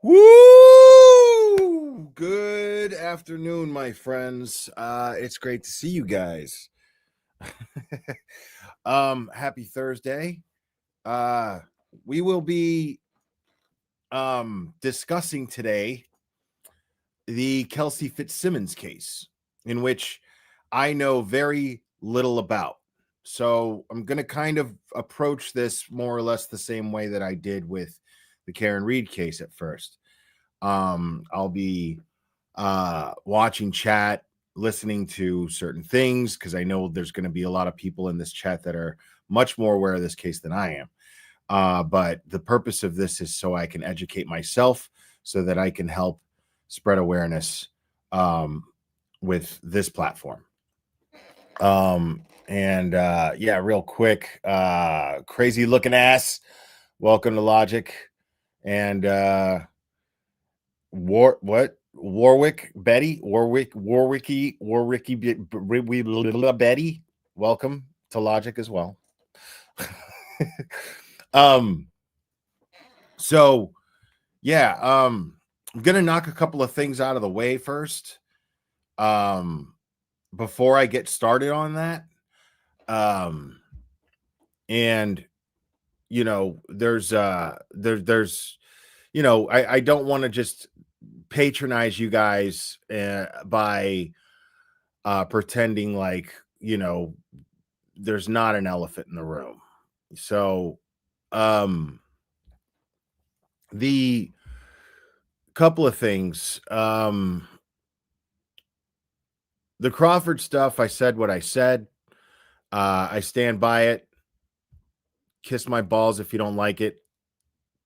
Woo! Good afternoon, my friends. It's great to see you guys. Happy Thursday. We will be discussing today the KELSEY FITZSIMMONS case, in which I know very little about. So I'm going to kind of approach this more or less the same way that I did with the Karen Reed case at first. I'll be watching chat, listening to certain things, because I know there's going to be a lot of people in this chat that are much more aware of this case than I am. But the purpose of this is so I can educate myself, so that I can help spread awareness with this platform. Yeah, real quick, crazy looking ass, welcome to Logic. And Warwicky Betty, welcome to Logic as well. So yeah, I'm gonna knock a couple of things out of the way first, before I get started on that. And you know, there's I don't want to just patronize you guys by pretending like, there's not an elephant in the room. So the couple of things, the Crawford stuff, I said what I said. I stand by it. Kiss my balls if you don't like it.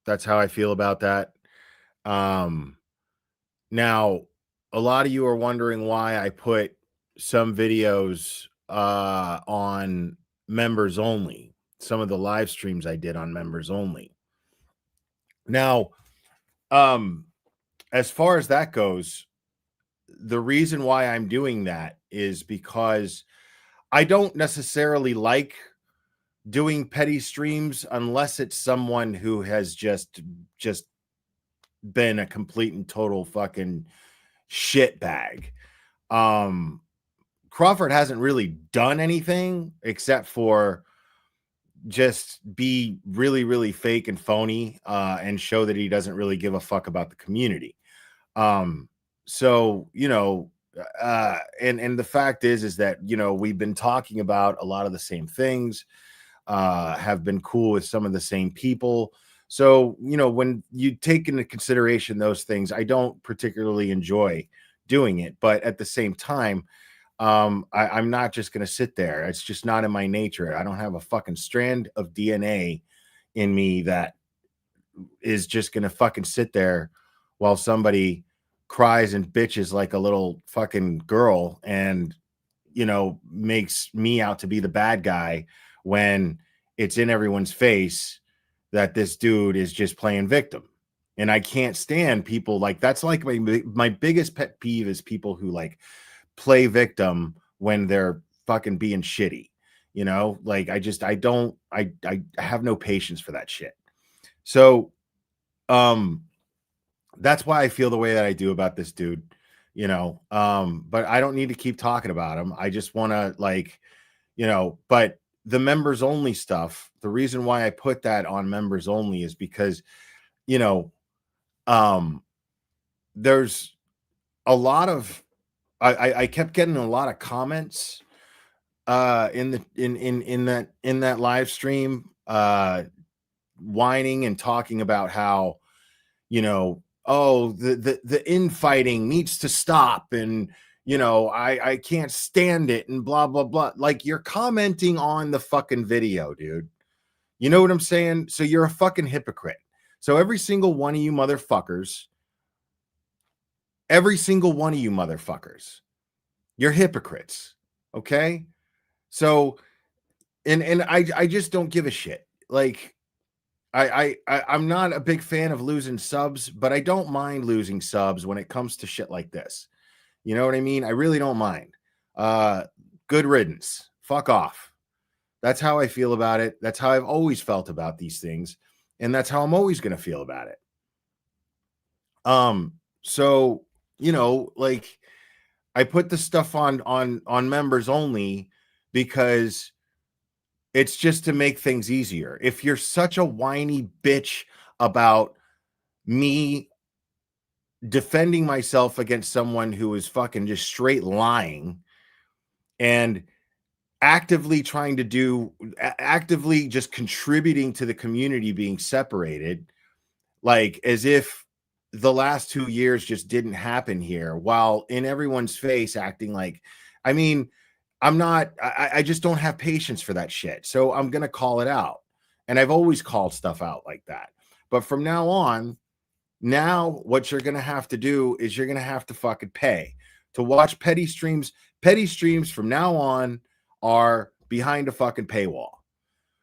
That's how I feel about that. Now, a lot of you are wondering why I put some videos on members only, some of the live streams I did on members only. Now, as far as that goes, the reason why I'm doing that is because I don't necessarily like doing petty streams unless it's someone who has just been a complete and total fucking shit bag. Crawford hasn't really done anything except for just be really, really fake and phony, and show that he doesn't really give a fuck about the community. So, and the fact is that, we've been talking about a lot of the same things, have been cool with some of the same people. So, when you take into consideration those things, I don't particularly enjoy doing it. But at the same time, I'm not just going to sit there. It's just not in my nature. I don't have a fucking strand of DNA in me that is just going to fucking sit there while somebody cries and bitches like a little fucking girl and, makes me out to be the bad guy when it's in everyone's face that this dude is just playing victim. And I can't stand people like that's like my biggest pet peeve is people who like play victim when they're fucking being shitty. Like I have no patience for that shit. So that's why I feel the way that I do about this dude, but I don't need to keep talking about him. I just want to but the members only stuff, the reason why I put that on members only is because, there's a lot of, I kept getting a lot of comments in that live stream, whining and talking about how, oh, the infighting needs to stop, and I can't stand it, and blah blah blah. Like, you're commenting on the fucking video, dude. You know what I'm saying? So you're a fucking hypocrite. So every single one of you motherfuckers, you're hypocrites. Okay? So and I just don't give a shit. Like, I'm not a big fan of losing subs, but I don't mind losing subs when it comes to shit like this. You know what I mean? I really don't mind. Good riddance. Fuck off. That's how I feel about it. That's how I've always felt about these things. And that's how I'm always going to feel about it. So, like I put the stuff on members only because it's just to make things easier. If you're such a whiny bitch about me defending myself against someone who is fucking just straight lying and actively just contributing to the community being separated, like as if the last 2 years just didn't happen here, while in everyone's face acting like, I mean, I just don't have patience for that shit. So I'm going to call it out. And I've always called stuff out like that. But from now on, what you're going to have to do is you're going to have to fucking pay to watch petty streams. Petty streams from now on are behind a fucking paywall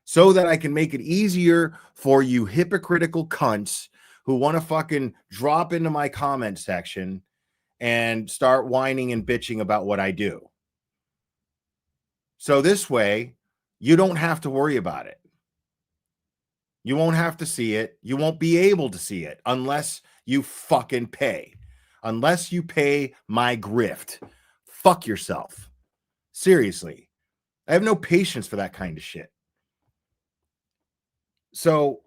so that I can make it easier for you hypocritical cunts who want to fucking drop into my comment section and start whining and bitching about what I do. So this way, you don't have to worry about it. You won't have to see it. You won't be able to see it unless you fucking pay. Unless you pay my grift. Fuck yourself. Seriously. I have no patience for that kind of shit. So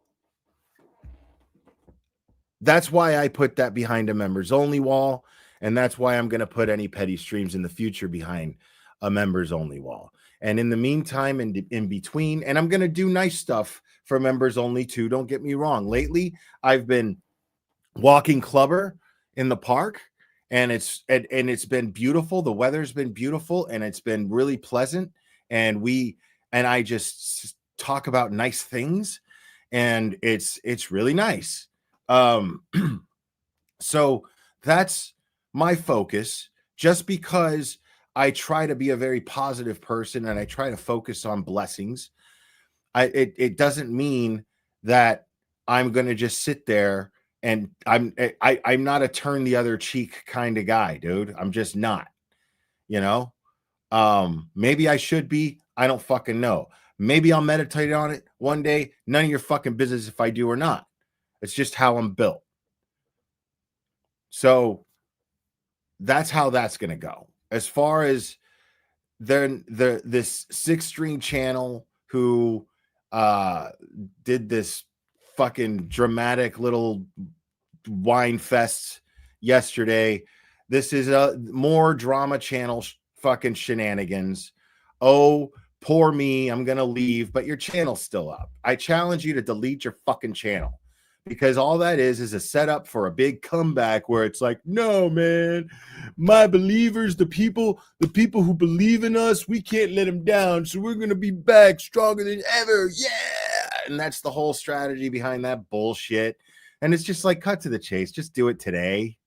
that's why I put that behind a members only wall. And that's why I'm going to put any petty streams in the future behind a members only wall. And in the meantime, in between, and I'm going to do nice stuff for members only too. Don't get me wrong. Lately, I've been walking clubber in the park, and it's been beautiful. The weather's been beautiful, and it's been really pleasant. And I just talk about nice things, and it's really nice. So that's my focus, just because I try to be a very positive person and I try to focus on blessings. It doesn't mean that I'm going to just sit there and I'm not a turn the other cheek kind of guy, dude. I'm just not, you know. Maybe I should be. I don't fucking know. Maybe I'll meditate on it one day. None of your fucking business if I do or not. It's just how I'm built. So that's how that's going to go. As far as this 6-string channel who did this fucking dramatic little wine fest yesterday, this is a more drama channel fucking shenanigans. Oh, poor me, I'm gonna leave, but your channel's still up. I challenge you to delete your fucking channel, because all that is a setup for a big comeback where it's like, no, man, my believers, the people who believe in us, we can't let them down. So we're going to be back stronger than ever. Yeah. And that's the whole strategy behind that bullshit. And it's just like, cut to the chase. Just do it today.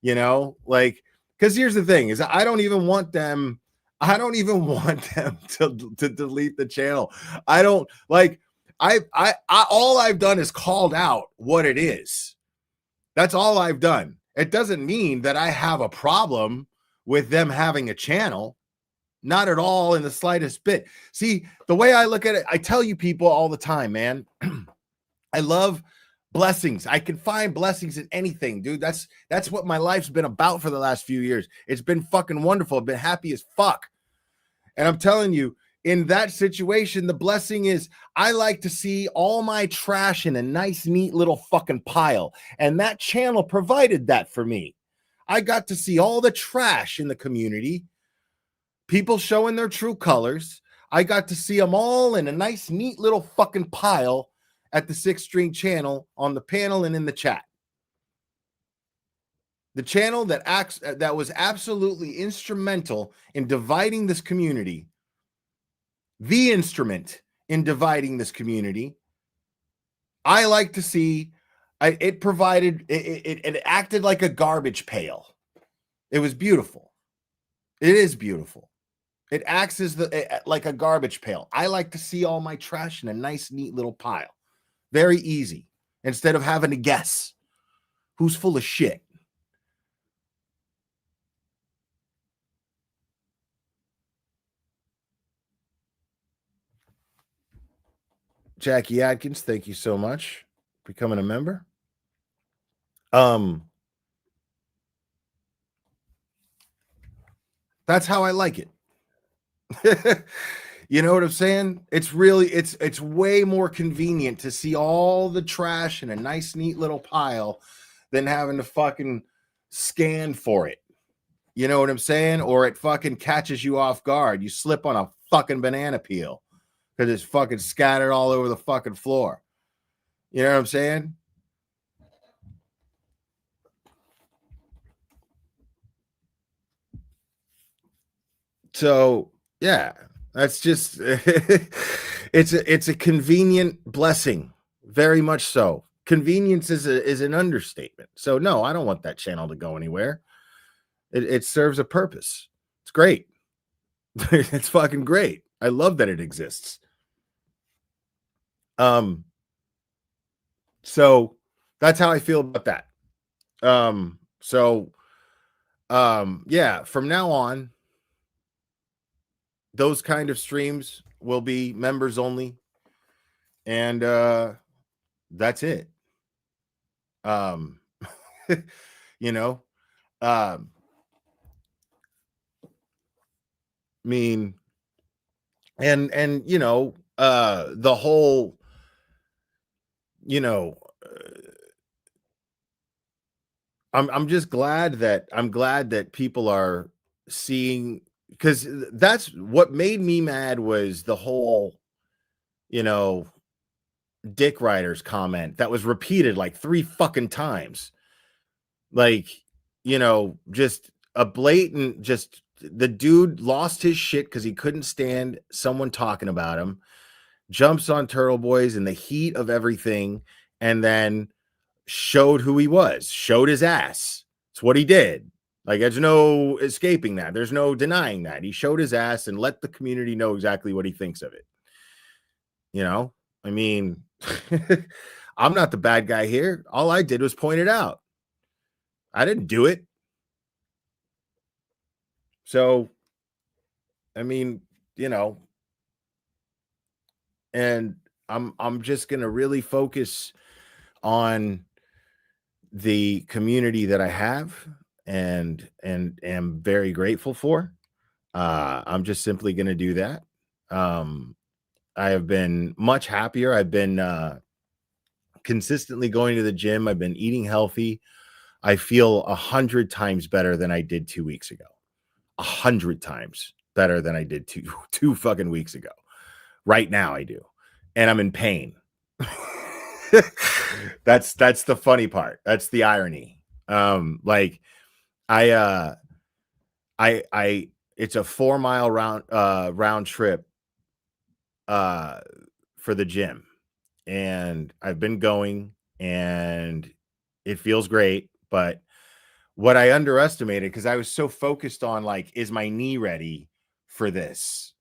Like, because here's the thing is I don't even want them to delete the channel. I don't like, I all I've done is called out what it is. That's all I've done. It doesn't mean that I have a problem with them having a channel. Not at all, in the slightest bit. See, the way I look at it, I tell you people all the time, man, I love blessings. I can find blessings in anything, dude. That's what my life's been about for the last few years. It's been fucking wonderful. I've been happy as fuck. And I'm telling you, in that situation, the blessing is I like to see all my trash in a nice, neat little fucking pile. And that channel provided that for me. I got to see all the trash in the community, people showing their true colors. I got to see them all in a nice, neat little fucking pile at the 6-string channel on the panel and in the chat. The channel that was absolutely instrumental in dividing this community. The instrument in dividing this community. I like to see it acted like a garbage pail. It was beautiful. It is beautiful. It acts as like a garbage pail. I like to see all my trash in a nice, neat little pile. Very easy. Instead of having to guess who's full of shit. Jackie Atkins, thank you so much for becoming a member. That's how I like it. You know what I'm saying? It's really, it's way more convenient to see all the trash in a nice, neat little pile than having to fucking scan for it. You know what I'm saying? Or it fucking catches you off guard. You slip on a fucking banana peel because it's fucking scattered all over the fucking floor. You know what I'm saying? So yeah, that's just it's a convenient blessing, very much so. Convenience is an understatement. So no, I don't want that channel to go anywhere. It serves a purpose. It's great. It's fucking great. I love that it exists. So that's how I feel about that. Yeah, from now on, those kind of streams will be members only, and that's it. You know, I mean, and you know, the whole, you know, I'm just glad that people are seeing, because that's what made me mad was the whole, you know, Dick Riders comment that was repeated like 3 fucking times. Like, you know, just a blatant, just the dude lost his shit because he couldn't stand someone talking about him, jumps on Turtle Boys in the heat of everything, and then showed who he was, showed his ass. It's what he did. Like, there's no escaping that. There's no denying that. He showed his ass and let the community know exactly what he thinks of it. You know, I mean, I'm not the bad guy here. All I did was point it out. I didn't do it. So, I mean, you know, and I'm just going to really focus on the community that I have and am very grateful for. I'm just simply going to do that. I have been much happier. I've been consistently going to the gym. I've been eating healthy. I feel 100 times better than I did 2 weeks ago. 100 times better than I did two fucking weeks ago. Right now I do. And I'm in pain. That's the funny part. That's the irony. Like I it's a 4-mile round trip for the gym, and I've been going and it feels great, but what I underestimated, because I was so focused on like, is my knee ready for this?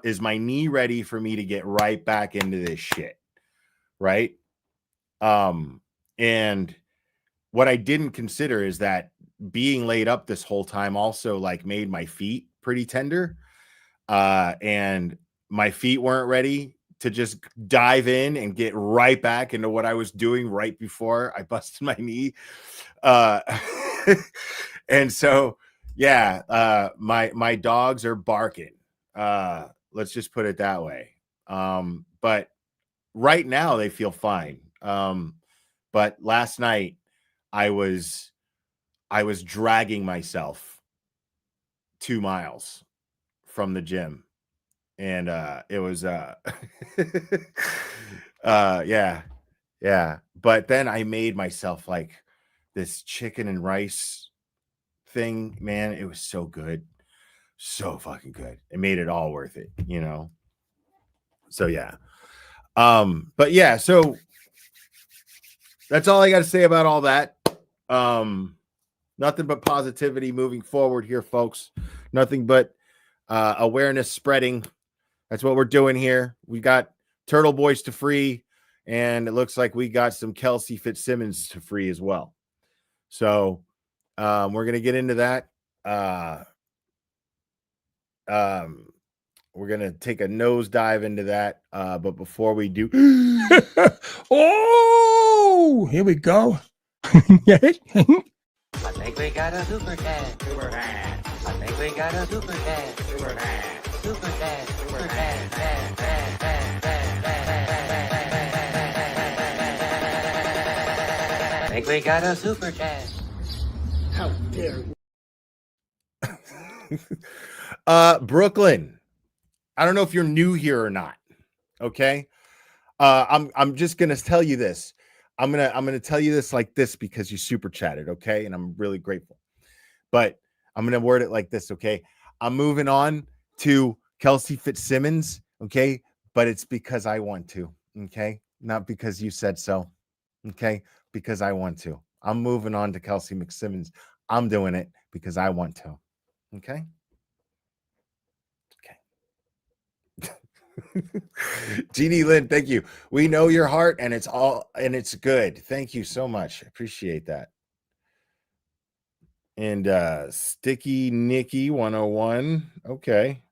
Is my knee ready for me to get right back into this shit? Right. And what I didn't consider is that being laid up this whole time also like made my feet pretty tender. And my feet weren't ready to just dive in and get right back into what I was doing right before I busted my knee. And so, yeah, my dogs are barking. Let's just put it that way. But right now they feel fine. But last night I was dragging myself 2 miles from the gym, and it was yeah. But then I made myself like this chicken and rice thing, man. It was so good, so fucking good. It made it all worth it, you know. So yeah, but yeah, so that's all I got to say about all that. Nothing but positivity moving forward here, folks. Nothing but awareness spreading. That's what we're doing here. We got Turtle Boys to free, and it looks like we got some KELSEY FITZSIMMONS to free as well. So we're going to get into that. We're going to take a nosedive into that. But before we do... Oh, here we go. I think we got a Supercat. I think we got a super dad, super dad, super dad, super dad, dad, dad, dad, dad, dad. I think we got a super dad. How dare you? Brooklyn, I don't know if you're new here or not. Okay. I'm just gonna tell you this. I'm gonna tell you this like this because you super chatted, okay? And I'm really grateful. But I'm gonna word it like this, okay? I'm moving on to Kelsey FITZSIMMONS, okay? But it's because I want to, okay? Not because you said so, okay? Because I want to. I'm moving on to Kelsey McSimmons. I'm doing it because I want to, okay? Jeannie Lynn, thank you. We know your heart and it's good. Thank you so much. Appreciate that. And Sticky Nikki 101. Okay.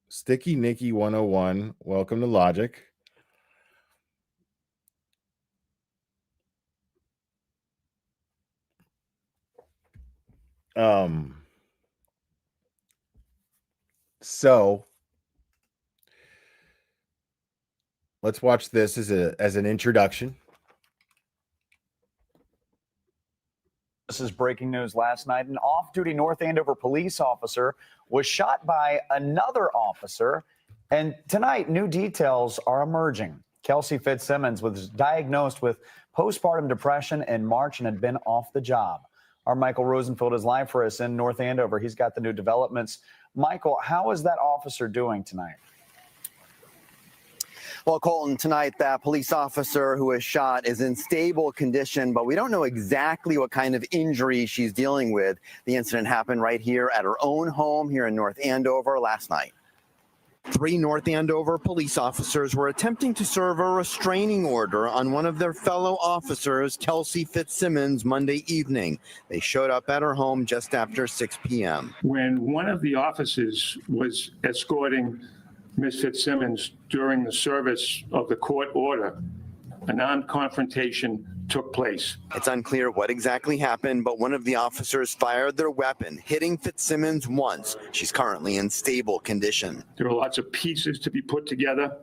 Sticky Nikki 101. Welcome to Logic. So let's watch this as an introduction. This is breaking news last night. An off-duty North Andover police officer was shot by another officer. And tonight, new details are emerging. Kelsey FITZSIMMONS was diagnosed with postpartum depression in March and had been off the job. Our Michael Rosenfield is live for us in North Andover. He's got the new developments. Michael, how is that officer doing tonight? Well, Colton, tonight that police officer who was shot is in stable condition, but we don't know exactly what kind of injury she's dealing with. The incident happened right here at her own home here in North Andover last night. 3 North Andover police officers were attempting to serve a restraining order on one of their fellow officers, Kelsey FITZSIMMONS, Monday evening. They showed up at her home just after 6 p.m. When one of the officers was escorting Ms. FITZSIMMONS during the service of the court order, an armed confrontation took place. It's unclear what exactly happened, but one of the officers fired their weapon, hitting FITZSIMMONS once. She's currently in stable condition. There are lots of pieces to be put together.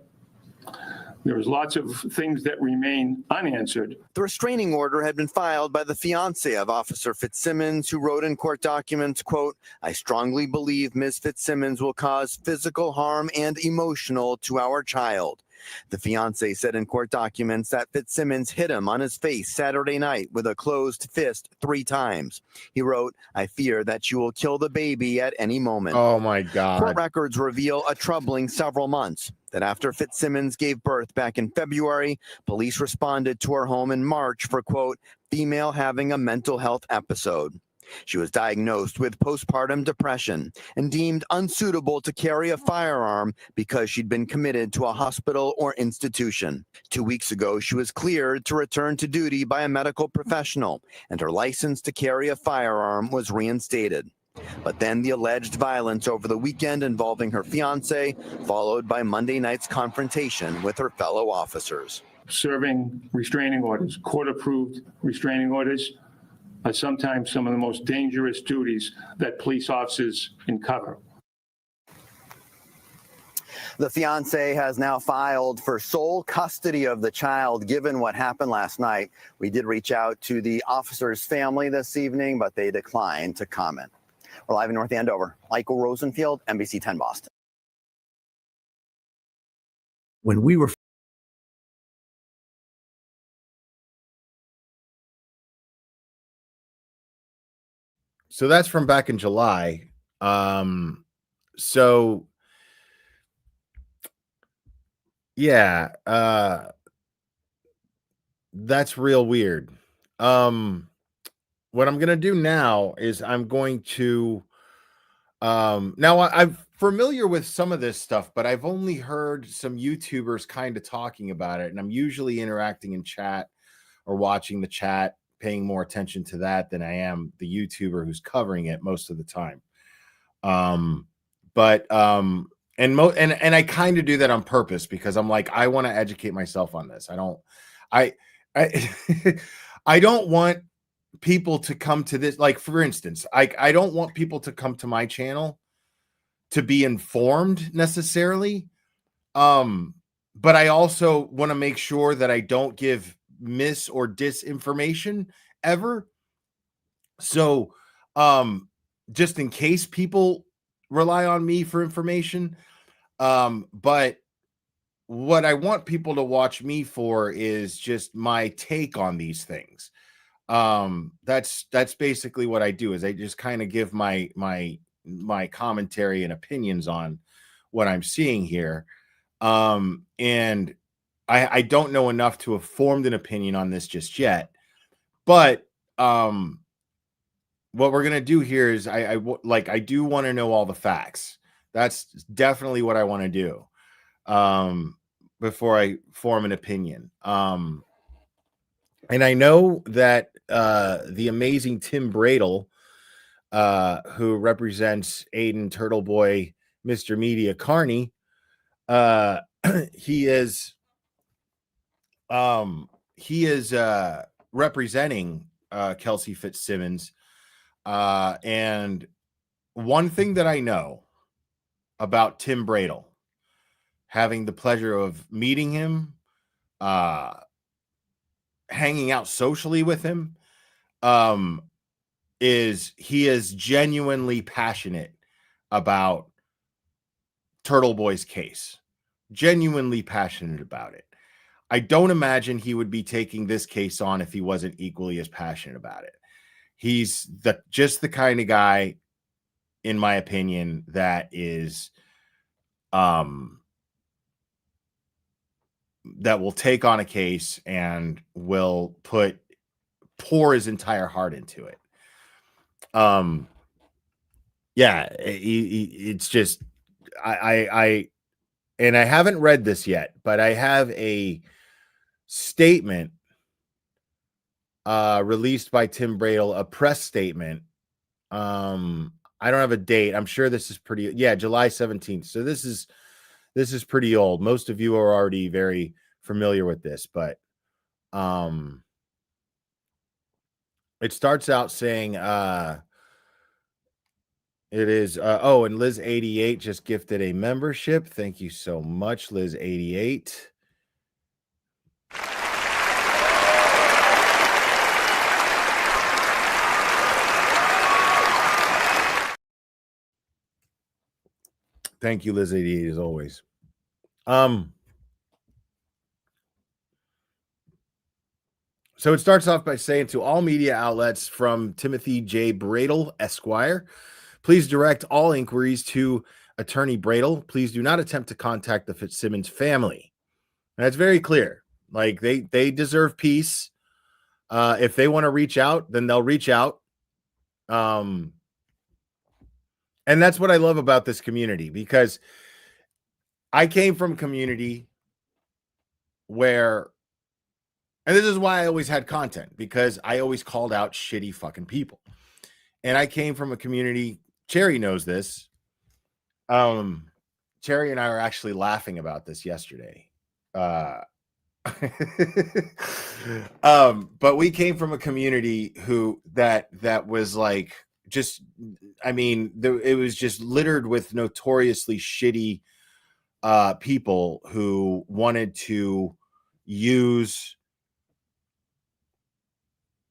There's lots of things that remain unanswered. The restraining order had been filed by the fiancé of Officer FITZSIMMONS, who wrote in court documents, quote, "I strongly believe Ms. FITZSIMMONS will cause physical harm and emotional to our child." The fiancé said in court documents that FITZSIMMONS hit him on his face Saturday night with a closed fist 3 times. He wrote, "I fear that you will kill the baby at any moment." Oh my God. Court records reveal a troubling several months. That after FITZSIMMONS gave birth back in February, police responded to her home in March for, quote, "female having a mental health episode." She was diagnosed with postpartum depression and deemed unsuitable to carry a firearm because she'd been committed to a hospital or institution. 2 weeks ago, she was cleared to return to duty by a medical professional, and her license to carry a firearm was reinstated. But then the alleged violence over the weekend involving her fiancé, followed by Monday night's confrontation with her fellow officers. Serving restraining orders, court-approved restraining orders, are sometimes some of the most dangerous duties that police officers uncover. The fiancé has now filed for sole custody of the child, given what happened last night. We did reach out to the officer's family this evening, but they declined to comment. We're live in North Andover. Michael Rosenfield, NBC 10 Boston. When we were So that's from back in July. So yeah, that's real weird. What I'm gonna do now is I'm going to now I'm familiar with some of this stuff, but I've only heard some YouTubers kind of talking about it, and I'm usually interacting in chat or watching the chat, paying more attention to that than I am the YouTuber who's covering it most of the time. And I kind of do that on purpose because I'm like, I want to educate myself on this. I I don't want people to come to this. Like, for instance, I don't want people to come to my channel to be informed necessarily. But I also want to make sure that I don't give mis or disinformation ever. So, just in case people rely on me for information. But what I want people to watch me for is just my take on these things. That's basically what I do, is I just kind of give my commentary and opinions on what I'm seeing here. And I don't know enough to have formed an opinion on this just yet, but what we're gonna do here is I do want to know all the facts. That's definitely what I want to do before I form an opinion. And I know that the amazing Tim Bradle, who represents Aiden Turtle Boy, Mr. Media Carney, he is representing Kelsey Fitzsimmons. And one thing that I know about Tim Bradle, having the pleasure of meeting him, hanging out socially with him, is he is genuinely passionate about Turtle Boy's case. Genuinely passionate about it. I don't imagine he would be taking this case on if he wasn't equally as passionate about it. He's just the kind of guy, in my opinion, that is that will take on a case and will pour his entire heart into it. Yeah, it's just I and I haven't read this yet, but I have a statement released by Tim Bradle, a press statement. I don't have a date. I'm sure this is July 17th. So this is pretty old. Most of you are already very familiar with this, but it starts out saying it is and Liz 88 just gifted a membership. Thank you so much, Liz 88. Thank you, Liz 88, as always. So it starts off by saying, to all media outlets from Timothy J. Bradle, Esquire, please direct all inquiries to Attorney Bradle. Please do not attempt to contact the Fitzsimmons family. And that's very clear. Like, they deserve peace. If they want to reach out, then they'll reach out. And that's what I love about this community, because I came from a community where, and this is why I always had content, because I always called out shitty fucking people. And I came from a community, Cherry knows this. Cherry and I were actually laughing about this yesterday. But we came from a community that was like, just, I mean, it was just littered with notoriously shitty people who wanted to use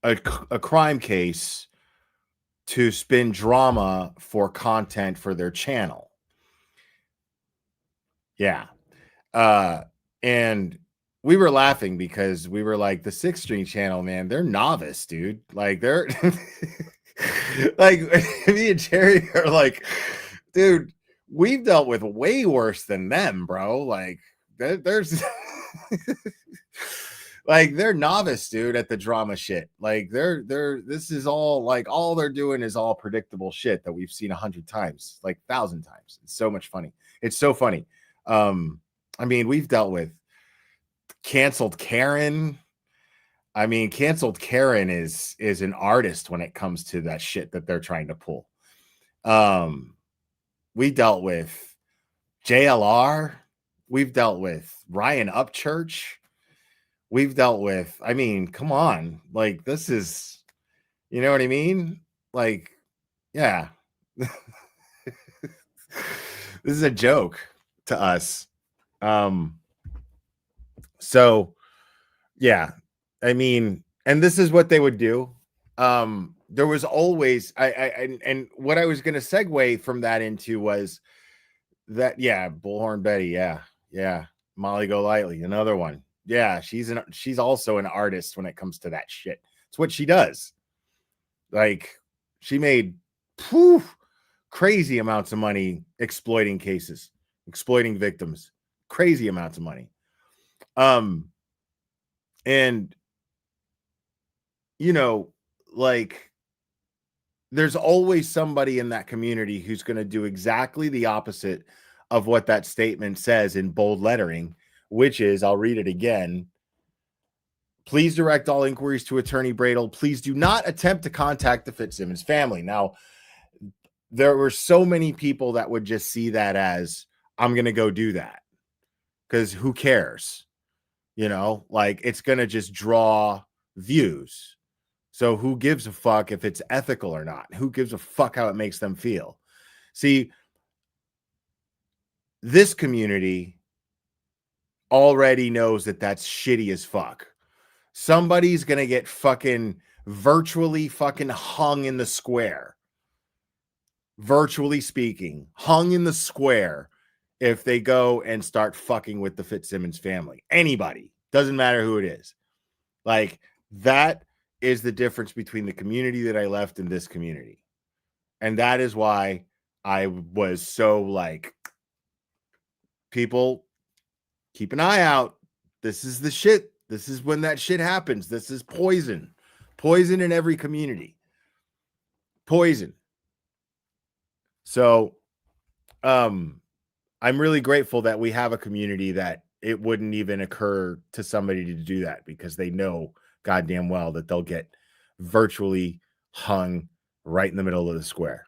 a crime case to spin drama for content for their channel. Yeah. And we were laughing because we were like, the 6th Street channel, man, they're novice, dude. Like, they're like, me and Jerry are like, dude, we've dealt with way worse than them, bro. Like, there's like, they're novice, dude, at the drama shit. Like, this is all, like, all they're doing is all predictable shit that we've seen 100 times, like 1,000 times. It's so much funny. It's so funny. I mean, we've dealt with canceled Karen. I mean, canceled Karen is an artist when it comes to that shit that they're trying to pull. We dealt with JLR. We've dealt with Ryan Upchurch. We've dealt with, I mean, come on. Like, this is You know what I mean? Like, yeah. This is a joke to us. So yeah, I mean, and this is what they would do. There was always and what I was going to segue from that into was that, yeah, Bullhorn Betty, yeah, Molly Golightly, another one. Yeah, she's also an artist when it comes to that shit. It's what she does. Like, she made crazy amounts of money exploiting cases, exploiting victims, crazy amounts of money. And you know, like, there's always somebody in that community who's going to do exactly the opposite of what that statement says in bold lettering, which is, I'll read it again. Please direct all inquiries to Attorney Bradel. Please do not attempt to contact the Fitzsimmons family. Now, there were so many people that would just see that as, I'm going to go do that because who cares? You know, like, it's going to just draw views. So who gives a fuck if it's ethical or not? Who gives a fuck how it makes them feel? See, this community already knows that that's shitty as fuck. Somebody's going to get fucking virtually fucking hung in the square. Virtually speaking, hung in the square if they go and start fucking with the Fitzsimmons family. Anybody. Doesn't matter who it is. Like, that is the difference between the community that I left and this community. And that is why I was so like, people, keep an eye out. This is the shit. This is when that shit happens. This is poison. Poison in every community. Poison. So, I'm really grateful that we have a community that it wouldn't even occur to somebody to do that, because they know goddamn well that they'll get virtually hung right in the middle of the square.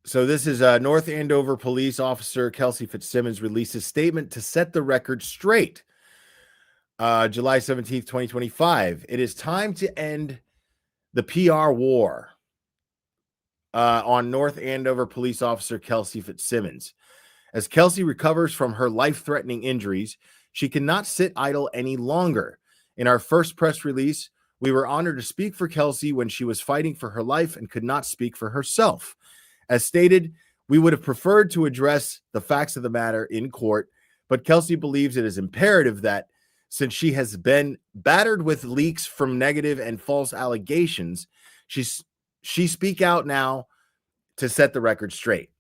So this is North Andover police officer KELSEY FITZSIMMONS released a statement to set the record straight. July 17th, 2025. It is time to end the PR war on North Andover police officer KELSEY FITZSIMMONS. As KELSEY recovers from her life-threatening injuries, she cannot sit idle any longer. In our first press release, we were honored to speak for KELSEY when she was fighting for her life and could not speak for herself. As stated, we would have preferred to address the facts of the matter in court, but KELSEY believes it is imperative that, since she has been battered with leaks from negative and false allegations, she speak out now to set the record straight.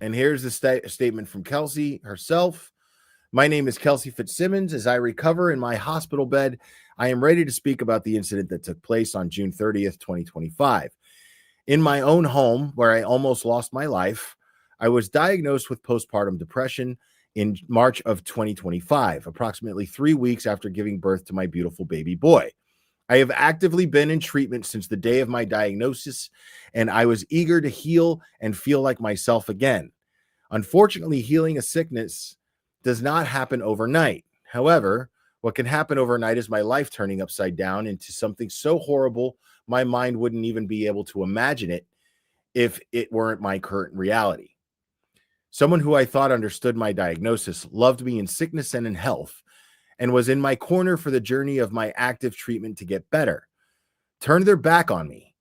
And here's the statement from KELSEY herself. My name is KELSEY FITZSIMMONS. As I recover in my hospital bed, I am ready to speak about the incident that took place on June 30th, 2025. In my own home, where I almost lost my life, I was diagnosed with postpartum depression in March of 2025, approximately 3 weeks after giving birth to my beautiful baby boy. I have actively been in treatment since the day of my diagnosis, and I was eager to heal and feel like myself again. Unfortunately, healing a sickness does not happen overnight. However, what can happen overnight is my life turning upside down into something so horrible, my mind wouldn't even be able to imagine it if it weren't my current reality. Someone who I thought understood my diagnosis, loved me in sickness and in health, and was in my corner for the journey of my active treatment to get better, turned their back on me.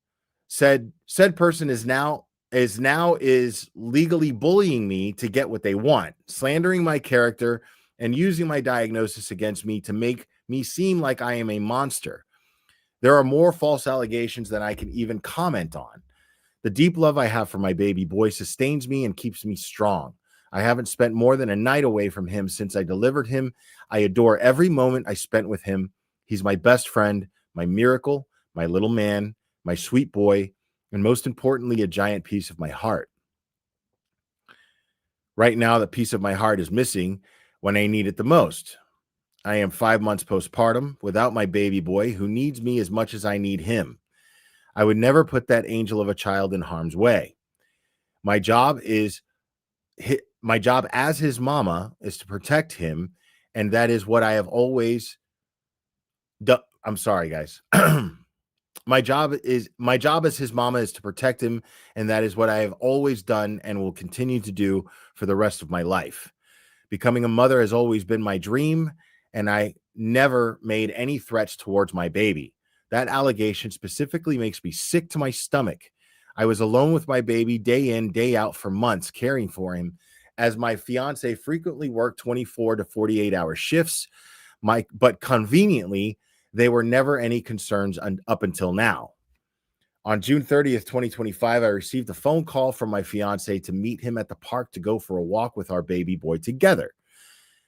Said person is legally bullying me to get what they want, slandering my character and using my diagnosis against me to make me seem like I am a monster. There are more false allegations than I can even comment on. The deep love I have for my baby boy sustains me and keeps me strong. I haven't spent more than a night away from him since I delivered him. I adore every moment I spent with him. He's my best friend, my miracle, my little man, my sweet boy, and most importantly, a giant piece of my heart. Right now, the piece of my heart is missing when I need it the most. I am 5 months postpartum without my baby boy, who needs me as much as I need him. I would never put that angel of a child in harm's way. My job as his mama is to protect him and that is what I have always done. I'm sorry, guys. My job as his mama is to protect him, and that is what I have always done and will continue to do for the rest of my life. Becoming a mother has always been my dream, and I never made any threats towards my baby. That allegation specifically makes me sick to my stomach. I was alone with my baby day in, day out for months, caring for him, as my fiance frequently worked 24 to 48-hour shifts. But conveniently, they were never any concerns up until now. On June 30th, 2025, I received a phone call from my fiance to meet him at the park to go for a walk with our baby boy together.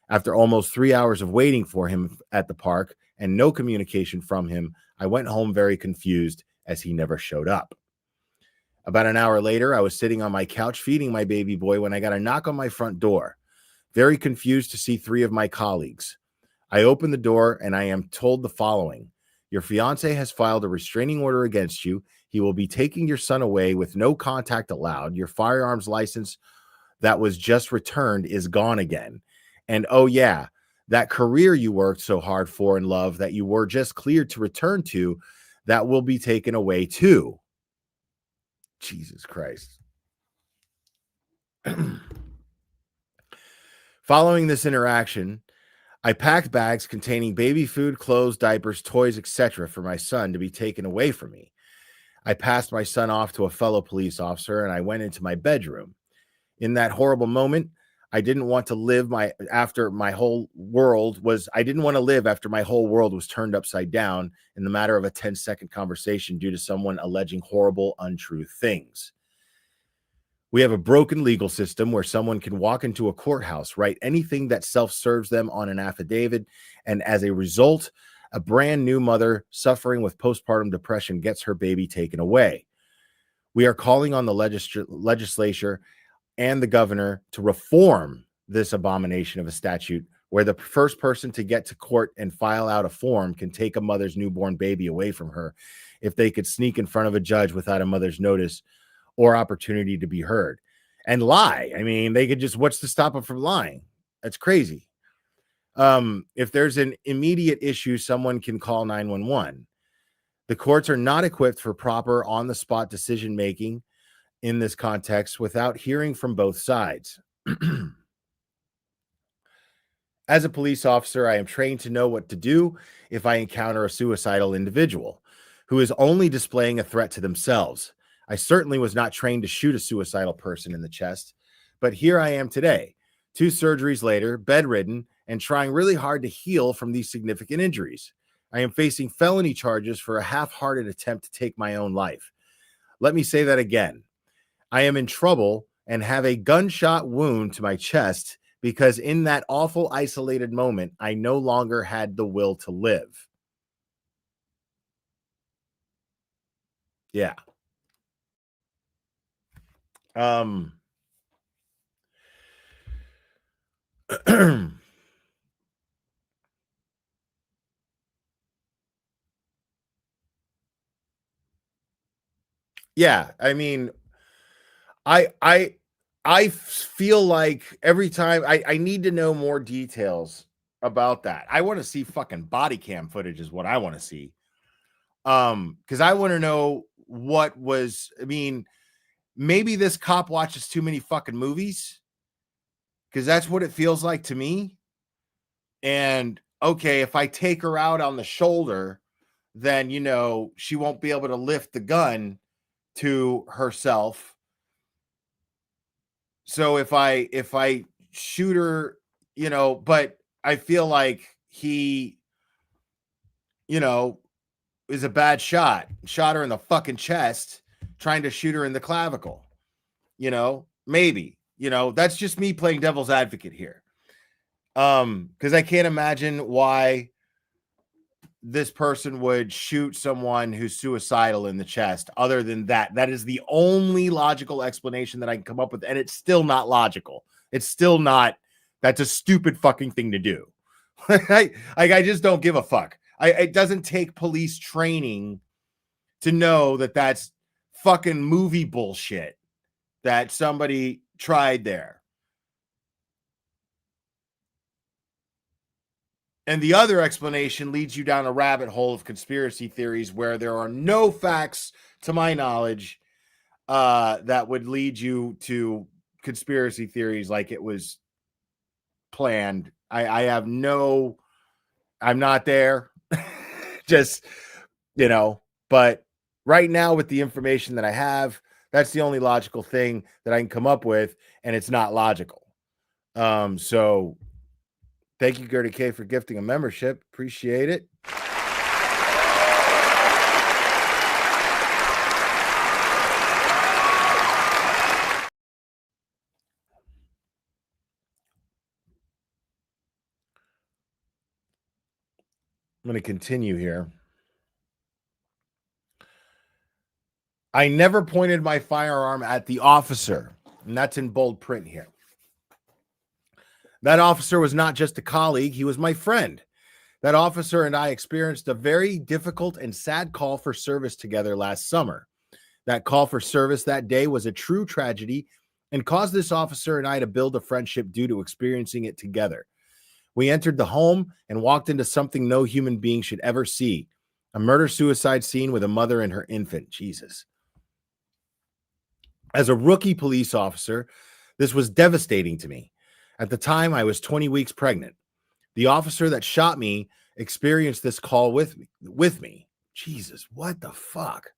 After almost 3 hours of waiting for him at the park and no communication from him, I went home very confused as he never showed up. About an hour later, I was sitting on my couch feeding my baby boy when I got a knock on my front door. Very confused to see 3 of my colleagues. I open the door and I am told the following: your fiance has filed a restraining order against you. He will be taking your son away with no contact allowed. Your firearms license that was just returned is gone again. And oh yeah, that career you worked so hard for and love that you were just cleared to return to, that will be taken away too. Jesus Christ. Following this interaction, I packed bags containing baby food, clothes, diapers, toys, etc. for my son to be taken away from me. I passed my son off to a fellow police officer and I went into my bedroom. In that horrible moment, I didn't want to live after my whole world was turned upside down in the matter of a 10-second conversation due to someone alleging horrible, untrue things. We have a broken legal system where someone can walk into a courthouse, write anything that self-serves them on an affidavit, and as a result, a brand new mother suffering with postpartum depression gets her baby taken away. We are calling on the legislature and the governor to reform this abomination of a statute where the first person to get to court and file out a form can take a mother's newborn baby away from her if they could sneak in front of a judge without a mother's notice or opportunity to be heard and lie. I mean, they could just, what's to stop them from lying? That's crazy. If there's an immediate issue, someone can call 911. The courts are not equipped for proper on-the-spot decision-making in this context without hearing from both sides. As a police officer, I am trained to know what to do if I encounter a suicidal individual who is only displaying a threat to themselves. I certainly was not trained to shoot a suicidal person in the chest, but here I am today, 2 surgeries later, bedridden, and trying really hard to heal from these significant injuries. I am facing felony charges for a half-hearted attempt to take my own life. Let me say that again. I am in trouble and have a gunshot wound to my chest because in that awful isolated moment, I no longer had the will to live. Yeah. Yeah, I mean, I feel like every time I need to know more details about that. I want to see fucking body cam footage is what I want to see. Because I want to know what was, I mean, maybe this cop watches too many fucking movies, because that's what it feels like to me. And okay, if I take her out on the shoulder, then she won't be able to lift the gun to herself. So if I shoot her, but I feel like he, is a bad shot her in the fucking chest, trying to shoot her in the clavicle, maybe, that's just me playing devil's advocate here. Because I can't imagine why this person would shoot someone who's suicidal in the chest. Other than that is the only logical explanation that I can come up with. And it's still not logical. It's still not, that's a stupid fucking thing to do. I just don't give a fuck. It doesn't take police training to know that that's fucking movie bullshit that somebody tried there. And the other explanation leads you down a rabbit hole of conspiracy theories where there are no facts, to my knowledge, that would lead you to conspiracy theories like it was planned. I have no, I'm not there. Just, but right now with the information that I have, that's the only logical thing that I can come up with, and it's not logical. So thank you, Gertie K, for gifting a membership. Appreciate it. I'm going to continue here. I never pointed my firearm at the officer, and that's in bold print here. That officer was not just a colleague, he was my friend. That officer and I experienced a very difficult and sad call for service together last summer. That call for service that day was a true tragedy and caused this officer and I to build a friendship due to experiencing it together. We entered the home and walked into something no human being should ever see, a murder-suicide scene with a mother and her infant. Jesus. As a rookie police officer, this was devastating to me. At the time, I was 20 weeks pregnant. The officer that shot me experienced this call with me. Jesus, what the fuck?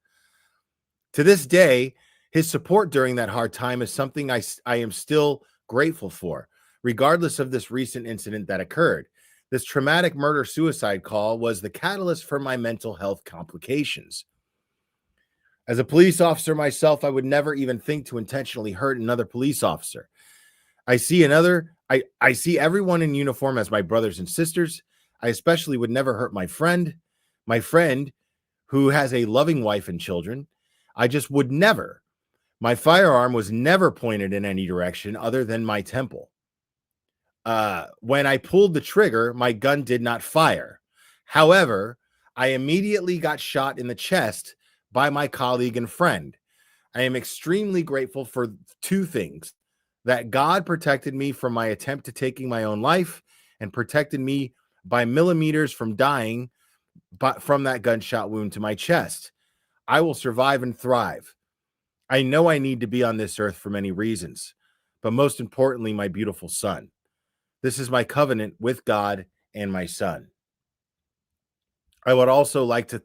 To this day, his support during that hard time is something I am still grateful for, regardless of this recent incident that occurred. This traumatic murder-suicide call was the catalyst for my mental health complications. As a police officer myself, I would never even think to intentionally hurt another police officer. I see everyone in uniform as my brothers and sisters. I especially would never hurt my friend who has a loving wife and children. I just would never. My firearm was never pointed in any direction other than my temple. When I pulled the trigger, my gun did not fire. However, I immediately got shot in the chest by my colleague and friend. I am extremely grateful for two things: that God protected me from my attempt to taking my own life and protected me by millimeters from dying from that gunshot wound to my chest. I will survive and thrive. I know I need to be on this earth for many reasons, but most importantly, my beautiful son. This is my covenant with God and my son. I would also like to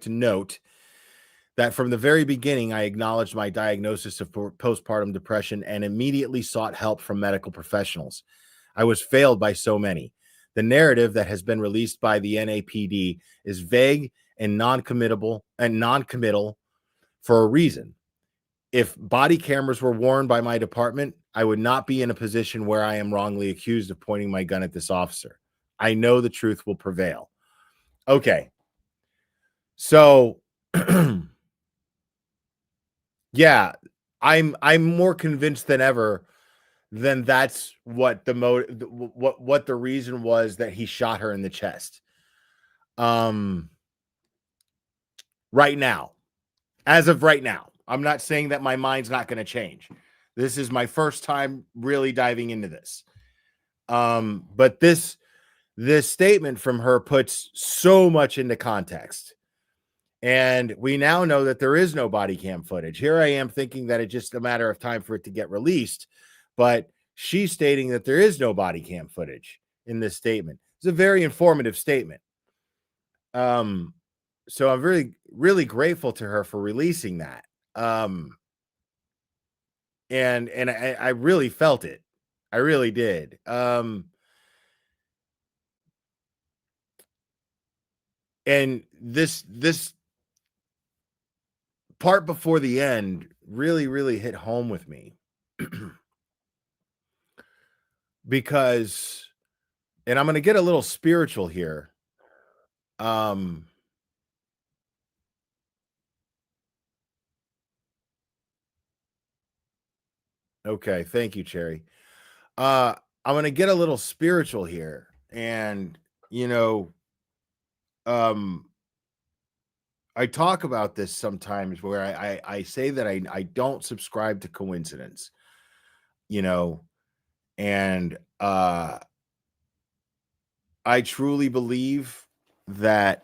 note that from the very beginning, I acknowledged my diagnosis of postpartum depression and immediately sought help from medical professionals. I was failed by so many. The narrative that has been released by the NAPD is vague and non-committal for a reason. If body cameras were worn by my department, I would not be in a position where I am wrongly accused of pointing my gun at this officer. I know the truth will prevail. Okay. So, yeah, I'm more convinced than ever then that's what what the reason was that he shot her in the chest. Right now, as of right now, I'm not saying that my mind's not going to change. This is my first time really diving into this. But this statement from her puts so much into context. And we now know that there is no body cam footage. Here I am thinking that it's just a matter of time for it to get released. But she's stating that there is no body cam footage in this statement. It's a very informative statement. So I'm really, really grateful to her for releasing that. And I really felt it. I really did. And this part before the end really, really hit home with me. Because, and I'm going to get a little spiritual here. Okay, thank you, Cherry. I'm going to get a little spiritual here. And, I talk about this sometimes where I say that I don't subscribe to coincidence, and I truly believe that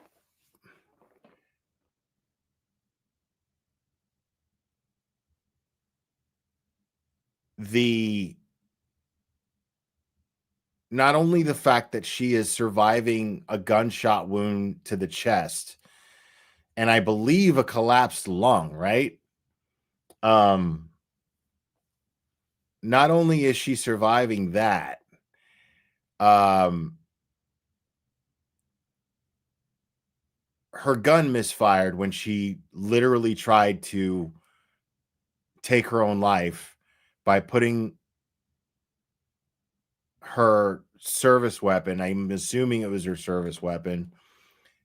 not only the fact that she is surviving a gunshot wound to the chest and I believe a collapsed lung, right? Not only is she surviving that, her gun misfired when she literally tried to take her own life by putting her service weapon, I'm assuming it was her service weapon,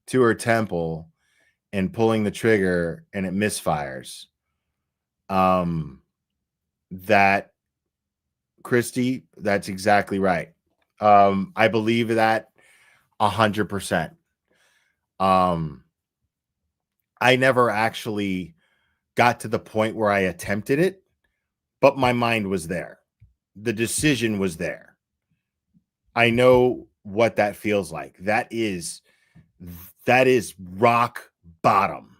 to her temple and pulling the trigger, and it misfires. That, Christy, that's exactly right. I believe that 100%. I never actually got to the point where I attempted it, but my mind was there. The decision was there. I know what that feels like. That is rock bottom.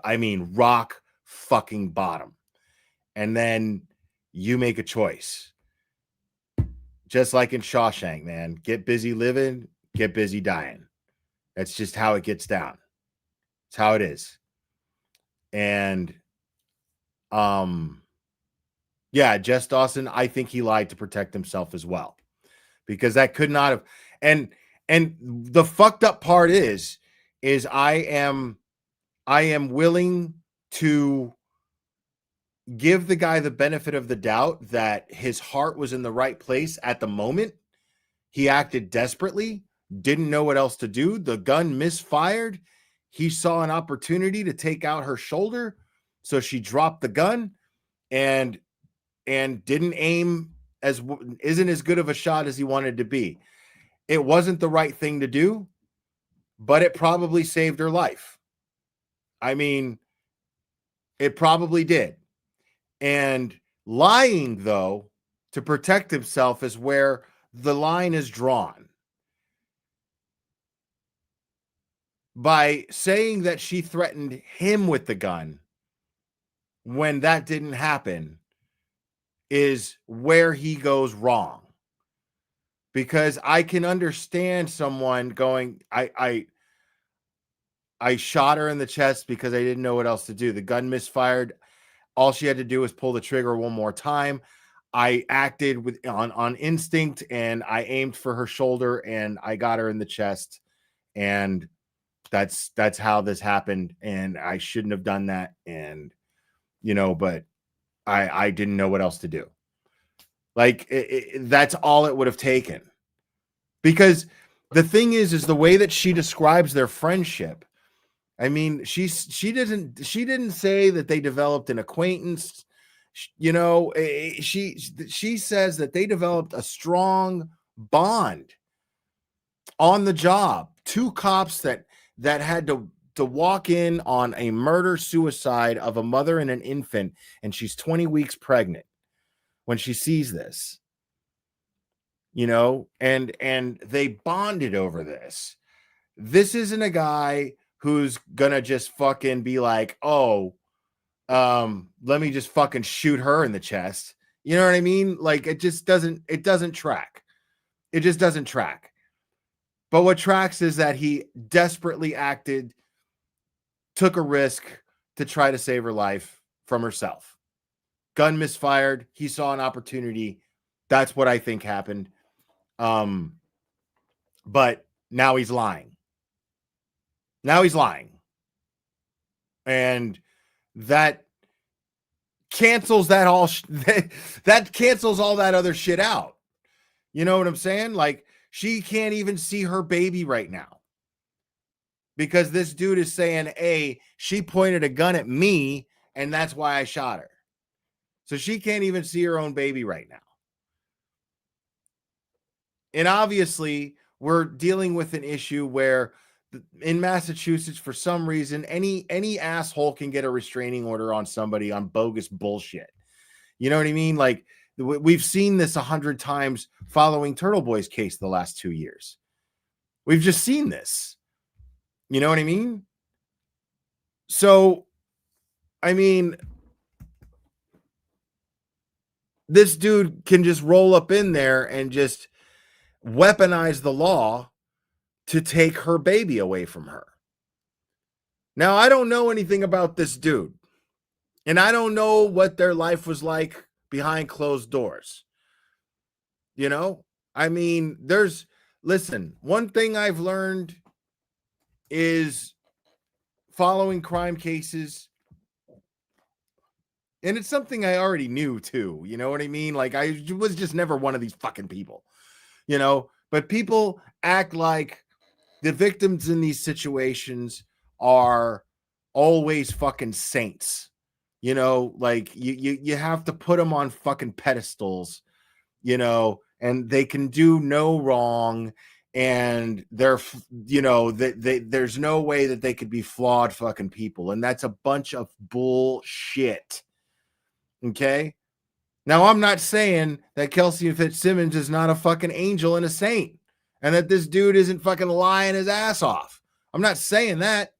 I mean, rock fucking bottom. And then you make a choice. Just like in Shawshank, man. Get busy living, get busy dying. That's just how it gets down. It's how it is. And yeah, Jess Dawson, I think he lied to protect himself as well. Because that could not have, and the fucked up part is I am willing to give the guy the benefit of the doubt that his heart was in the right place at the moment. He acted desperately, didn't know what else to do. The gun misfired. He saw an opportunity to take out her shoulder, so she dropped the gun and didn't aim isn't as good of a shot as he wanted to be. It wasn't the right thing to do, but it probably saved her life. I mean, it probably did. And lying, though, to protect himself is where the line is drawn. By saying that she threatened him with the gun when that didn't happen is where he goes wrong. Because I can understand someone going, I shot her in the chest because I didn't know what else to do. The gun misfired. All she had to do was pull the trigger one more time. I acted on instinct, and I aimed for her shoulder, and I got her in the chest. And that's how this happened. And I shouldn't have done that. And, but I didn't know what else to do. Like, that's all it would have taken. Because the thing is the way that she describes their friendship. I mean, she didn't say that they developed an acquaintance. She says that they developed a strong bond on the job. Two cops that had to walk in on a murder suicide of a mother and an infant, and she's 20 weeks pregnant when she sees this. And they bonded over this. This isn't a guy who's gonna just fucking be like, oh, let me just fucking shoot her in the chest. You know what I mean? Like, it doesn't track. It just doesn't track. But what tracks is that he desperately acted, took a risk to try to save her life from herself. Gun misfired. He saw an opportunity. That's what I think happened. But now he's lying. And that cancels that all that cancels all that other shit out. You know what I'm saying? Like, she can't even see her baby right now. Because this dude is saying, hey, she pointed a gun at me, and that's why I shot her. So she can't even see her own baby right now. And obviously, we're dealing with an issue where in Massachusetts, for some reason, any asshole can get a restraining order on somebody on bogus bullshit. You know what I mean? Like, we've seen this 100 times following Turtle Boy's case the last 2 years. We've just seen this. You know what I mean? So, I mean, this dude can just roll up in there and just weaponize the law to take her baby away from her. Now, I don't know anything about this dude, and I don't know what their life was like behind closed doors. You know, I mean, listen, one thing I've learned is following crime cases, and it's something I already knew too. You know what I mean? Like, I was just never one of these fucking people, but people act like the victims in these situations are always fucking saints. Like you have to put them on fucking pedestals, and they can do no wrong, and there's no way that they could be flawed fucking people, and that's a bunch of bullshit. Okay, now I'm not saying that Kelsey Fitzsimmons is not a fucking angel and a saint, and that this dude isn't fucking lying his ass off. I'm not saying that.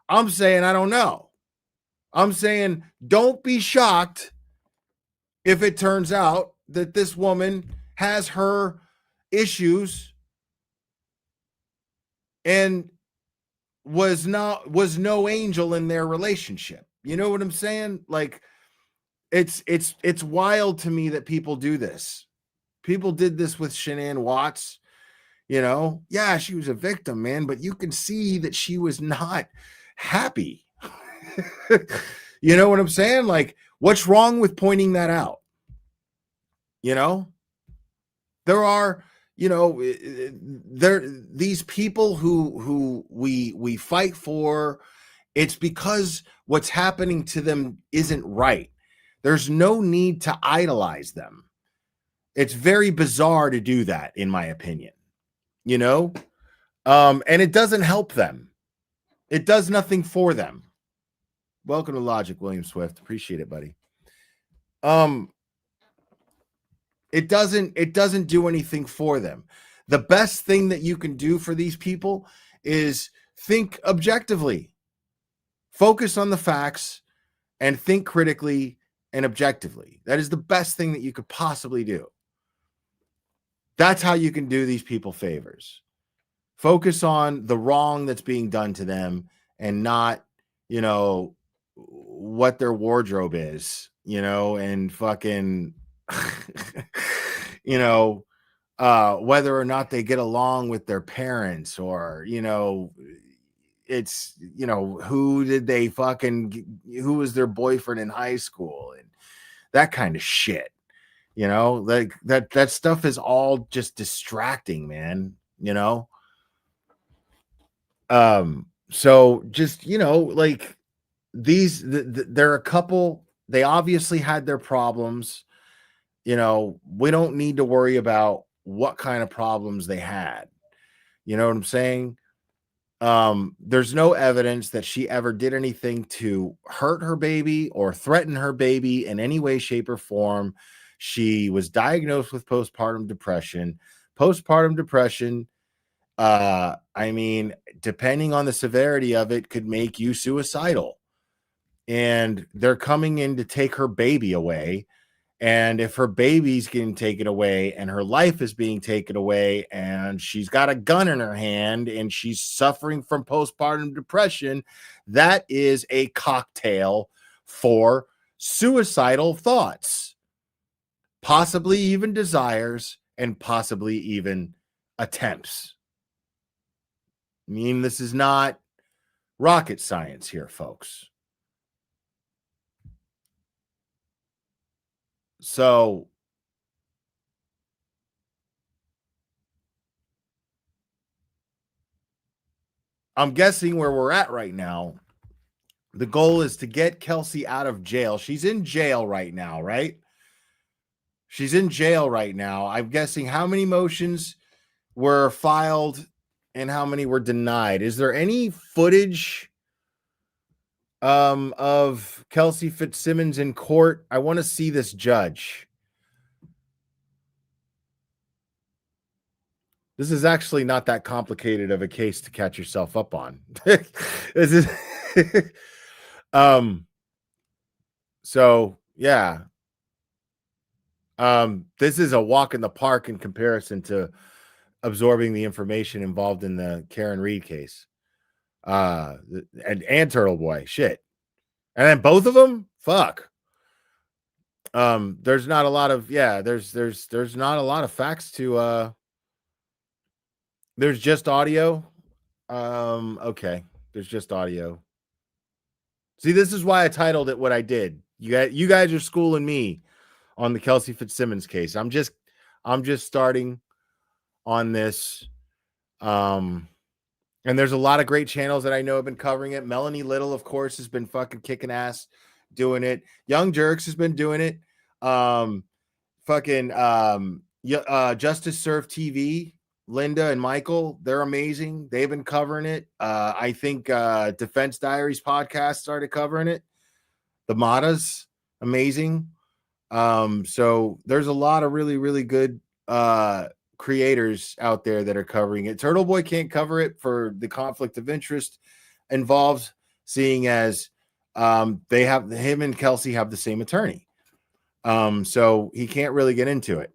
I'm saying I don't know. I'm saying don't be shocked if it turns out that this woman has her issues and was no angel in their relationship. You know what I'm saying? Like, it's wild to me that people do this. People did this with Shanann Watts. Yeah, she was a victim, man, but you can see that she was not happy. You know what I'm saying? Like, what's wrong with pointing that out? There are, these people who we fight for. It's because what's happening to them isn't right. There's no need to idolize them. It's very bizarre to do that, in my opinion. And it doesn't help them. It does nothing for them. Welcome to Logic, William Swift. Appreciate it, buddy. It doesn't do anything for them. The best thing that you can do for these people is think objectively. Focus on the facts and think critically and objectively. That is the best thing that you could possibly do. That's how you can do these people favors. Focus on the wrong that's being done to them and not, what their wardrobe is, and fucking, whether or not they get along with their parents, or, it's, who was their boyfriend in high school, and that kind of shit. Like that stuff is all just distracting, man. So just, like there are a couple, they obviously had their problems. We don't need to worry about what kind of problems they had. You know what I'm saying? There's no evidence that she ever did anything to hurt her baby or threaten her baby in any way, shape, or form. She was diagnosed with postpartum depression. Postpartum depression, I mean, depending on the severity of it, could make you suicidal. And they're coming in to take her baby away. And if her baby's getting taken away and her life is being taken away and she's got a gun in her hand and she's suffering from postpartum depression, that is a cocktail for suicidal thoughts, possibly even desires, and possibly even attempts. I mean, this is not rocket science here, folks. So I'm guessing where we're at right now, the goal is to get Kelsey out of jail. She's in jail right now, right? She's in jail right now. I'm guessing how many motions were filed and how many were denied. Is there any footage of Kelsey Fitzsimmons in court? I want to see this judge. This is actually not that complicated of a case to catch yourself up on. This is so yeah. This is a walk in the park in comparison to absorbing the information involved in the Karen Reed case. And Turtle Boy, shit. And then both of them, fuck. There's not a lot of there's not a lot of facts to there's just audio. Okay, there's just audio. See, this is why I titled it what I did. You guys are schooling me on the Kelsey Fitzsimmons case. I'm just starting on this. And there's a lot of great channels that I know have been covering it. Melanie Little, of course, has been fucking kicking ass doing it. Young Jerks has been doing it. Justice Serve TV, Linda and Michael, they're amazing. They've been covering it. I think Defense Diaries podcast started covering it. The Matas, amazing. So there's a lot of really, really good creators out there that are covering it. Turtle Boy can't cover it for the conflict of interest involved, seeing as they have him and Kelsey have the same attorney. So he can't really get into it.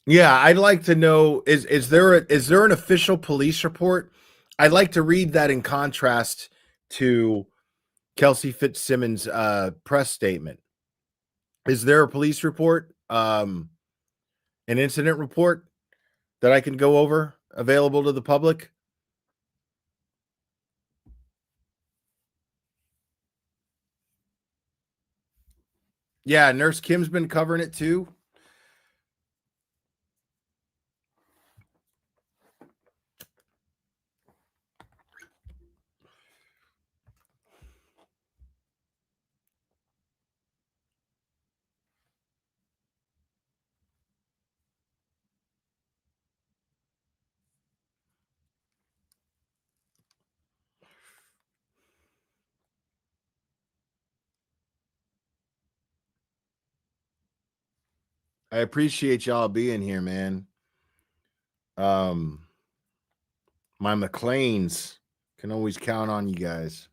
Yeah, I'd like to know, is there an official police report? I'd like to read that in contrast to Kelsey Fitzsimmons' press statement. Is there a police report, an incident report that I can go over, available to the public? Yeah, Nurse Kim's been covering it too. I appreciate y'all being here, man. My McLeans can always count on you guys.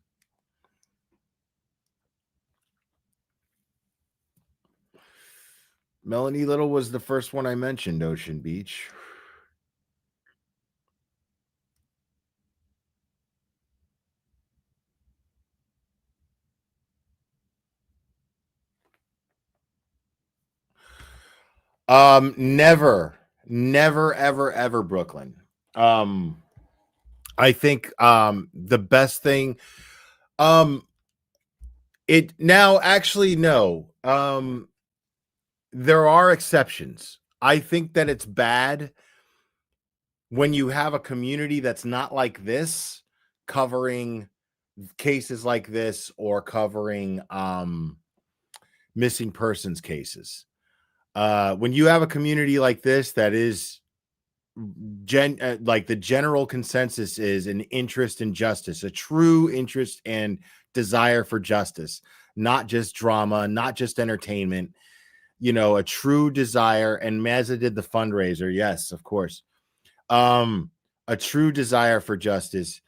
Melanie Little was the first one I mentioned, Ocean Beach. Never, ever, Brooklyn. I think the best thing, it now actually no. There are exceptions. I think that it's bad when you have a community that's not like this covering cases like this or covering missing persons cases. When you have a community like this that is like the general consensus is an interest in justice, a true interest and desire for justice, not just drama, not just entertainment, a true desire. And Mazza did the fundraiser. Yes, of course. A true desire for justice.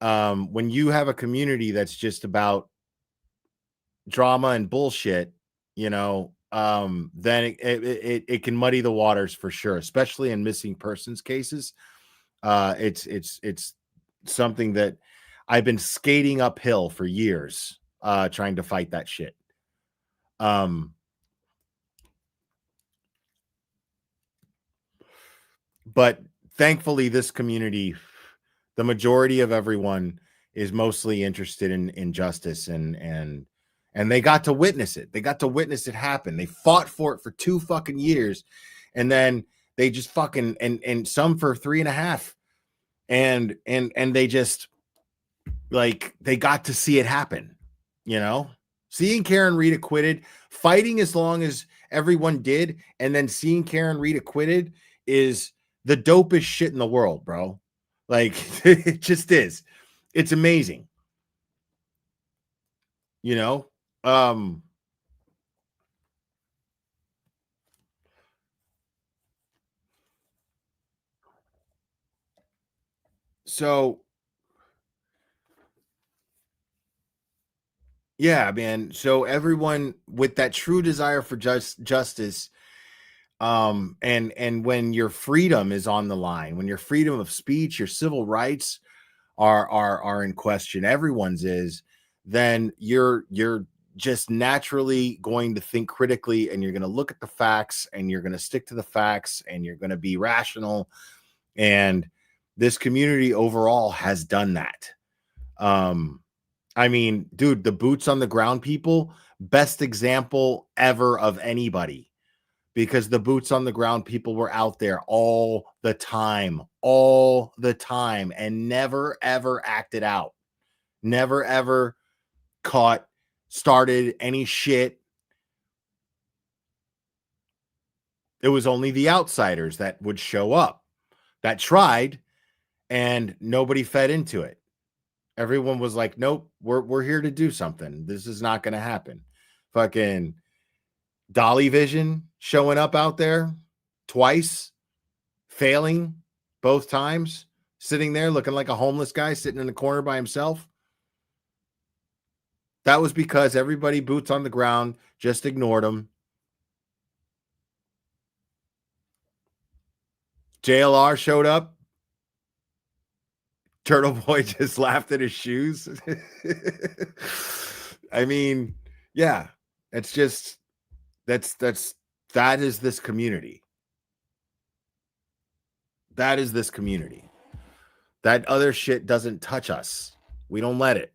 When you have a community that's just about drama and bullshit, then it can muddy the waters for sure, especially in missing persons cases. It's something that I've been skating uphill for years, trying to fight that shit. But thankfully, this community, the majority of everyone, is mostly interested in justice, and they got to witness it. They got to witness it happen. They fought for it for 2 fucking years, and then they just fucking and some for 3.5, and they just like they got to see it happen. Seeing Karen Reed acquitted, fighting as long as everyone did, and then seeing Karen Reed acquitted is the dopest shit in the world, bro. Like, it just is. It's amazing. You know? So yeah, man. So everyone with that true desire for justice, and when your freedom is on the line, when your freedom of speech, your civil rights are in question, everyone's is, then you're just naturally going to think critically, and you're going to look at the facts, and you're going to stick to the facts, and you're going to be rational. And this community overall has done that. I mean, dude, the boots on the ground people, best example ever of anybody, because the boots on the ground people were out there all the time, and never ever acted out, never ever caught, started any shit. It was only the outsiders that would show up, that tried, and nobody fed into it. Everyone was like, nope, we're here to do something. This is not going to happen. Fucking Dolly Vision showing up out there twice, failing both times, sitting there looking like a homeless guy sitting in the corner by himself. That was because everybody boots on the ground just ignored him. JLR showed up. Turtle Boy just laughed at his shoes. I mean, yeah, it's just that is this community. That is this community. That other shit doesn't touch us. We don't let it.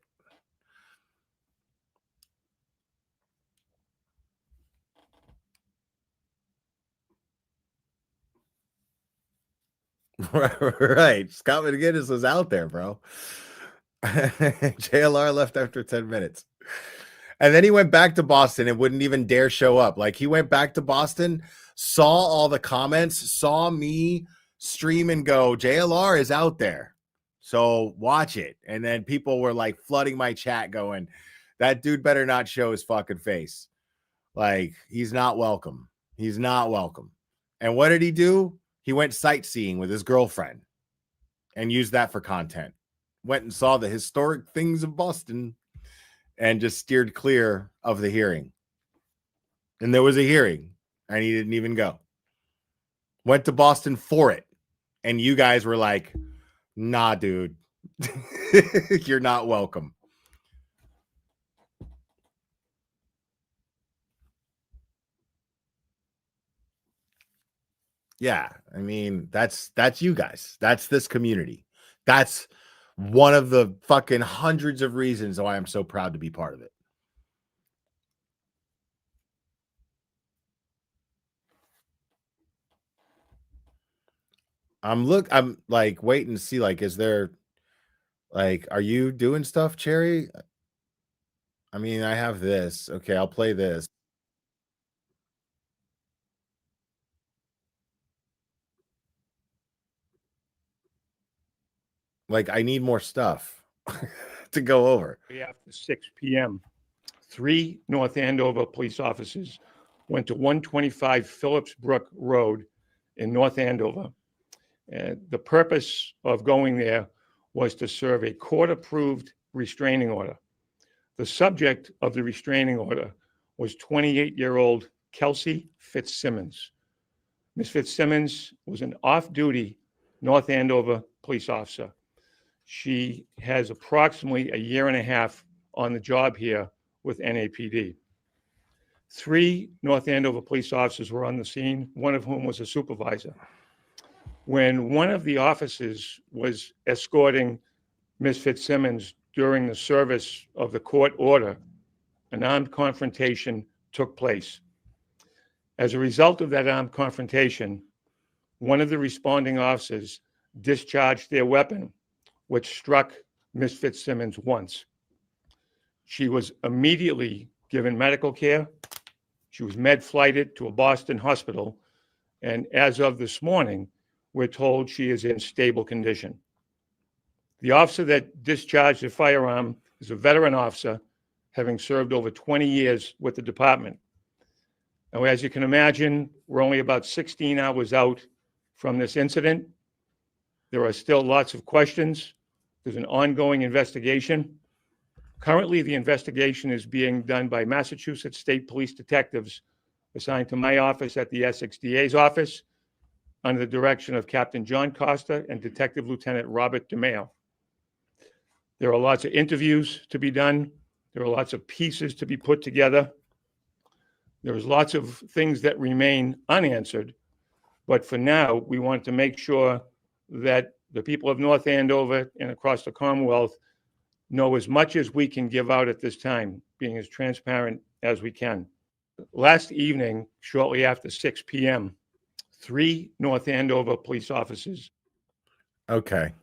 Right. Scott McGinnis was out there, bro. JLR left after 10 minutes. And then he went back to Boston and wouldn't even dare show up. Like, he went back to Boston, saw all the comments, saw me stream and go, JLR is out there, so watch it. And then people were like flooding my chat going, that dude better not show his fucking face. Like, he's not welcome. He's not welcome. And what did he do? He went sightseeing with his girlfriend and used that for content. Went and saw the historic things of Boston and just steered clear of the hearing. And there was a hearing and he didn't even go. Went to Boston for it. And you guys were like, nah, dude, you're not welcome. Yeah, I mean, that's you guys. That's this community. That's one of the fucking hundreds of reasons why I'm so proud to be part of it. I'm like waiting to see, like, is there, like, are you doing stuff, Cherry? I mean, I have this. Okay, I'll play this. Like, I need more stuff to go over. After 6 p.m., 3 North Andover police officers went to 125 Phillips Brook Road in North Andover. The purpose of going there was to serve a court-approved restraining order. The subject of the restraining order was 28-year-old KELSEY FITZSIMMONs. Ms. FITZSIMMONs was an off-duty North Andover police officer. She has approximately a year and a half on the job here with NAPD. 3 North Andover police officers were on the scene, one of whom was a supervisor. When one of the officers was escorting Ms. FITZSIMMONs during the service of the court order, an armed confrontation took place. As a result of that armed confrontation, one of the responding officers discharged their weapon, which struck Ms. FITZSIMMONs once. She was immediately given medical care. She was med-flighted to a Boston hospital, and as of this morning, we're told she is in stable condition. The officer that discharged the firearm is a veteran officer, having served over 20 years with the department. Now, as you can imagine, we're only about 16 hours out from this incident. There are still lots of questions. There's an ongoing investigation. Currently, the investigation is being done by Massachusetts State Police detectives assigned to my office at the Essex DA's office under the direction of Captain John Costa and Detective Lieutenant Robert DeMeo. There are lots of interviews to be done. There are lots of pieces to be put together. There's lots of things that remain unanswered. But for now, we want to make sure that the people of North Andover and across the Commonwealth know as much as we can give out at this time, being as transparent as we can. Last evening, shortly after 6 p.m., 3 North Andover police officers. Okay.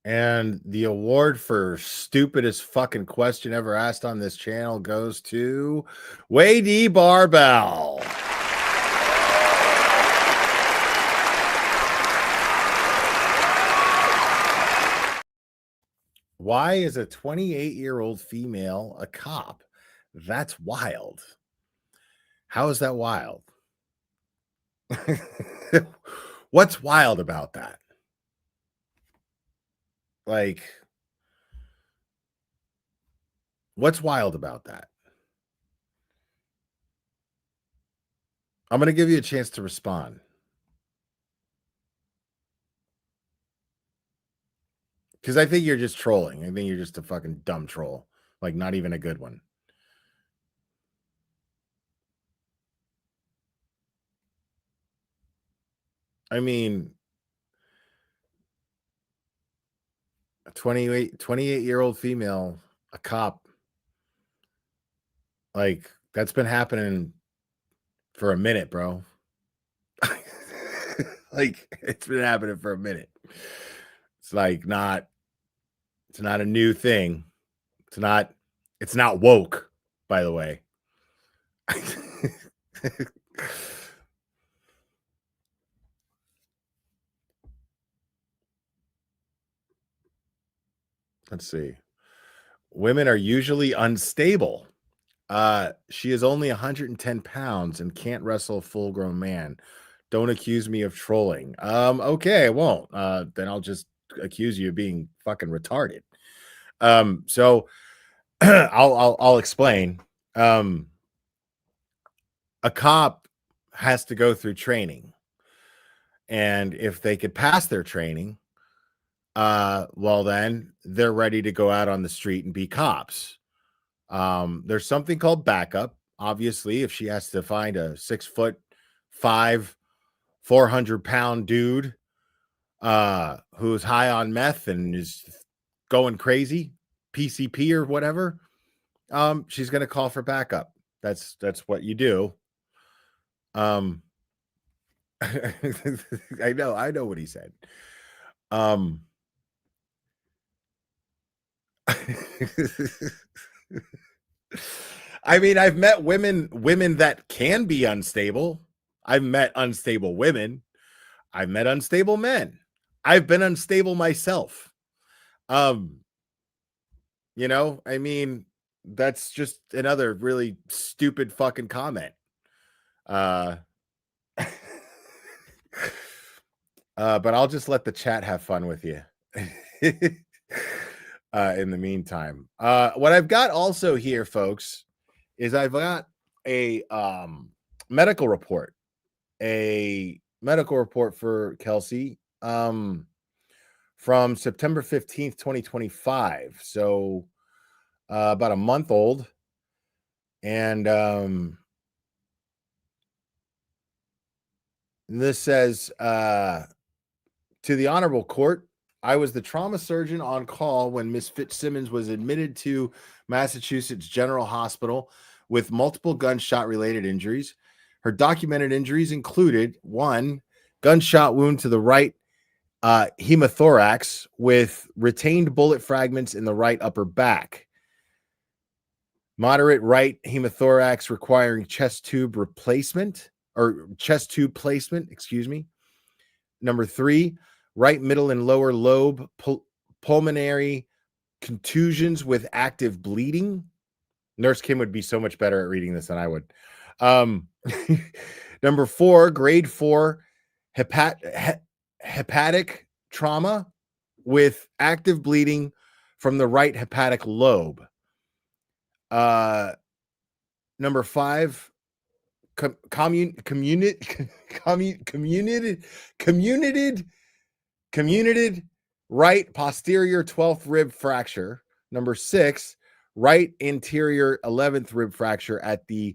And the award for stupidest fucking question ever asked on this channel goes to Wade Barbell. Why is a 28-year-old female a cop? That's wild. How is that wild? What's wild about that? Like, what's wild about that? I'm going to give you a chance to respond. Because I think you're just trolling. I think you're just a fucking dumb troll. Like, not even a good one. I mean, a 28-year-old female, a cop, like, that's been happening for a minute, bro. Like, it's been happening for a minute. It's like it's not a new thing. It's not woke, by the way. Let's see. Women are usually unstable. She is only 110 pounds and can't wrestle a full-grown man. Don't accuse me of trolling. Okay, I won't. Then I'll just accuse you of being fucking retarded. So I'll explain. A cop has to go through training, and if they could pass their training, well, then they're ready to go out on the street and be cops. There's something called backup. Obviously, if she has to find a 6'5", 400-pound dude who's high on meth and is going crazy, PCP or whatever, she's going to call for backup. That's what you do. I know what he said. I mean, I've met women that can be unstable. I've met unstable women. I've met unstable men. I've been unstable myself. I mean, that's just another really stupid fucking comment. But I'll just let the chat have fun with you. In the meantime, what I've got also here, folks, is I've got a medical report for KELSEY from September 15th, 2025. So about a month old. And this says, to the honorable court, I was the trauma surgeon on call when Miss FITZSIMMONS was admitted to Massachusetts General Hospital with multiple gunshot-related injuries. Her documented injuries included 1 gunshot wound to the right hemothorax with retained bullet fragments in the right upper back, moderate right hemothorax requiring chest tube placement, excuse me, Number 3, right middle and lower lobe pulmonary contusions with active bleeding. Nurse Kim would be so much better at reading this than I would. Number 4, grade 4 hepatic trauma with active bleeding from the right hepatic lobe. Number 5, communicated right posterior 12th rib fracture. Number 6, right interior 11th rib fracture at the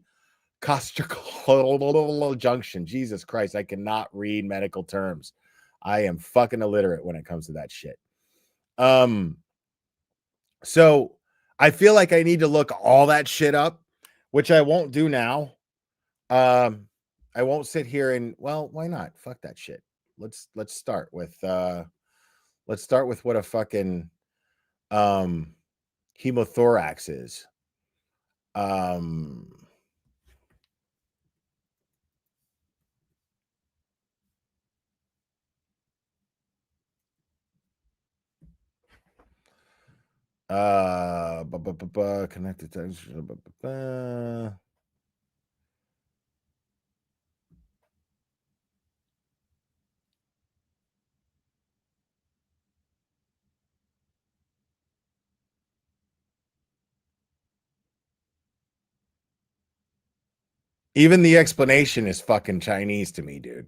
costocol junction. Jesus Christ, I cannot read medical terms. I am fucking illiterate when it comes to that shit. So I feel like I need to look all that shit up, which I won't do now. I won't sit here and, well, why not? Fuck that shit. Let's start with what a fucking hemothorax is. Connected to even the explanation is fucking Chinese to me, dude.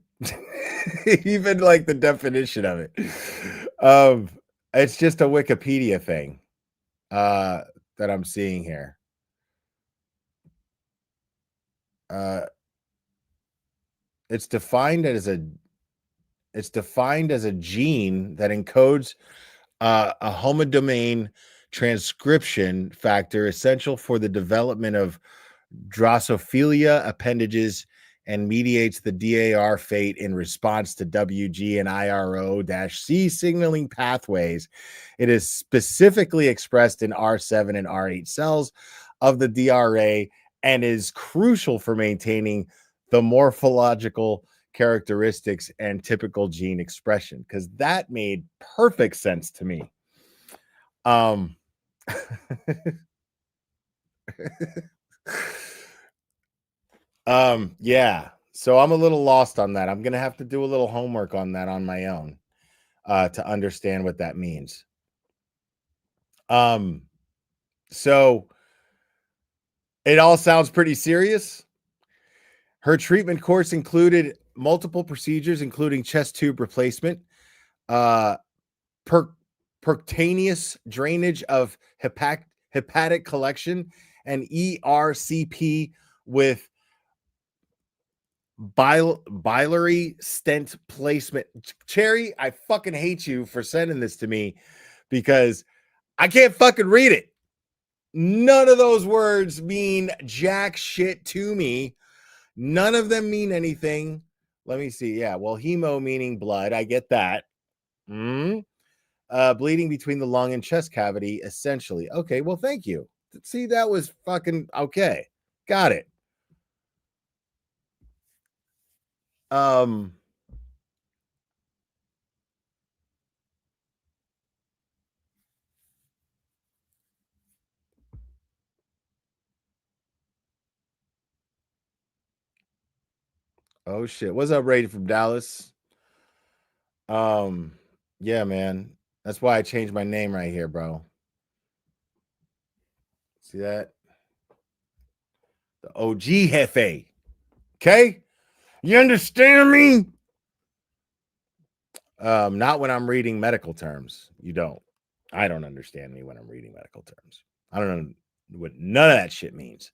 Even like the definition of it. It's just a Wikipedia thing that I'm seeing here. It's defined as a gene that encodes a homodomain transcription factor essential for the development of Drosophila appendages and mediates the DAR fate in response to WG and IRO-C signaling pathways. It is specifically expressed in R7 and R8 cells of the DRA and is crucial for maintaining the morphological characteristics and typical gene expression, because that made perfect sense to me. Yeah, so I'm a little lost on that. I'm gonna have to do a little homework on that on my own to understand what that means. So it all sounds pretty serious. Her treatment course included multiple procedures, including chest tube replacement, percutaneous drainage of hepatic collection, and ERCP with biliary stent placement. Cherry, I fucking hate you for sending this to me because I can't fucking read it. None of those words mean jack shit to me. None of them mean anything. Let me see. Yeah, well, hemo meaning blood. I get that. Bleeding between the lung and chest cavity, essentially. Okay, well, thank you. See, that was fucking okay. Got it. Oh shit. What's up, Ray from Dallas? Yeah, man. That's why I changed my name right here, bro. See that? The OG Jefe. Okay? You understand me? Not when I'm reading medical terms. You don't. I don't understand me when I'm reading medical terms. I don't know what none of that shit means.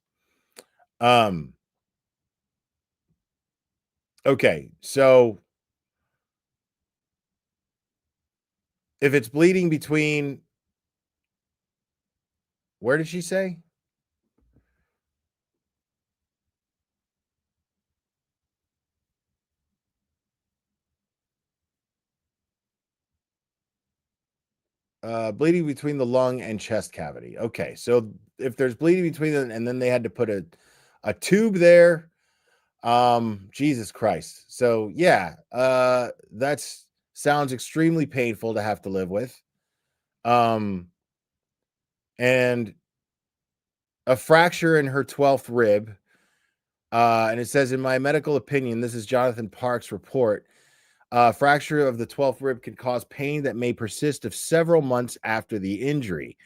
Okay, so if it's bleeding between, where did she say? Bleeding between the lung and chest cavity. Okay, so if there's bleeding between them, and then they had to put a tube there, Jesus Christ. So yeah, that's sounds extremely painful to have to live with. And a fracture in her 12th rib. And it says, in my medical opinion, this is Jonathan Park's report. Fracture of the 12th rib can cause pain that may persist of several months after the injury.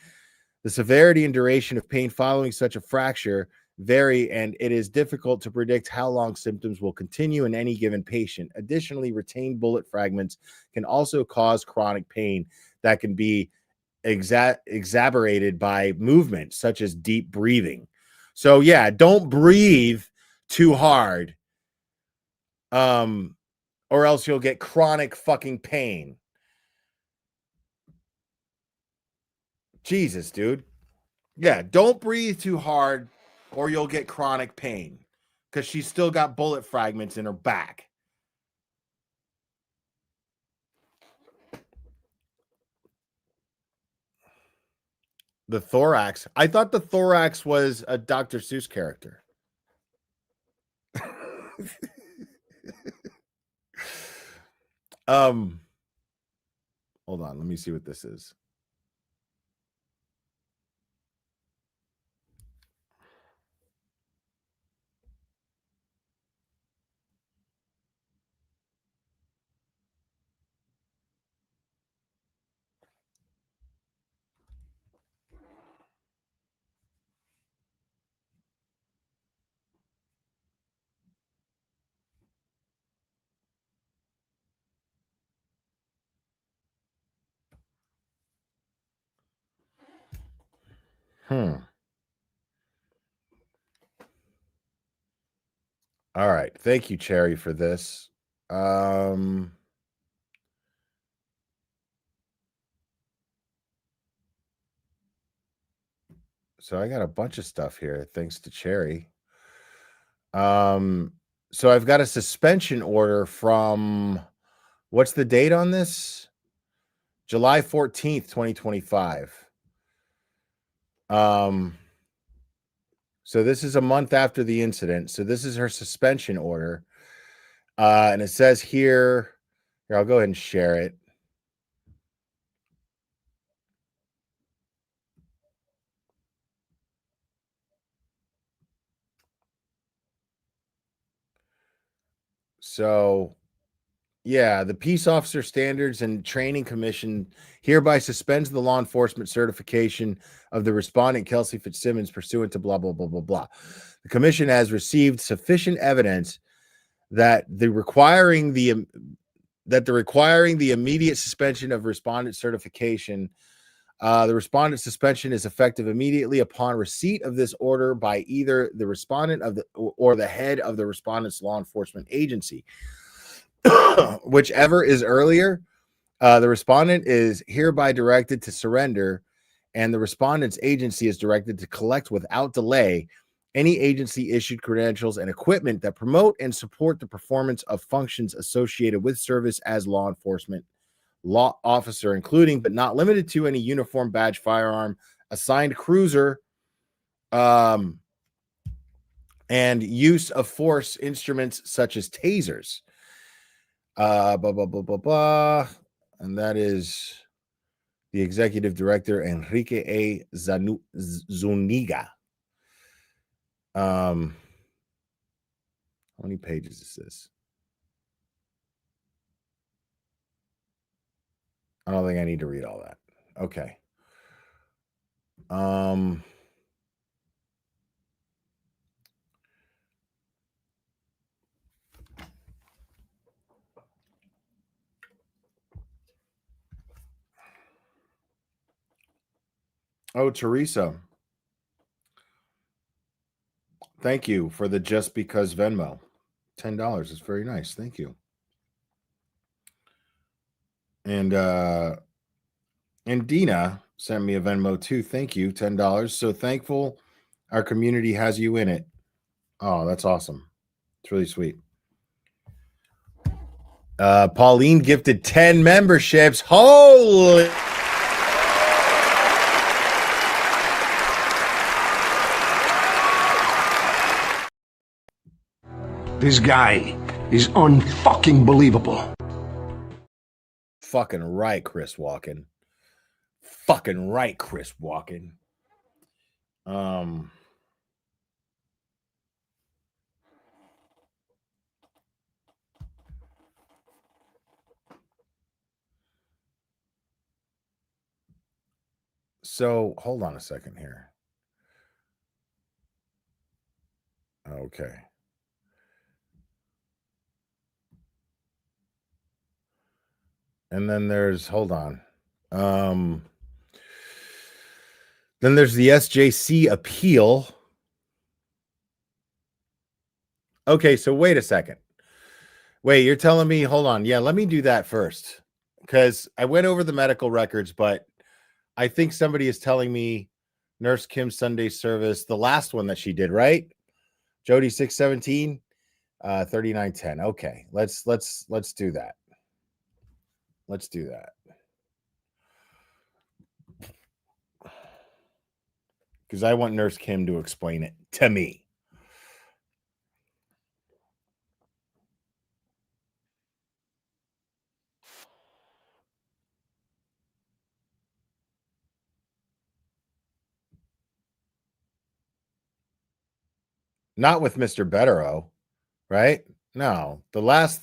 The severity and duration of pain following such a fracture vary, and it is difficult to predict how long symptoms will continue in any given patient. Additionally, retained bullet fragments can also cause chronic pain that can be exacerbated by movement, such as deep breathing. So yeah, don't breathe too hard, or else you'll get chronic fucking pain. Jesus, dude. Yeah, don't breathe too hard or you'll get chronic pain, because she's still got bullet fragments in her back. The thorax. I thought the thorax was a Dr. Seuss character. Hold on, let me see what this is. All right. Thank you, Cherry, for this. So I got a bunch of stuff here, thanks to Cherry. So I've got a suspension order from, what's the date on this? July 14th, 2025. So this is a month after the incident. So this is her suspension order. And it says here, I'll go ahead and share it. So, yeah, the Peace Officer Standards and Training Commission hereby suspends the law enforcement certification of the respondent, Kelsey Fitzsimmons, pursuant to blah, blah, blah, blah, blah. The commission has received sufficient evidence that the requiring the immediate suspension of respondent certification, the respondent suspension is effective immediately upon receipt of this order by either the respondent or the head of the respondent's law enforcement agency. Whichever is earlier, the respondent is hereby directed to surrender, and the respondent's agency is directed to collect without delay any agency issued credentials and equipment that promote and support the performance of functions associated with service as law enforcement law officer, including but not limited to any uniform, badge, firearm, assigned cruiser, and use of force instruments such as tasers. Blah, blah, blah, blah, blah. And that is the executive director, Enrique A. Zuniga. How many pages is this? I don't think I need to read all that. Okay. Oh, Teresa. Thank you for the Just Because Venmo. $10 is very nice. Thank you. And Dina sent me a Venmo too. Thank you. $10. So thankful our community has you in it. Oh, that's awesome. It's really sweet. Pauline gifted 10 memberships. Holy. This guy is unfucking believable. Fucking right, Chris Walken. Fucking right, Chris Walken. So hold on a second here. Okay. And then there's, hold on. Then there's the SJC appeal. Okay, so wait a second. Wait, you're telling me, hold on. Yeah, let me do that first. Because I went over the medical records, but I think somebody is telling me Nurse Kim's Sunday service, the last one that she did, right? Jody 617, 3910. Okay, let's do that. Let's do that. Because I want Nurse Kim to explain it to me. Not with Mr. Betterow, right? No, the last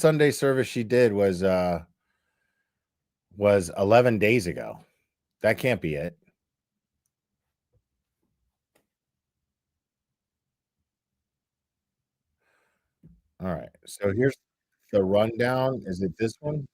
Sunday service she did was 11 days ago. That can't be it. All right. So here's the rundown. Is it this one?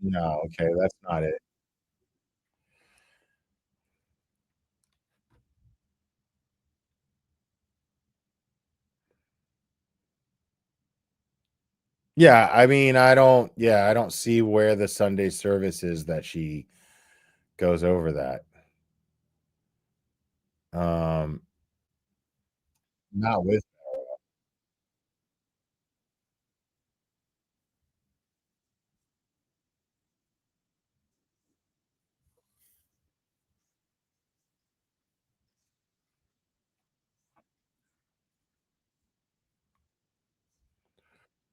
No, okay, that's not it. Yeah, I mean, I don't see where the Sunday service is that she goes over that. Not with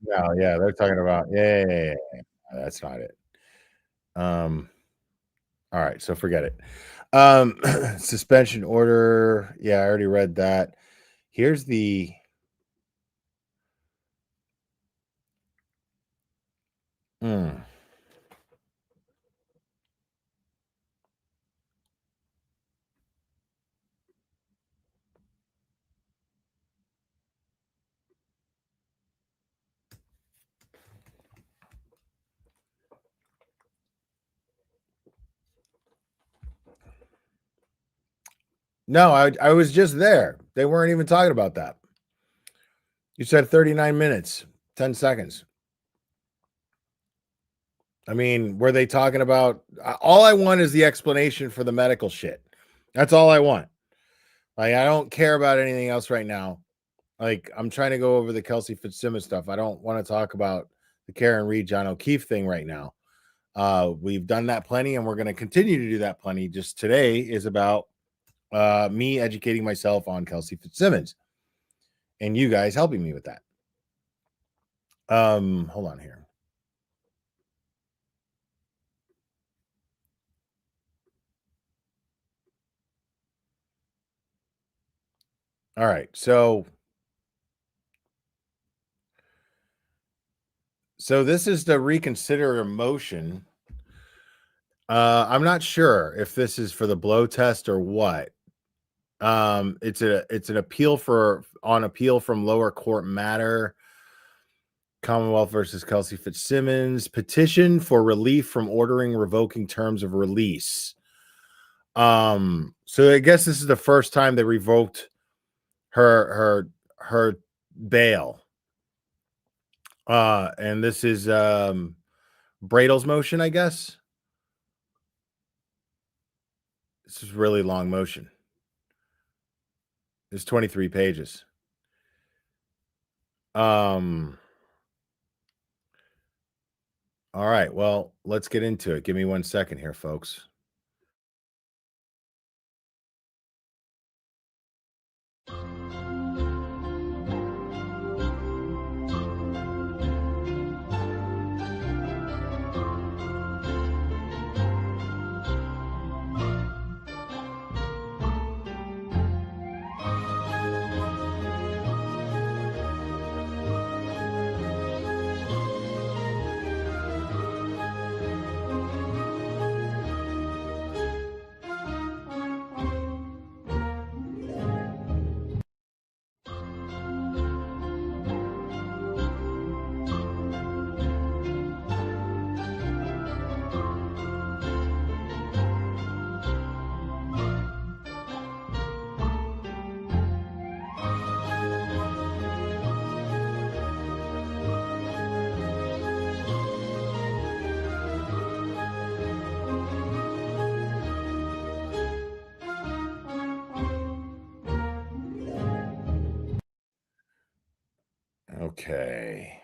no, yeah, they're talking about yeah. That's not it. All right, so forget it. Suspension order. Yeah, I already read that. Here's the hmm. No, I was just there. They weren't even talking about that. You said 39 minutes, 10 seconds. I mean, were they talking about all I want is the explanation for the medical shit. That's all I want. Like, I don't care about anything else right now. Like, I'm trying to go over the Kelsey Fitzsimmons stuff. I don't want to talk about the Karen Reed, John O'Keefe thing right now. We've done that plenty, and we're going to continue to do that plenty. Just today is about me educating myself on Kelsey Fitzsimmons and you guys helping me with that. Hold on here. All right, so this is the reconsider a motion. I'm not sure if this is for the blow test or what. It's an appeal on appeal from lower court matter. Commonwealth versus Kelsey Fitzsimmons petition for relief from ordering revoking terms of release. So I guess this is the first time they revoked her bail. And this is Bradle's motion, I guess. This is really long motion. There's 23 pages. All right, well, let's get into it. Give me 1 second here, folks. Okay.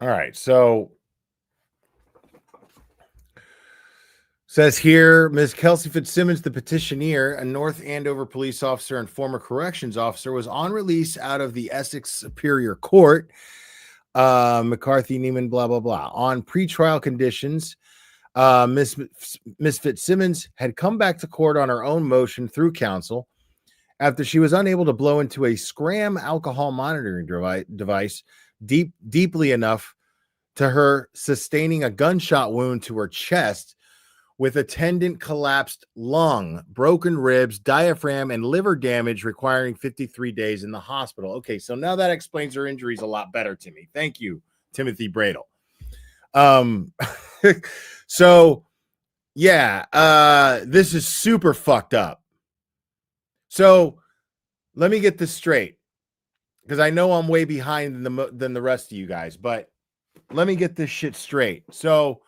All right. So says here, Ms. Kelsey Fitzsimmons, the petitioner, a North Andover police officer and former corrections officer, was on release out of the Essex Superior Court, McCarthy, Neiman, blah, blah, blah, on pretrial conditions. Miss Fitzsimmons had come back to court on her own motion through counsel after she was unable to blow into a Scram alcohol monitoring device deeply enough to her sustaining a gunshot wound to her chest with attendant collapsed lung, broken ribs, diaphragm, and liver damage requiring 53 days in the hospital. Okay, so now that explains her injuries a lot better to me. Thank you, Timothy Bradle. So, yeah, this is super fucked up. So let me get this straight, because I know I'm way behind than the rest of you guys, but let me get this shit straight. So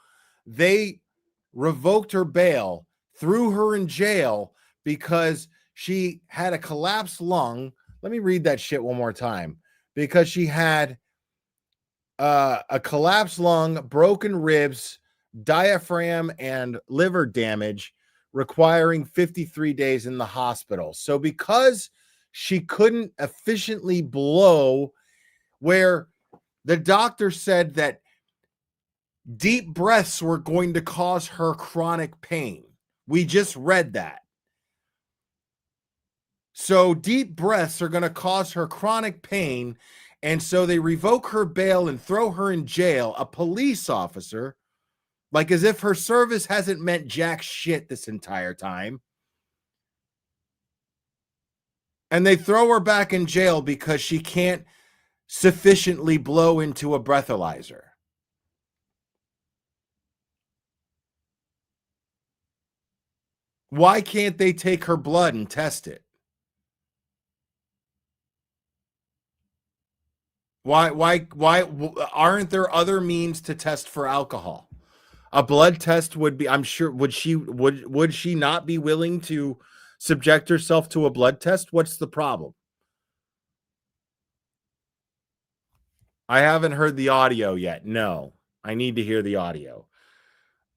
they revoked her bail, threw her in jail because she had a collapsed lung. Let me read that shit one more time. Because she had a collapsed lung, broken ribs, diaphragm, and liver damage requiring 53 days in the hospital. So because she couldn't efficiently blow, where the doctor said that deep breaths were going to cause her chronic pain. We just read that. So deep breaths are going to cause her chronic pain, and so they revoke her bail and throw her in jail, a police officer, like as if her service hasn't meant jack shit this entire time. And they throw her back in jail because she can't sufficiently blow into a breathalyzer. Why can't they take her blood and test it? Why aren't there other means to test for alcohol? A blood test would be, I'm sure, would she not be willing to subject herself to a blood test? What's the problem? I haven't heard the audio yet. No, I need to hear the audio.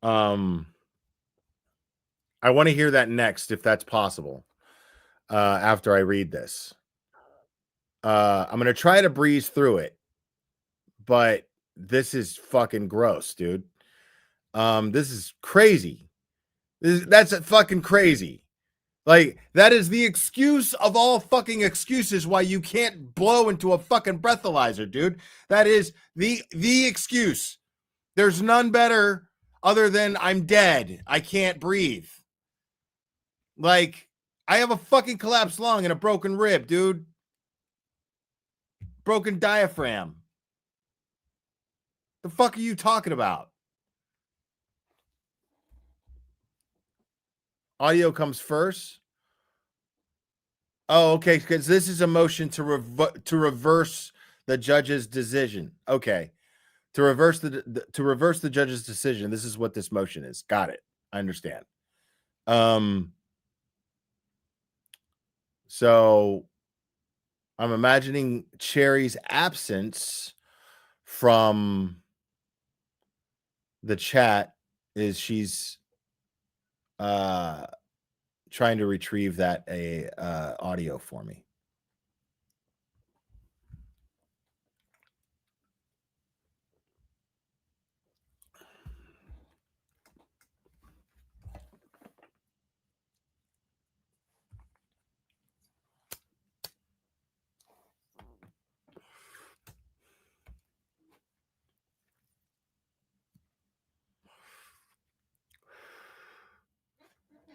I want to hear that next, if that's possible, after I read this. I'm going to try to breeze through it, but this is fucking gross, dude. This is crazy. That's fucking crazy. Like, that is the excuse of all fucking excuses why you can't blow into a fucking breathalyzer, dude. That is the excuse. There's none better other than I'm dead. I can't breathe. Like, I have a fucking collapsed lung and a broken rib, dude. Broken diaphragm. The fuck are you talking about? Audio comes first. Oh, okay, because this is a motion to reverse the judge's decision. Okay. to reverse the judge's decision. This is what this motion is. Got it. I understand. So I'm imagining Cherry's absence from the chat is she's trying to retrieve that audio for me.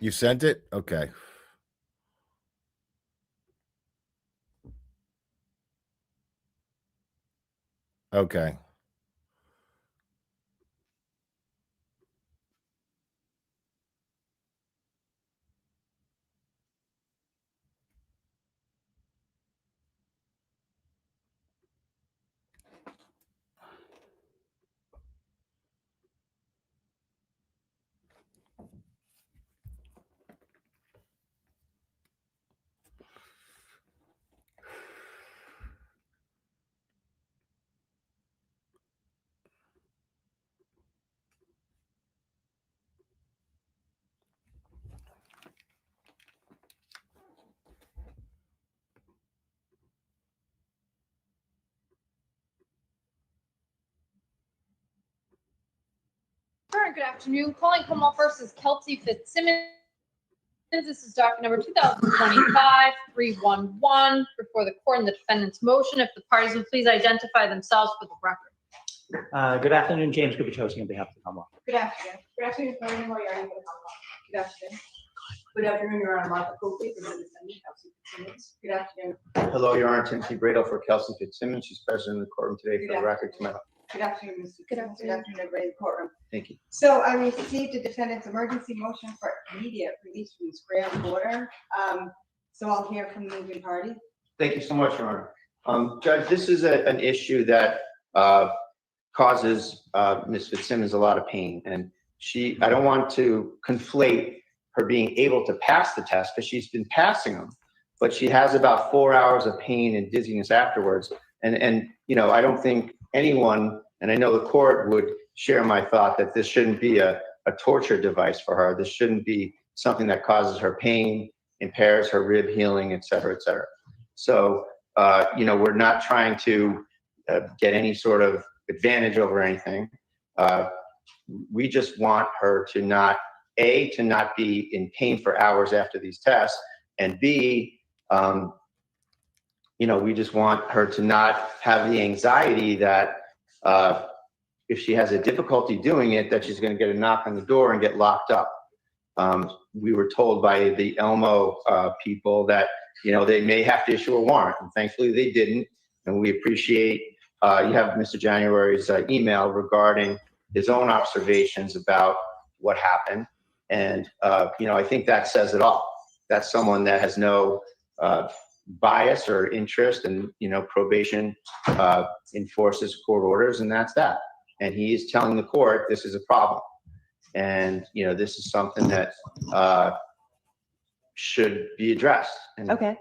You sent it? Okay. Okay. All right, good afternoon. Calling Commonwealth versus KELSEY FITZSIMMONS. This is docket number 2025-311 before the court in the defendant's motion. If the parties would please identify themselves for the record. Good afternoon, James Gubachowski on behalf of the Commonwealth. Good afternoon. Good afternoon, Attorney Moriarty for the Commonwealth. Good afternoon. Good afternoon, Your Honor. Martha Copley for the defendant, KELSEY FITZSIMMONS. Good afternoon. Hello, Your Honor. Timothy Brado for KELSEY FITZSIMMONS. She's present in the courtroom today for the record to my left. Good afternoon, Mr. Good afternoon, everybody in the courtroom. Thank you. So I received the defendant's emergency motion for immediate release from the Scram order. So I'll hear from the moving party. Thank you so much, Your Honor. Judge, this is an issue that causes Ms. Fitzsimmons a lot of pain. And I don't want to conflate her being able to pass the test because she's been passing them, but she has about 4 hours of pain and dizziness afterwards. And you know, I don't think anyone, and I know the court would share my thought that this shouldn't be a torture device for her. This shouldn't be something that causes her pain, impairs her rib healing, et cetera, et cetera. So, you know, we're not trying to get any sort of advantage over anything. We just want her to not, A, to not be in pain for hours after these tests, and B, you know, we just want her to not have the anxiety that if she has a difficulty doing it, that she's going to get a knock on the door and get locked up. We were told by the Elmo people that, you know, they may have to issue a warrant, and thankfully they didn't. And we appreciate, you have Mr. January's email regarding his own observations about what happened. And, you know, I think that says it all. That's someone that has no bias or interest, and you know, probation enforces court orders, and that's that. And he is telling the court this is a problem, and you know, this is something that should be addressed. And okay.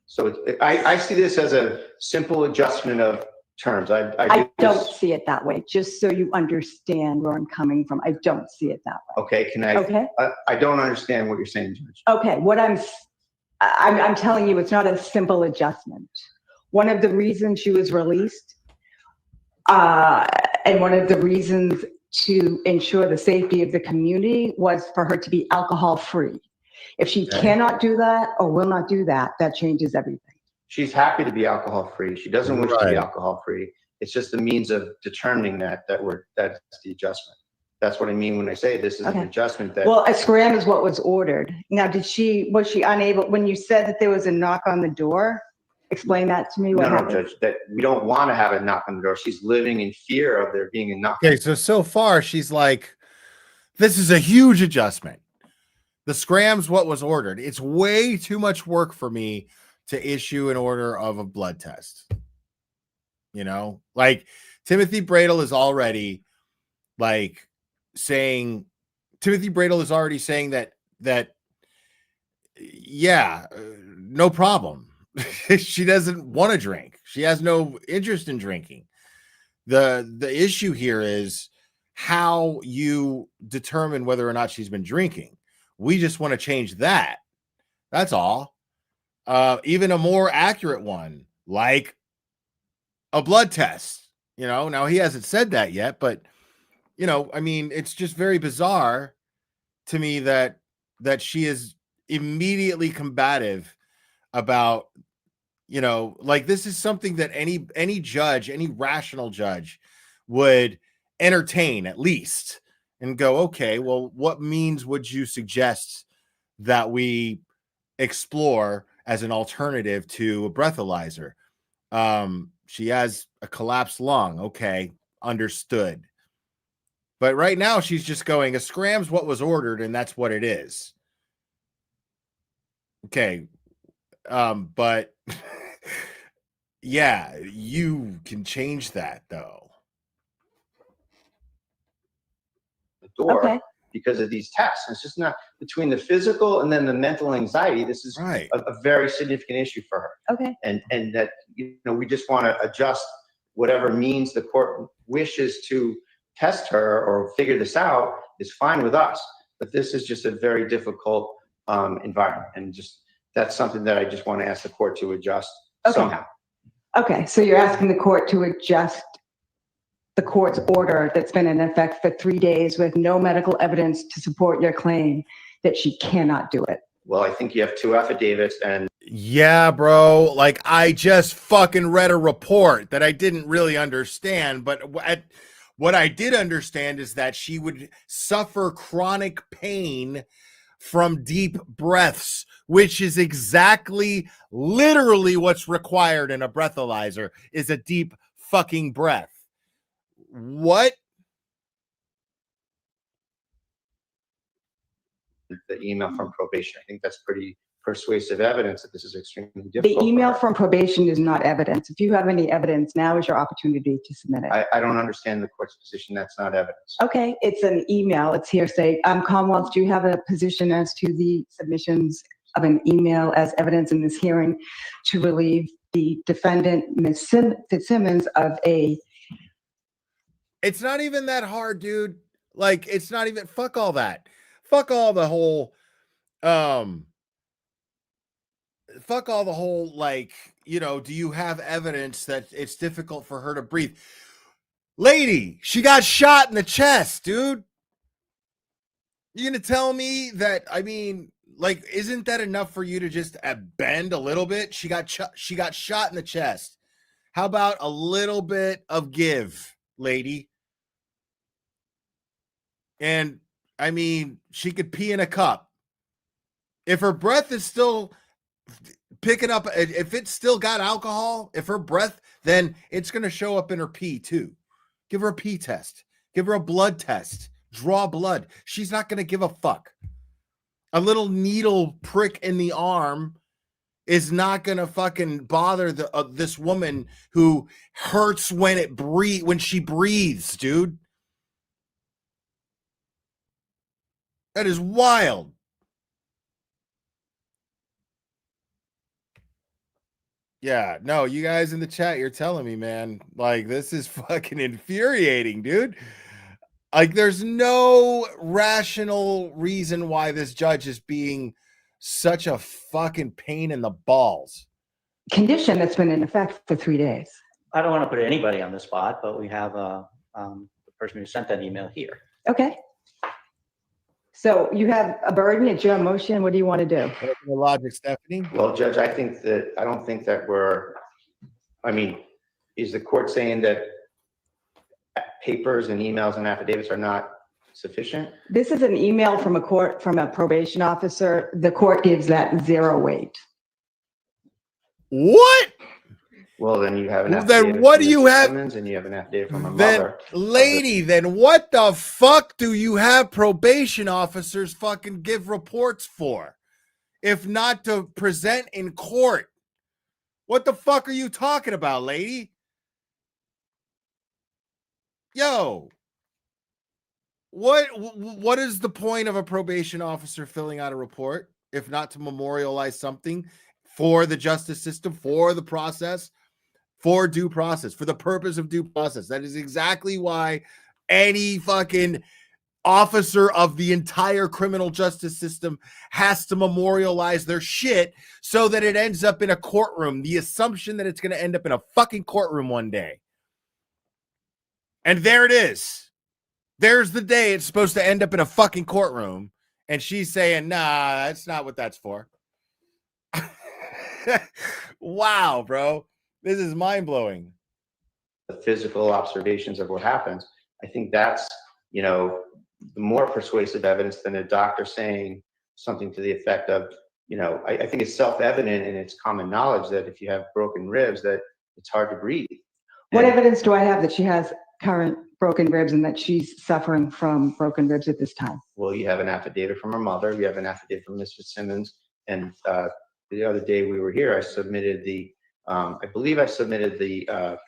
So I see this as a simple adjustment of terms. I don't see it that way. Just so you understand where I'm coming from, I don't see it that way. Okay, can I? Okay. I don't understand what you're saying, Judge. Okay, what I'm telling you, it's not a simple adjustment. One of the reasons she was released, and one of the reasons to ensure the safety of the community, was for her to be alcohol-free. If she cannot do that or will not do that, that changes everything. She's happy to be alcohol-free. She doesn't wish to be alcohol-free. It's just the means of determining that's the adjustment. That's what I mean when I say this is an adjustment that. Well, a scram is what was ordered. Now, was she unable, when you said that there was a knock on the door, explain that to me. What happened? Judge, that we don't want to have a knock on the door. She's living in fear of there being a knock. Okay, so far she's like, this is a huge adjustment. The scram's what was ordered. It's way too much work for me to issue an order of a blood test. You know, like Timothy Bradle is already like saying that yeah, no problem. She doesn't want to drink. She has no interest in drinking. The issue here is how you determine whether or not she's been drinking. We just want to change that. That's all. Even a more accurate one, like a blood test. Now he hasn't said that yet, but I mean, it's just very bizarre to me that she is immediately combative about, like this is something that any judge, any rational judge would entertain at least and go, okay, well, what means would you suggest that we explore as an alternative to a breathalyzer? She has a collapsed lung. Okay, understood. But right now she's just going, a scram's what was ordered, and that's what it is. Okay. But yeah, you can change that though. The door Okay. because of these tests. And it's just not between the physical and then the mental anxiety. This is Right. a very significant issue for her. Okay. And that, we just want to adjust whatever means the court wishes to test her or figure this out is fine with us. But this is just a very difficult environment. And just, that's something that I just want to ask the court to adjust somehow. Okay, so you're asking the court to adjust the court's order that's been in effect for 3 days with no medical evidence to support your claim that she cannot do it. Well, I think you have 2 affidavits and Yeah, bro. Like, I just fucking read a report that I didn't really understand, but what I did understand is that she would suffer chronic pain from deep breaths, which is exactly, literally what's required in a breathalyzer is a deep fucking breath. What? the email from probation. I think that's pretty persuasive evidence that this is extremely difficult. The email from probation is not evidence. If you have any evidence, now is your opportunity to submit it. I don't understand the court's position. That's not evidence. Okay, it's an email, it's hearsay. Commonwealth, do you have a position as to the submissions of an email as evidence in this hearing to relieve the defendant, Ms. FITZSIMMONS, of a... It's not even that hard, dude. Like, it's not even, fuck all that. Fuck all the whole, like, do you have evidence that it's difficult for her to breathe? Lady, she got shot in the chest, dude. You gonna tell me that, I mean, like, isn't that enough for you to just bend a little bit? She got shot in the chest. How about a little bit of give, lady? And I mean, she could pee in a cup. If her breath is still picking up, if it's still got alcohol, if her breath, then it's going to show up in her pee too. Give her a pee test. Give her a blood test. Draw blood. She's not going to give a fuck. A little needle prick in the arm is not going to fucking bother this woman who hurts when she breathes, dude. That is wild. Yeah, no, you guys in the chat, you're telling me, man, like, this is fucking infuriating, dude. Like, there's no rational reason why this judge is being such a fucking pain in the balls. Condition that's been in effect for 3 days. I don't want to put anybody on the spot, but we have the person who sent that email here. Okay. So you have a burden, it's your motion. What do you want to do? The logic, Stephanie. Well, Judge, I don't think that is the court saying that papers and emails and affidavits are not sufficient? This is an email from a probation officer. The court gives that 0 weight. What? Well, then you have an Well, affidavit then what from do you Mr. have? Simmons and you have an affidavit from a Then, mother. lady, then what the fuck do you have probation officers fucking give reports for? If not to present in court? What the fuck are you talking about, lady? yo, what is the point of a probation officer filling out a report if not to memorialize something for the justice system, for the process, for due process, for the purpose of due process? That is exactly why any fucking officer of the entire criminal justice system has to memorialize their shit so that it ends up in a courtroom. The assumption that it's going to end up in a fucking courtroom one day. And there it is. There's the day it's supposed to end up in a fucking courtroom. And she's saying, nah, that's not what that's for. Wow, bro. This is mind-blowing. The physical observations of what happens, I think that's, you know, the more persuasive evidence than a doctor saying something to the effect of, you know, I think it's self-evident and it's common knowledge that if you have broken ribs, that it's hard to breathe. What evidence do I have that she has current broken ribs and that she's suffering from broken ribs at this time? Well, you have an affidavit from her mother, you have an affidavit from Ms. FITZSIMMONS, and the other day we were here, I submitted the, I believe I submitted the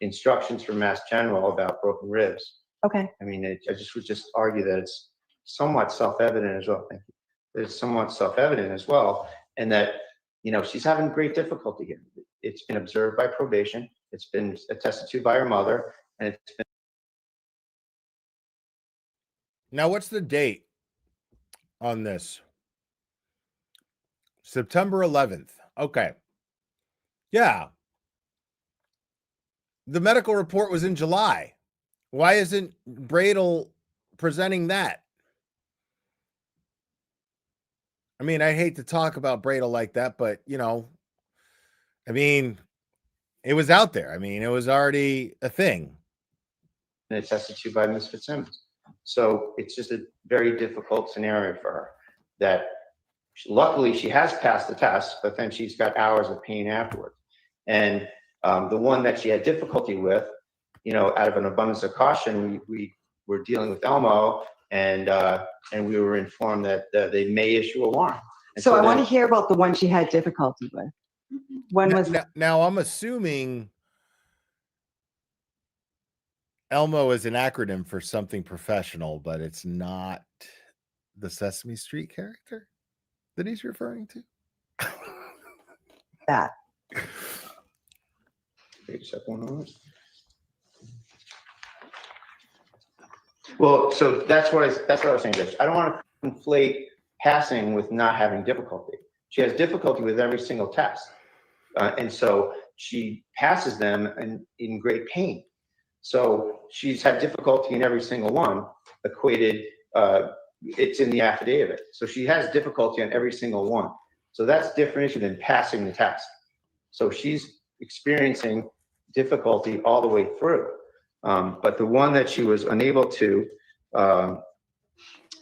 instructions from Mass General about broken ribs. Okay. I mean, I just would just argue that it's somewhat self-evident as well. Thank you. It's somewhat self-evident as well, and that, you know, she's having great difficulty here. It's been observed by probation. It's been attested to by her mother, and it's been. Now, what's the date on this? September 11th. Okay. Yeah. The medical report was in July. Why isn't Bradel presenting that? I mean, I hate to talk about Bradel like that, but, you know, I mean, it was out there. I mean, it was already a thing. And attested to by Ms. FITZSIMMONS. So it's just a very difficult scenario for her that luckily she has passed the test, but then she's got hours of pain afterwards. And the one that she had difficulty with, you know, out of an abundance of caution, we were dealing with Elmo, and we were informed that they may issue a warrant. And So I want to then- hear about the one she had difficulty with. When was Now I'm assuming Elmo is an acronym for something professional, but it's not the Sesame Street character that he's referring to. that? Wait a second. Well, so that's what I was saying, Josh. I don't want to conflate passing with not having difficulty. She has difficulty with every single test. And so she passes them in great pain. So she's had difficulty in every single one, equated, it's in the affidavit. So she has difficulty on every single one. So that's different than passing the test. So she's experiencing difficulty all the way through. But the one that she was unable to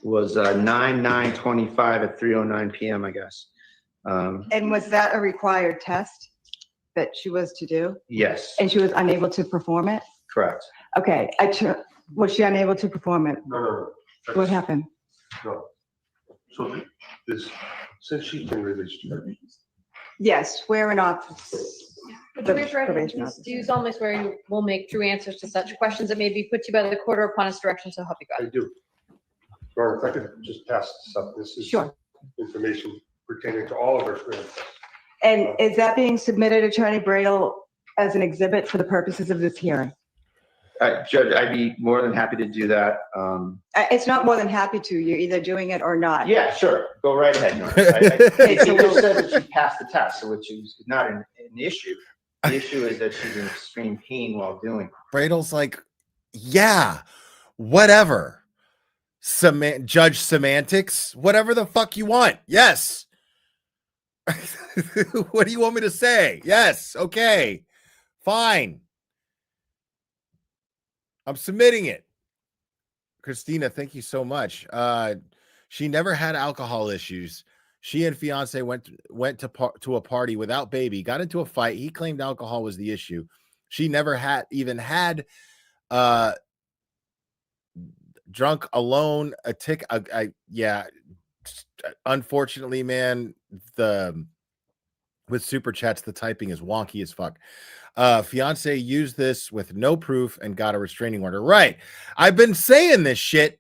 was 9/9/25 at 3:09 p.m., I guess. And was that a required test that she was to do? Yes, And she was unable to perform it? correct. Okay, was she unable to perform it? No. What happened? No. So this, since she's been released, Yes, swearing off. Would The you raise your right hand, probation please? officer. Do you solemnly swear you will make true answers to such questions that may be put to you by the court or upon its direction, so help you I God? do. Or if I could just pass this up, this is Sure. information pertaining to all of our students. And is that being submitted, Attorney Bradel, as an exhibit for the purposes of this hearing? Judge, I'd be more than happy to do that. It's not more than happy to. You're either doing it or not. Yeah, sure. Go right ahead. Norm. Okay, so It we'll- just said that she passed the test, which is not an issue. The issue is that she's in extreme pain while doing it. Bradel's like, yeah, whatever. Judge semantics, whatever the fuck you want. Yes. What do you want me to say? Yes. Okay. Fine. I'm submitting it. Christina, thank you so much. She never had alcohol issues. She and fiance went to a party without baby, got into a fight. He claimed alcohol was the issue. She never had drunk alone a tick. Yeah. Unfortunately, man, the with super chats. The typing is wonky as fuck. Fiance used this with no proof and got a restraining order. Right. I've been saying this shit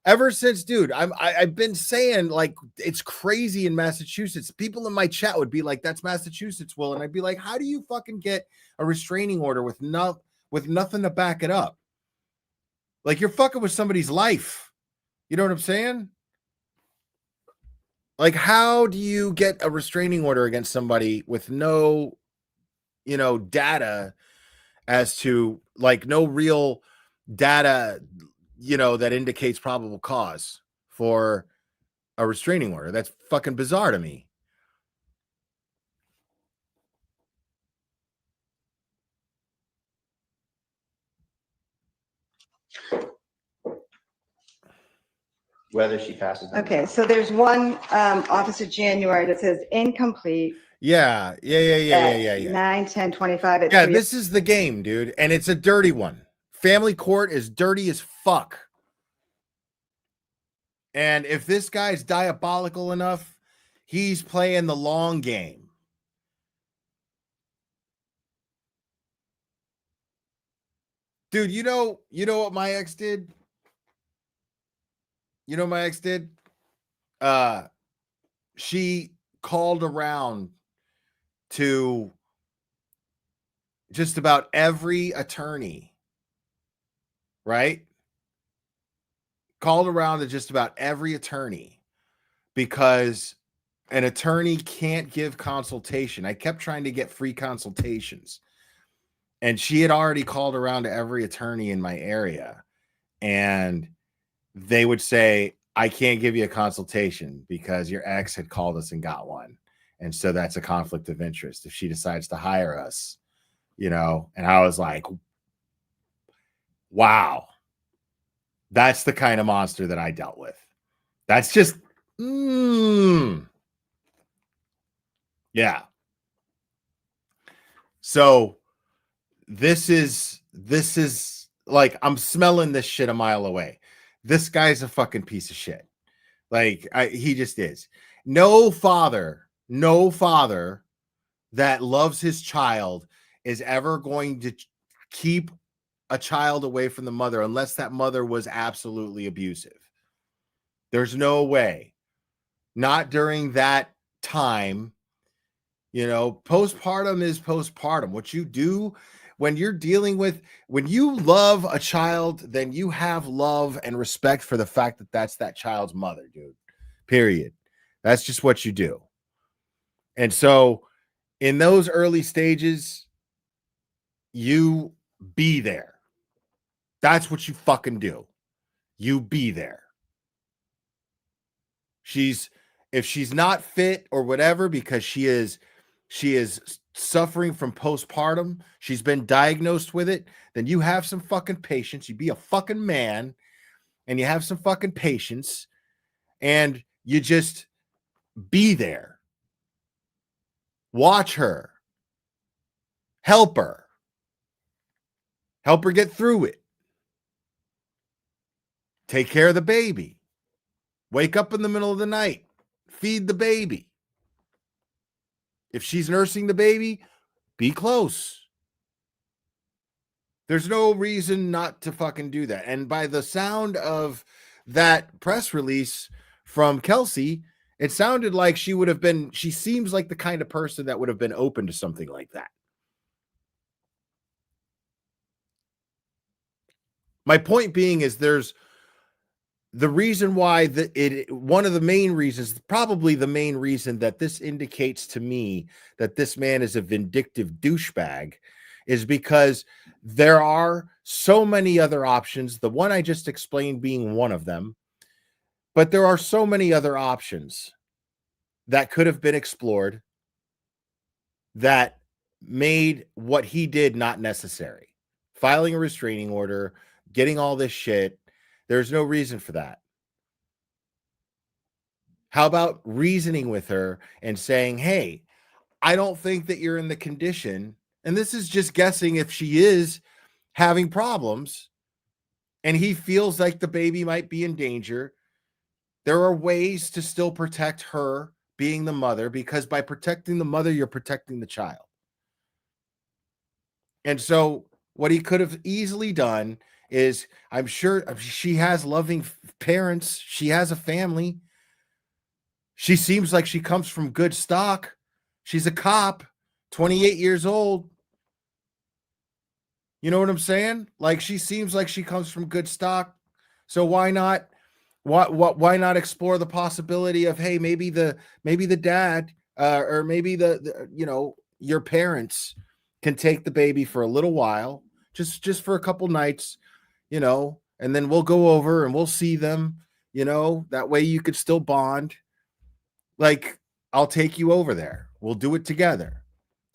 ever since, dude. I've been saying, like, it's crazy in Massachusetts. People in my chat would be like, "That's Massachusetts, Will," and I'd be like, "How do you fucking get a restraining order with nothing to back it up? Like, you're fucking with somebody's life." You know what I'm saying? Like, how do you get a restraining order against somebody with no, data as to, like, no real data, that indicates probable cause for a restraining order? That's fucking bizarre to me. Whether she passes. them or Okay, not. so there's one, Officer January that says incomplete Yeah. at 9:10:25 at Yeah, 3. this is the game, dude, and it's a dirty one. Family court is dirty as fuck. And if this guy's diabolical enough, he's playing the long game. Dude, you know what my ex did? You know what my ex did? She called around to just about every attorney, right? Called around to just about every attorney because an attorney can't give consultation. I kept trying to get free consultations. And she had already called around to every attorney in my area. And they would say, "I can't give you a consultation because your ex had called us and got one. And so that's a conflict of interest if she decides to hire us." And I was like, wow, that's the kind of monster that I dealt with. That's just, yeah. So this is like, I'm smelling this shit a mile away. This guy's a fucking piece of shit. Like, he just is. No father that loves his child is ever going to keep a child away from the mother unless that mother was absolutely abusive. There's no way. Not during that time. Postpartum is postpartum. What you do when you love a child, then you have love and respect for the fact that that's that child's mother, dude. Period. That's just what you do. And so in those early stages, you be there. That's what you fucking do. You be there. If she's not fit or whatever, because she is suffering from postpartum, she's been diagnosed with it, then you have some fucking patience. You be a fucking man and you have some fucking patience and you just be there. Watch her. Help her. Help her get through it. Take care of the baby. Wake up in the middle of the night. Feed the baby. If she's nursing the baby, be close. There's no reason not to fucking do that. And by the sound of that press release from KELSEY, it sounded like she seems like the kind of person that would have been open to something like that. My point being is there's the reason why one of the main reasons, probably the main reason that this indicates to me that this man is a vindictive douchebag is because there are so many other options. The one I just explained being one of them, but there are so many other options that could have been explored that made what he did not necessary. Filing a restraining order, getting all this shit. There's no reason for that. How about reasoning with her and saying, "Hey, I don't think that you're in the condition," and this is just guessing if she is having problems and he feels like the baby might be in danger. There are ways to still protect her being the mother, because by protecting the mother, you're protecting the child. And so what he could have easily done is, I'm sure she has loving parents. She has a family. She seems like she comes from good stock. She's a cop, 28 years old. You know what I'm saying? Like, she seems like she comes from good stock. So why not explore the possibility of, hey, maybe the dad or maybe the your parents can take the baby for a little while, just for a couple nights, and then we'll go over and we'll see them, that way you could still bond. Like, I'll take you over there. We'll do it together.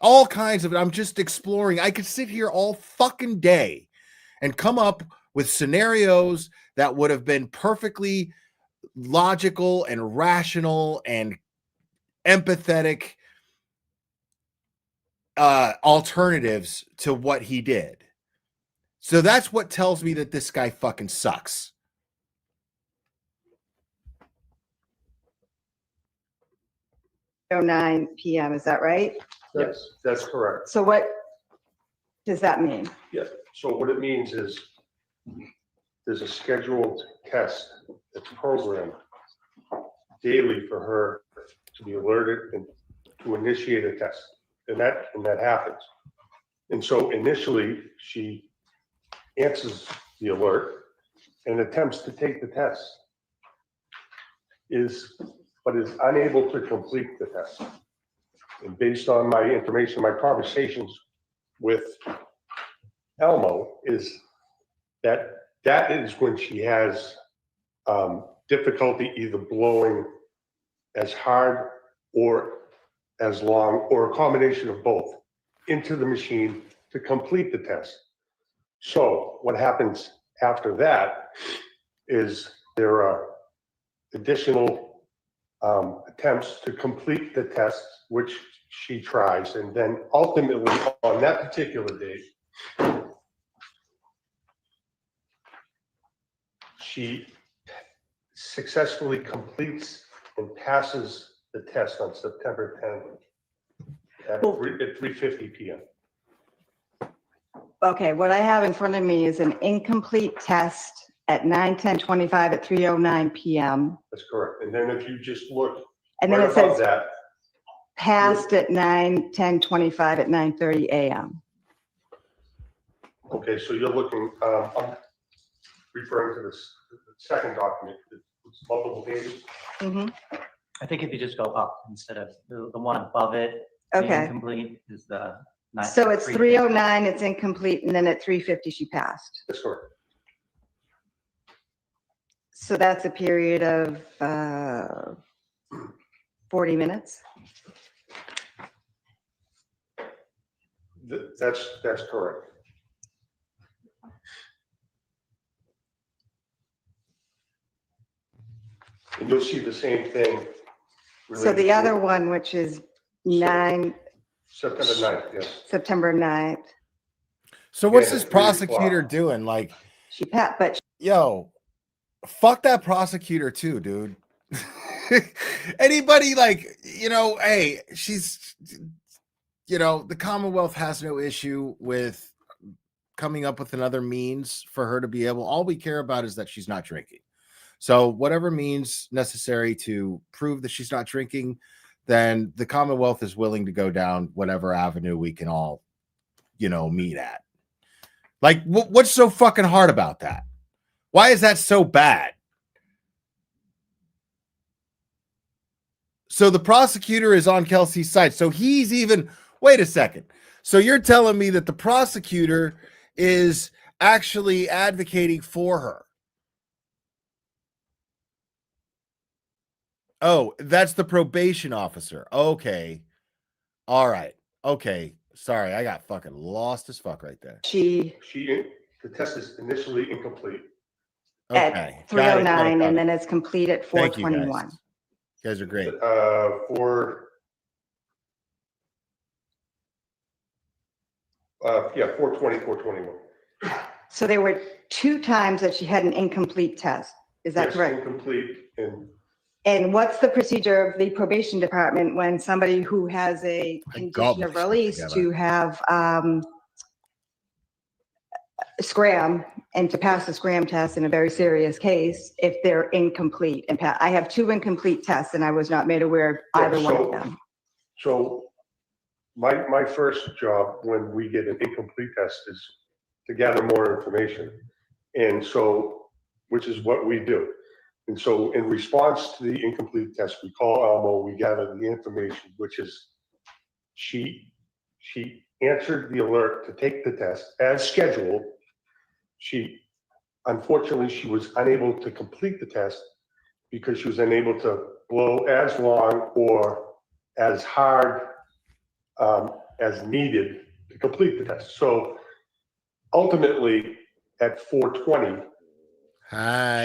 All kinds of it. I'm just exploring. I could sit here all fucking day and come up with scenarios that would have been perfectly logical and rational and empathetic alternatives to what he did. So that's what tells me that this guy fucking sucks. Oh, 9 p.m. Is that right? Yes, that's correct. So what does that mean? Yeah, so what it means is there's a scheduled test that's programmed daily for her to be alerted and to initiate a test. And that happens. And so initially she answers the alert and attempts to take the test, but is unable to complete the test. And based on my information, my conversations with Elmo is that is when she has difficulty either blowing as hard or as long, or a combination of both, into the machine to complete the test. So what happens after that is there are additional attempts to complete the test, which she tries, and then ultimately on that particular date, she successfully completes and passes the test on September 10th at 3:50 p.m. Okay, what I have in front of me is an incomplete test at 9:10:25 at 3:09 p.m. That's correct. And then if you just look And then right it above says that, passed at 9:10:25 at 9:30 a.m. okay, so you're looking, I'm referring to this the second document, it's multiple pages. I think if you just go up instead of the one above it, the Okay. incomplete is the. So it's 3:09, it's incomplete, and then at 3:50 she passed. That's correct. So that's a period of 40 minutes? That's correct. And you'll see the same thing. So the other one, which is September 9th, yes. September 9th. So what's Yeah, this at 3 prosecutor o'clock. doing? Like, But yo, fuck that prosecutor too, dude. Anybody hey, she's, the Commonwealth has no issue with coming up with another means for her to be able, all we care about is that she's not drinking. So whatever means necessary to prove that she's not drinking, then the Commonwealth is willing to go down whatever avenue we can all, meet at. Like, what's so fucking hard about that? Why is that so bad? So the prosecutor is on Kelsey's side. So he's even, wait a second. So you're telling me that the prosecutor is actually advocating for her? Oh, that's the probation officer. Okay. All right. Okay. Sorry, I got fucking lost as fuck right there. The test is initially incomplete. Okay. At 3:09, and then it's complete at Thank you, 4:21. guys. You guys are great. For 4:20, 4:21. So there were 2 times that she had an incomplete test. Is that Yes, correct? incomplete, and And what's the procedure of the probation department when somebody who has a condition of release to have scram and to pass the scram test in a very serious case if they're incomplete? And I have 2 incomplete tests and I was not made aware of either one of them. So my first job when we get an incomplete test is to gather more information. And so, which is what we do. And so in response to the incomplete test, we call Elmo, we gather the information, which is she answered the alert to take the test as scheduled. Unfortunately, she was unable to complete the test because she was unable to blow as long or as hard as needed to complete the test. So ultimately, at 4:20,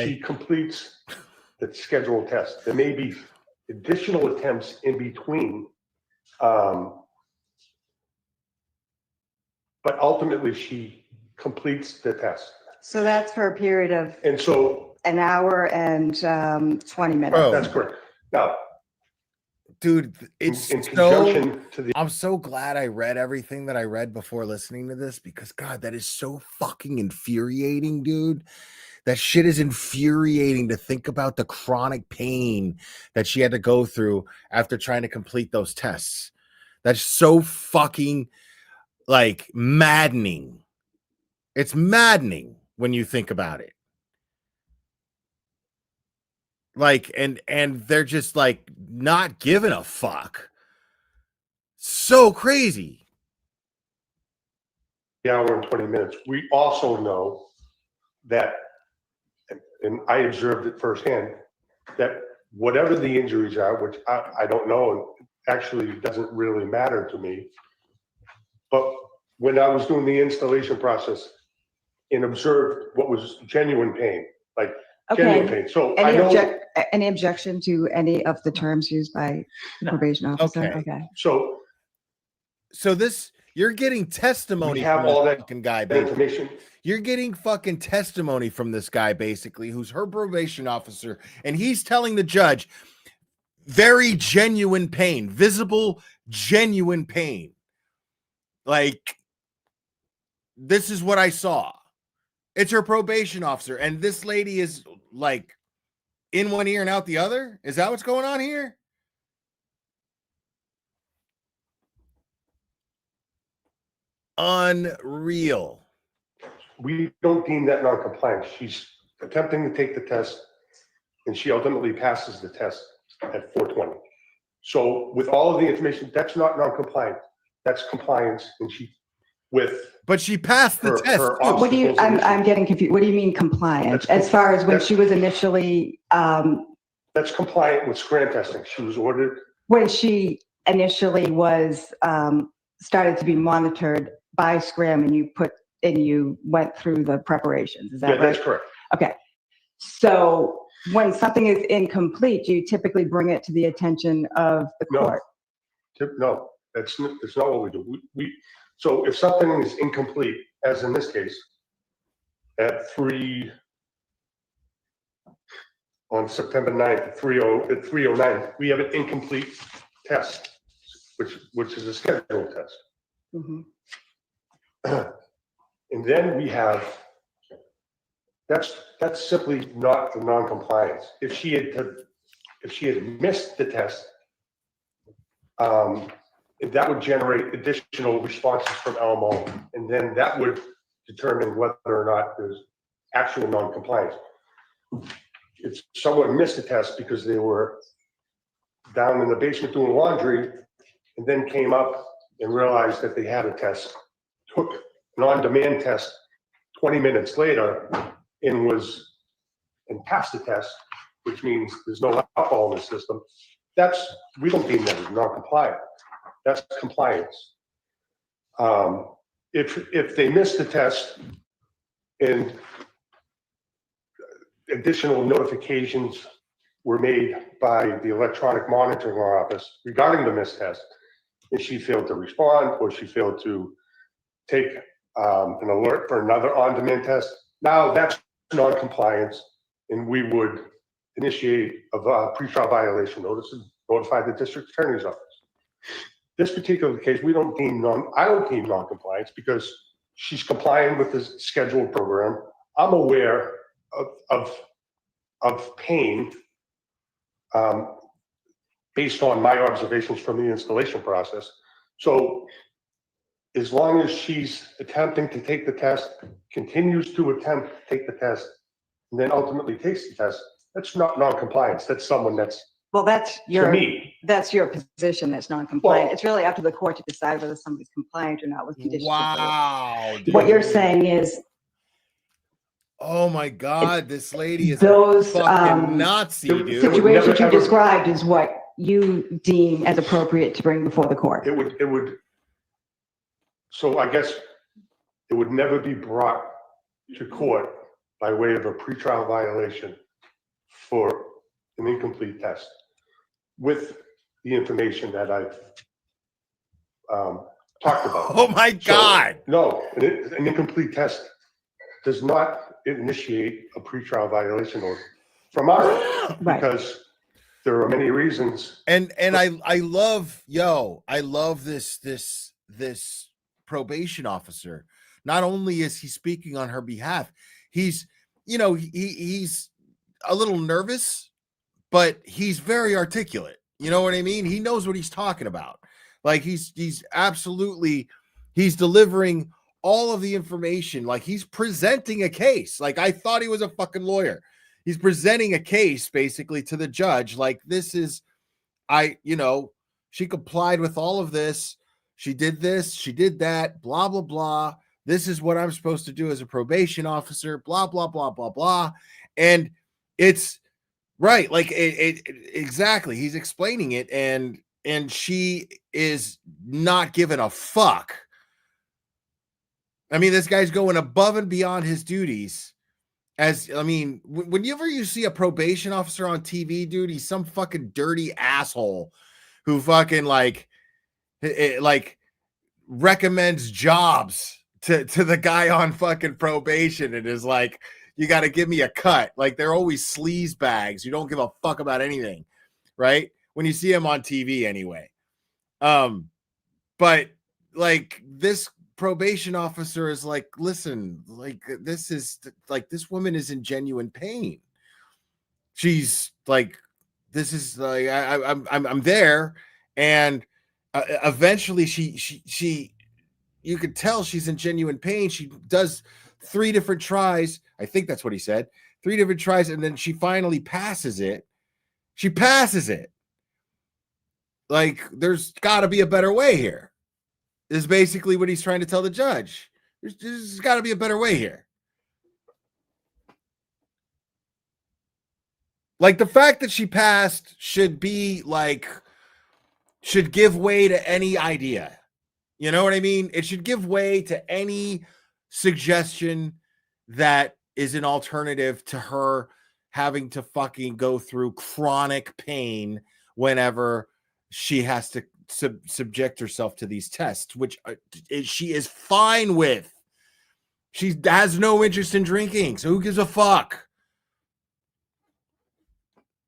she completes the scheduled test. There may be additional attempts in between, but ultimately she completes the test. So that's for a period of And so an hour and 20 minutes. Bro. that's correct. Now, dude, it's in so, conjunction to the I'm so glad I read everything that I read before listening to this, because God, that is so fucking infuriating, dude. That shit is infuriating to think about, the chronic pain that she had to go through after trying to complete those tests. That's so fucking like maddening. It's maddening when you think about it. Like, and they're just like not giving a fuck. So crazy. hour and 20 minutes. We also know that, and I observed it firsthand, that whatever the injuries are, which I don't know, and actually doesn't really matter to me, but when I was doing the installation process and observed what was genuine pain, like genuine pain. So I know. Any objection to any of the terms used by the probation officer? Okay. So this, you're getting testimony we have from all this that fucking guy. information. You're getting fucking testimony from this guy, basically, who's her probation officer, and he's telling the judge very genuine pain, visible, genuine pain. Like, this is what I saw. It's her probation officer, and this lady is like in one ear and out the other. Is that what's going on here? Unreal. We don't deem that non-compliant. She's attempting to take the test, and she ultimately passes the test at 4:20. So with all of the information, that's not non-compliant. That's compliance, and but she passed the test. What do you? I'm getting confused. What do you mean compliant? As far as when she was initially. That's compliant with scram testing. She was ordered. When she initially was started to be monitored by scram, and you went through the preparations. Is that right? That's correct. Okay. So when something is incomplete, you typically bring it to the attention of the court. No, that's not what we do. So if something is incomplete, as in this case, at 3 on September 9th at 3:09, we have an incomplete test, which is a scheduled test. Mm-hmm. And then we have, that's simply not the non-compliance. If she had missed the test, that would generate additional responses from Elmo, and then that would determine whether or not there's actual non-compliance. If someone missed a test because they were down in the basement doing laundry and then came up and realized that they had a test, took an on-demand test 20 minutes later and passed the test, which means there's no alcohol in the system, we don't deem that as non-compliant. That's compliance. If they missed the test and additional notifications were made by the electronic monitoring office regarding the missed test, and she failed to respond or she failed to take an alert for another on-demand test, now that's non-compliance, and we would initiate a pretrial violation notice and notify the district attorney's office. This particular case, I don't deem non-compliance because she's complying with the scheduled program. I'm aware of pain based on my observations from the installation process. So as long as she's attempting to take the test, continues to attempt to take the test, and then ultimately takes the test, that's not non-compliance. That's someone that's, Well, that's to your, me, that's your position, that's non-compliant. Well- It's really up to the court to decide whether somebody's compliant or not with conditions. of release. Wow. What you're dude. saying is Oh my God, this lady is those, a fucking Nazi, it- dude. it would situations never, you ever- described is what you deem as appropriate to bring before the court. it would, so I guess it would never be brought to court by way of a pretrial violation for an incomplete test with the information that I've talked about. Oh my So, God. no, an incomplete test does not initiate a pretrial violation or from our end, Right. because there are many reasons. And I love this probation officer. Not only is he speaking on her behalf, he's he's a little nervous, but he's very articulate. You know what I mean? He knows what he's talking about. Like he's absolutely, he's delivering all of the information. Like he's presenting a case. Like I thought he was a fucking lawyer. He's presenting a case basically to the judge. Like this is, she complied with all of this. She did this, she did that, blah, blah, blah. This is what I'm supposed to do as a probation officer, blah, blah, blah, blah, blah. And it's right. Like exactly. He's explaining it and she is not giving a fuck. I mean, this guy's going above and beyond his duties. Whenever you see a probation officer on TV, dude, he's some fucking dirty asshole who fucking like recommends jobs to the guy on fucking probation and is like, you got to give me a cut. Like they're always sleaze bags. You don't give a fuck about anything, right? When you see him on TV anyway. But like this probation officer is like, listen, like this woman is in genuine pain. She's like, this is like, I'm there. And eventually she you could tell she's in genuine pain. She does 3 different tries. I think that's what he said. 3 different tries. And then she finally passes it. She passes it. Like there's gotta be a better way here. Is basically what he's trying to tell the judge. There's got to be a better way here. Like the fact that she passed should give way to any idea. You know what I mean? It should give way to any suggestion that is an alternative to her having to fucking go through chronic pain whenever she has to subject herself to these tests, which she is fine with. She has no interest in drinking, so who gives a fuck?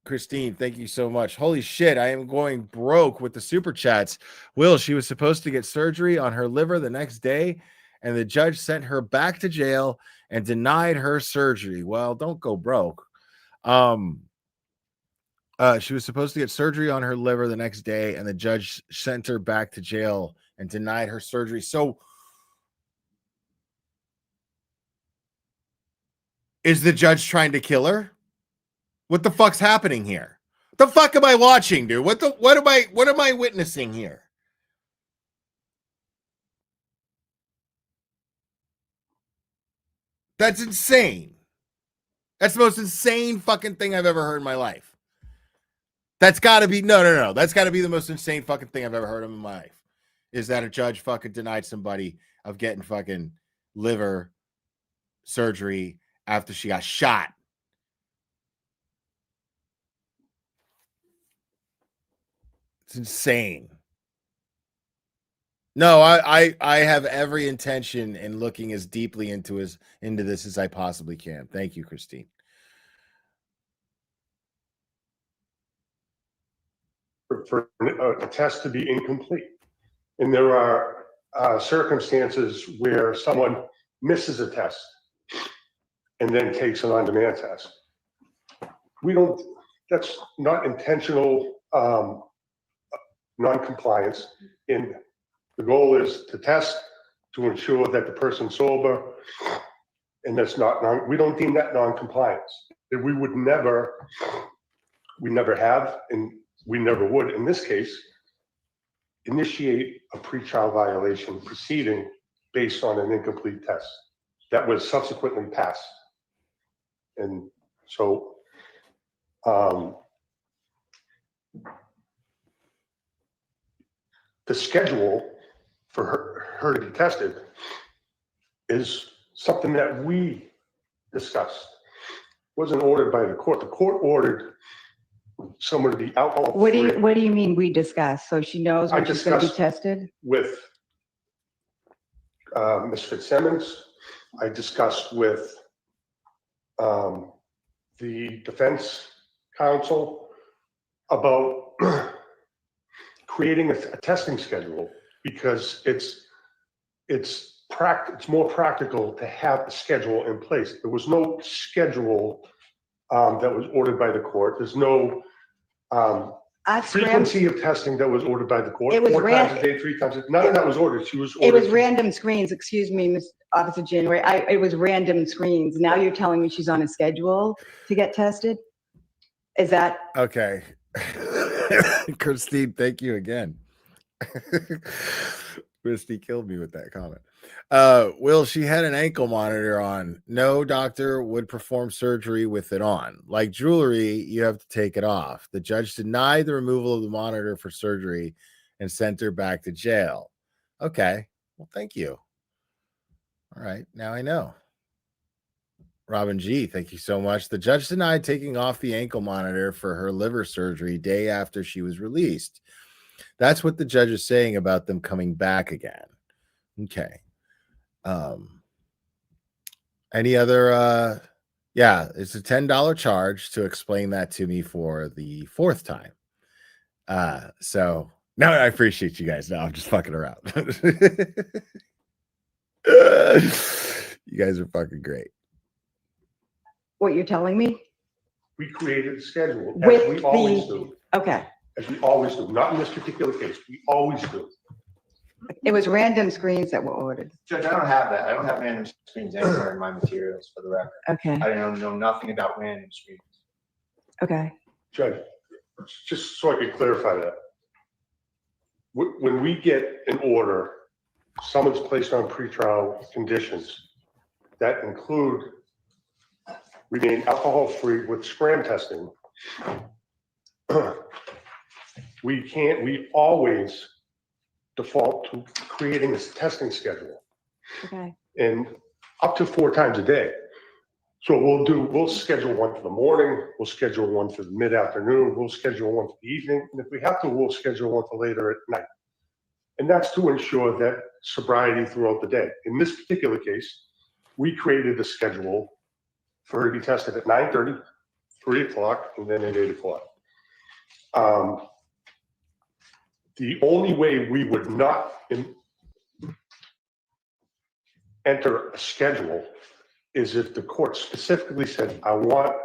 Christine, thank you so much. Holy shit, I am going broke with the super chats. Will, she was supposed to get surgery on her liver the next day, and the judge sent her back to jail and denied her surgery. Well, don't go broke. She was supposed to get surgery on her liver the next day, and the judge sent her back to jail and denied her surgery. So, is the judge trying to kill her? What the fuck's happening here? The fuck am I watching, dude? What am I witnessing here? That's insane. That's the most insane fucking thing I've ever heard in my life. That's got to be no. That's got to be the most insane fucking thing I've ever heard of in my life. Is that a judge fucking denied somebody of getting fucking liver surgery after she got shot? It's insane. No, I have every intention in looking as deeply into this as I possibly can. Thank you, Christine. for a test to be incomplete. And there are circumstances where someone misses a test and then takes an on-demand test. That's not intentional non-compliance. And the goal is to test to ensure that the person's sober, and that's not, we don't deem that non-compliance. That we never have, and we never would, in this case, initiate a pretrial violation proceeding based on an incomplete test that was subsequently passed. And so, the schedule for her to be tested is something that we discussed. It wasn't ordered by the court. The court ordered someone to be alcohol free. What do you mean we discussed? So she knows when she's going to be tested? With Ms. Fitzsimmons. I discussed with the defense counsel about creating a testing schedule, because it's more practical to have a schedule in place. There was no schedule that was ordered by the court. There's no frequency of testing that was ordered by the court. It was 4 times a day, 3 times a day. None of that was ordered. She was ordered. It was random screens, excuse me, Ms. Officer January. It was random screens. Now you're telling me she's on a schedule to get tested? Is that? Okay. Christine, thank you again. Christy killed me with that comment. Will, she had an ankle monitor on. No doctor would perform surgery with it on. Like jewelry, you have to take it off. The judge denied the removal of the monitor for surgery and sent her back to jail. Okay. Well, thank you. All right. Now I know. Robin G, thank you so much. The judge denied taking off the ankle monitor for her liver surgery day after she was released. That's what the judge is saying about them coming back again. Okay. Any other yeah, it's a $10 charge to explain that to me for the 4th time. So now I appreciate you guys. No, I'm just fucking around. You guys are fucking great. What you're telling me? We created a schedule, With as we always do. Okay. As we always do. Not in this particular case. We always do. It was random screens that were ordered. Judge, I don't have that. I don't have random screens anywhere in my materials, for the record. Okay. I don't know nothing about random screens. Okay. Judge, just so I could clarify that. When we get an order, someone's placed on pretrial conditions that include remain alcohol-free with scram testing. We always default to creating this testing schedule. Okay. And up to 4 times a day. So we'll schedule one for the morning, we'll schedule one for the mid-afternoon, we'll schedule one for the evening, and if we have to, we'll schedule one for later at night. And that's to ensure that sobriety throughout the day. In this particular case, we created a schedule for her to be tested at 9:30, 3 o'clock, and then at 8 o'clock. The only way we would not enter a schedule is if the court specifically said, I want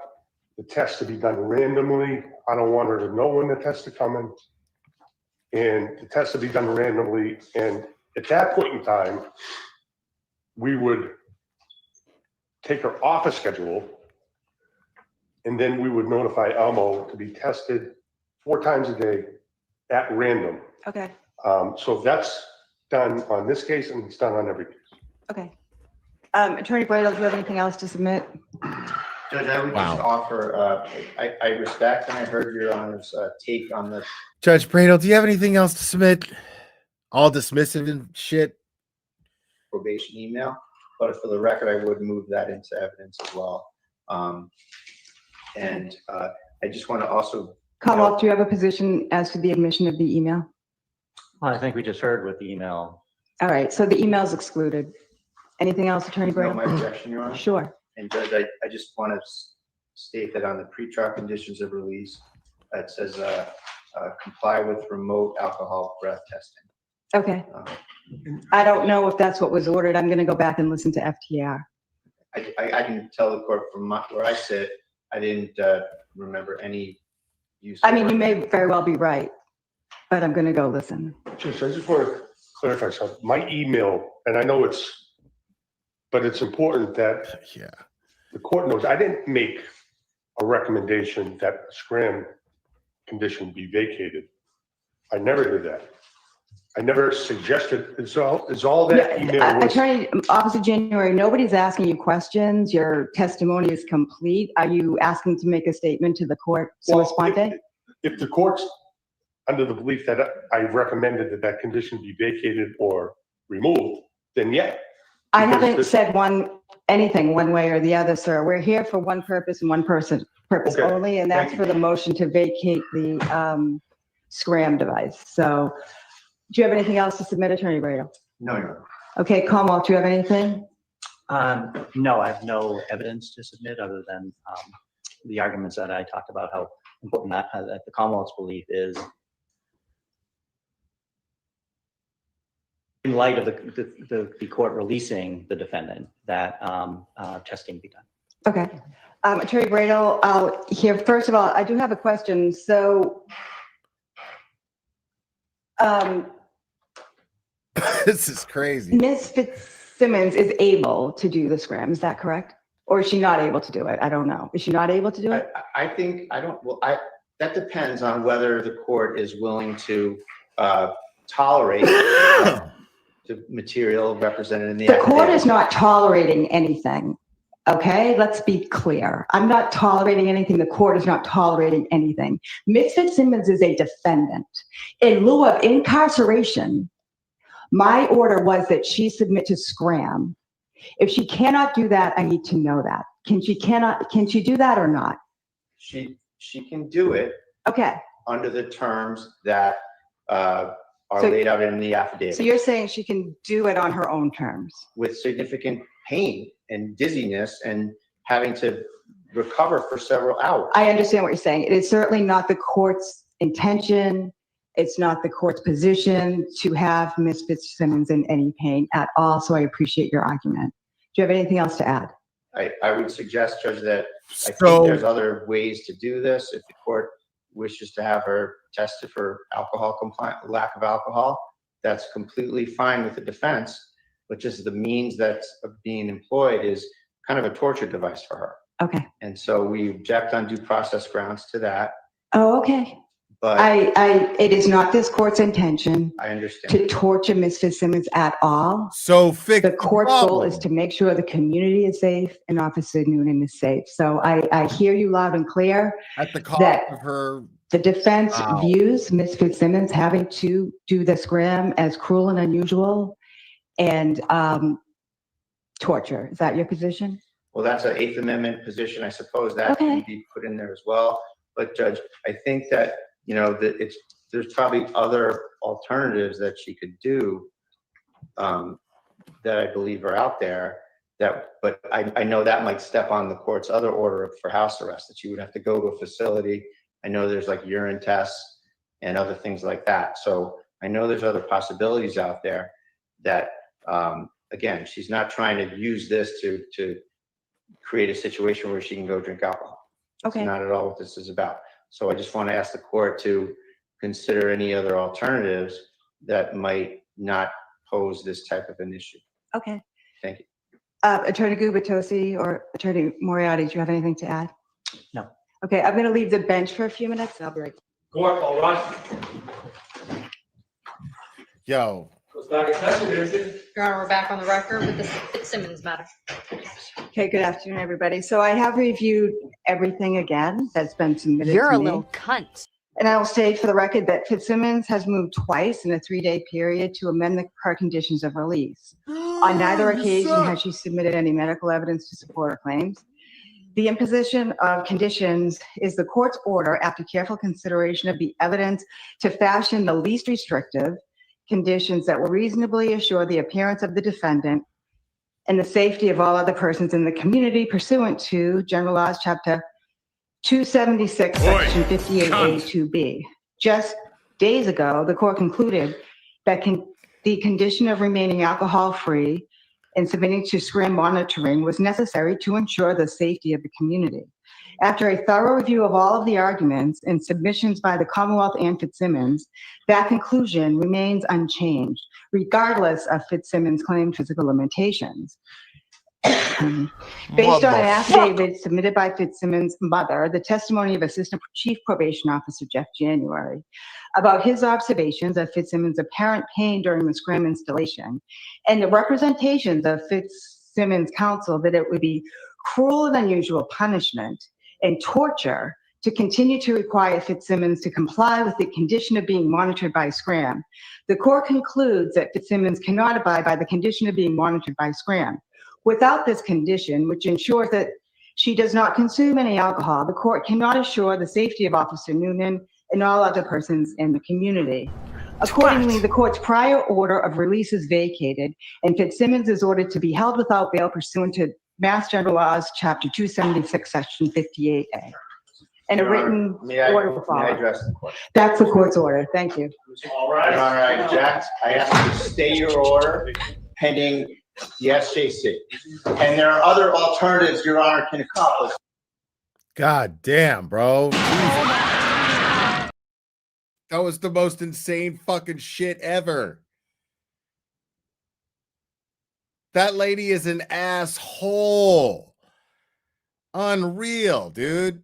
the test to be done randomly. I don't want her to know when the tests are coming. And the test to be done randomly. And at that point in time, we would take her off a schedule, and then we would notify Elmo to be tested 4 times a day at random. Okay. So that's done on this case, and it's done on every case. Okay. Attorney Boyle, do you have anything else to submit? Judge, I would just offer, I respect and I heard your Honor's take on the Judge Bradle, do you have anything else to submit? All dismissive and shit? probation email, but for the record, I would move that into evidence as well. And I just want to also. Commonwealth, do you have a position as to the admission of the email? Well, I think we just heard with the email. All right, so the email is excluded. Anything else, Attorney No, Bradle? my objection, Your Honor. Sure. And Judge, I just want to state that on the pretrial conditions of release, that says comply with remote alcohol breath testing. Okay. Um, I don't know if that's what was ordered. I'm going to go back and listen to FTR. I can tell the court from where I sit, I didn't remember any use. I mean, you may very well be right, but I'm going to go listen. Judge, I just want to clarify something. My email, and I know but it's important that the court knows, I didn't make a recommendation that a scram condition be vacated. I never did that. I never suggested, is all that email was. Attorney, Officer January, nobody's asking you questions. Your testimony is complete. Are you asking to make a statement to the court sua sponte? If the court's under the belief that I recommended that condition be vacated or removed, then yeah. I haven't said anything one way or the other, sir. We're here for one purpose and one purpose only, and that's for the motion to vacate the scram device. So do you have anything else to submit, Attorney Brado? No, Your Honor. Okay, Commonwealth, do you have anything? No, I have no evidence to submit other than the arguments that I talked about, how important that the Commonwealth's belief is in light of the court releasing the defendant, that testing be done. Okay. Attorney Brado, here, first of all, I do have a question. So this is crazy. Ms. Fitzsimmons is able to do the scram, is that correct? Or is she not able to do it? I don't know. Is she not able to do it? I think, that depends on whether the court is willing to tolerate the material represented in the The court affidavit. is not tolerating anything. Okay, let's be clear. I'm not tolerating anything. The court is not tolerating anything. Ms. Fitzsimmons is a defendant. In lieu of incarceration, my order was that she submit to scram. If she cannot do that, I need to know that. Can she do that or not? She can do it. Okay. Under the terms that are laid out in the affidavit. So you're saying she can do it on her own terms? With significant pain and dizziness and having to recover for several hours. I understand what you're saying. It is certainly not the court's intention. It's not the court's position to have Ms. Fitzsimmons in any pain at all. So I appreciate your argument. Do you have anything else to add? I would suggest, Judge, that I think there's other ways to do this. If the court wishes to have her tested for lack of alcohol, that's completely fine with the defense, but just the means that's being employed is kind of a torture device for her. Okay. And so we object on due process grounds to that. Oh, okay. But it is not this court's intention I understand to torture Ms. Fitzsimmons at all. So the court's goal is to make sure the community is safe and Officer Noonan is safe. So I hear you loud and clear. At the cost that of her. The defense views Ms. Fitzsimmons having to do the scram as cruel and unusual and torture. Is that your position? Well, that's an Eighth Amendment position. I suppose that can be put in there as well. But Judge, I think that, there's probably other alternatives that she could do that I believe are out there. But I know that might step on the court's other order for house arrest, that you would have to go to a facility. I know there's like urine tests and other things like that. So I know there's other possibilities out there that, again, she's not trying to use this to create a situation where she can go drink alcohol. Okay. That's not at all what this is about. So I just want to ask the court to consider any other alternatives that might not pose this type of an issue. Okay. Thank you. Attorney Gubitosi or Attorney Moriarty, do you have anything to add? No. Okay, I'm going to leave the bench for a few minutes. I'll be right back. Court, all right. Yo. Your Honor, we're back on the record with the Fitzsimmons matter. Okay, good afternoon, everybody. So I have reviewed everything again that's been submitted You're to a me. little cunt. And I will state for the record that Fitzsimmons has moved twice in a 3-day period to amend her conditions of release. On neither occasion has she submitted any medical evidence to support her claims. The imposition of conditions is the court's order after careful consideration of the evidence to fashion the least restrictive conditions that will reasonably assure the appearance of the defendant and the safety of all other persons in the community pursuant to General Laws, Chapter 276, Section 58A2B. Just days ago, the court concluded that the condition of remaining alcohol-free and submitting to SCRAM monitoring was necessary to ensure the safety of the community. After a thorough review of all of the arguments and submissions by the Commonwealth and FITZSIMMONS, that conclusion remains unchanged, regardless of FITZSIMMONS' claimed physical limitations. Based on an affidavit submitted by FITZSIMMONS' mother, the testimony of Assistant Chief Probation Officer Jeff January about his observations of FITZSIMMONS' apparent pain during the SCRAM installation, and the representations of FITZSIMMONS' counsel that it would be cruel and unusual punishment and torture to continue to require FITZSIMMONS to comply with the condition of being monitored by SCRAM. The court concludes that FITZSIMMONS cannot abide by the condition of being monitored by SCRAM. Without this condition, which ensures that she does not consume any alcohol, the court cannot assure the safety of Officer Noonan and all other persons in the community. Accordingly, the court's prior order of release is vacated, and FITZSIMMONS is ordered to be held without bail pursuant to Mass General Laws, Chapter 276, Section 58A. And a written order will May I follow. address the question? That's the court's order. Thank you. All right, Jack, I ask you to stay your order pending the SJC. And there are other alternatives Your Honor can accomplish. God damn, bro. That was the most insane fucking shit ever. That lady is an asshole. Unreal, dude.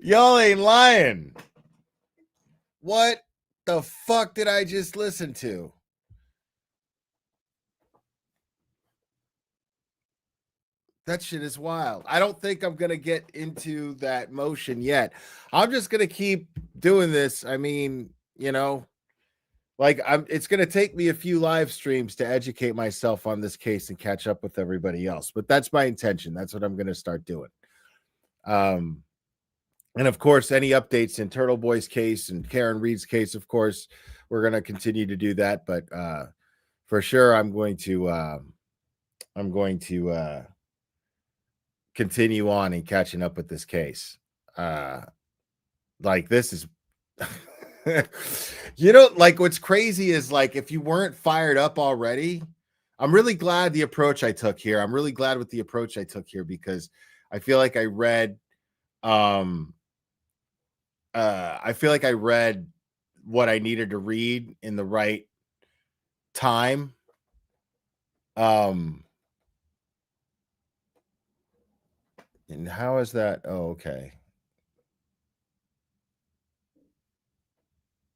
Y'all ain't lying. What the fuck did I just listen to? That shit is wild. I don't think I'm going to get into that motion yet. I'm just going to keep doing this. I mean, you know, like it's going to take me a few live streams to educate myself on this case and catch up with everybody else. But that's my intention. That's what I'm going to start doing. And of course, any updates in Turtle Boy's case and Karen Reed's case, of course, we're going to continue to do that. But for sure, I'm going to continue on and catching up with this case. Like this is, you know, like what's crazy is like, if you weren't fired up already, I'm really glad the approach I took here. I'm really glad with the approach I took here because I feel like I read, what I needed to read in the right time. And how is that? Oh, okay.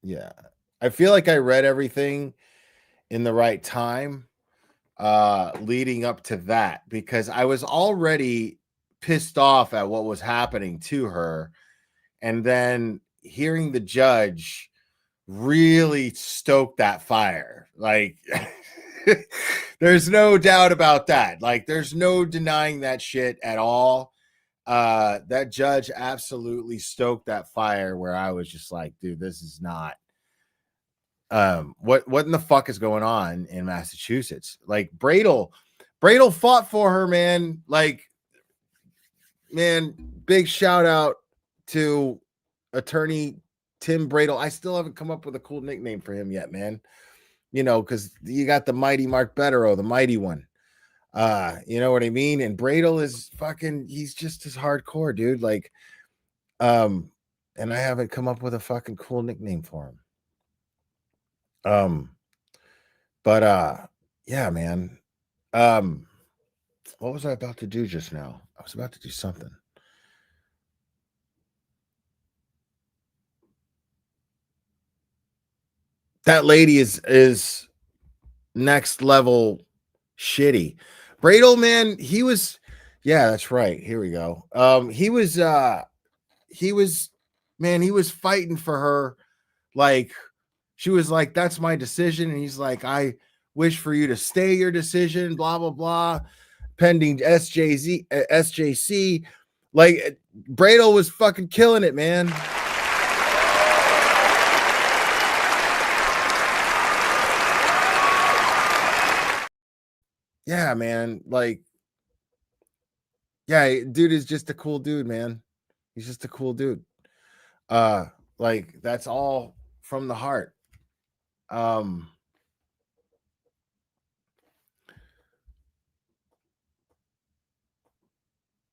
Yeah. I feel like I read everything in the right time leading up to that because I was already pissed off at what was happening to her. And then hearing the judge really stoke that fire. Like, there's no doubt about that. Like, there's no denying that shit at all. That judge absolutely stoked that fire where I was just like, dude, this is not what in the fuck is going on in Massachusetts? Like Bradel fought for her, man. Like, man, big shout out to attorney Tim Bradel. I still haven't come up with a cool nickname for him yet, man. You know, because you got the mighty Mark Bettero, the mighty one. You know what I mean? And Bradel is fucking, he's just as hardcore, dude. Like, and I haven't come up with a fucking cool nickname for him. Yeah, man. What was I about to do just now? I was about to do something. That lady is next level shitty. Bradel, man, he was, yeah, that's right. Here we go. He was fighting for her. Like, she was like, that's my decision. And he's like, I wish for you to stay your decision, blah, blah, blah, pending SJC. Like, Bradel was fucking killing it, man. Yeah, man. Like, yeah, dude is just a cool dude, man. He's just a cool dude. Like that's all from the heart.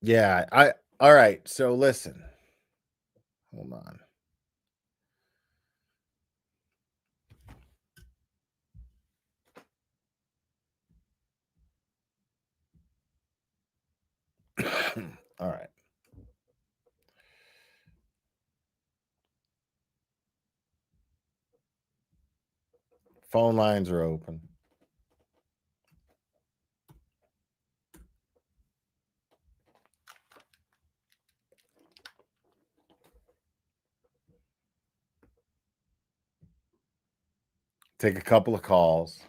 Yeah, all right, so listen. Hold on. All right. Phone lines are open. Take a couple of calls.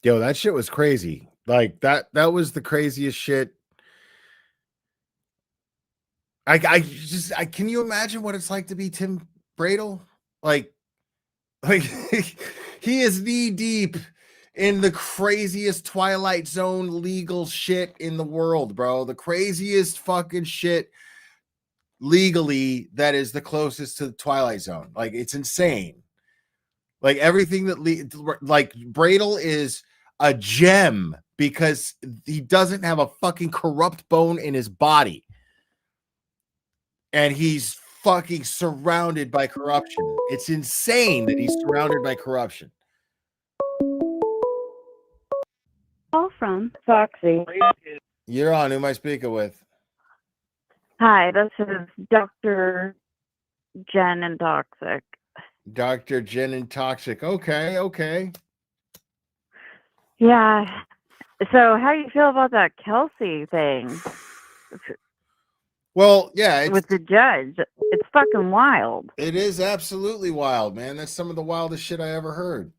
Yo, that shit was crazy. Like that was the craziest shit. I can you imagine what it's like to be Tim Bradle? Like he is knee deep in the craziest Twilight Zone legal shit in the world, bro. The craziest fucking shit legally that is the closest to the Twilight Zone. Like it's insane. Like everything that like Bradle is a gem because he doesn't have a fucking corrupt bone in his body. And he's fucking surrounded by corruption. It's insane that he's surrounded by corruption. Call from Foxy. You're on. Who am I speaking with? Hi, this is Dr. Jen and Toxic. Dr. Jen and Toxic. Okay. Yeah. So how do you feel about that Kelsey thing? Well, yeah, with the judge. It's fucking wild. It is absolutely wild, man. That's some of the wildest shit I ever heard.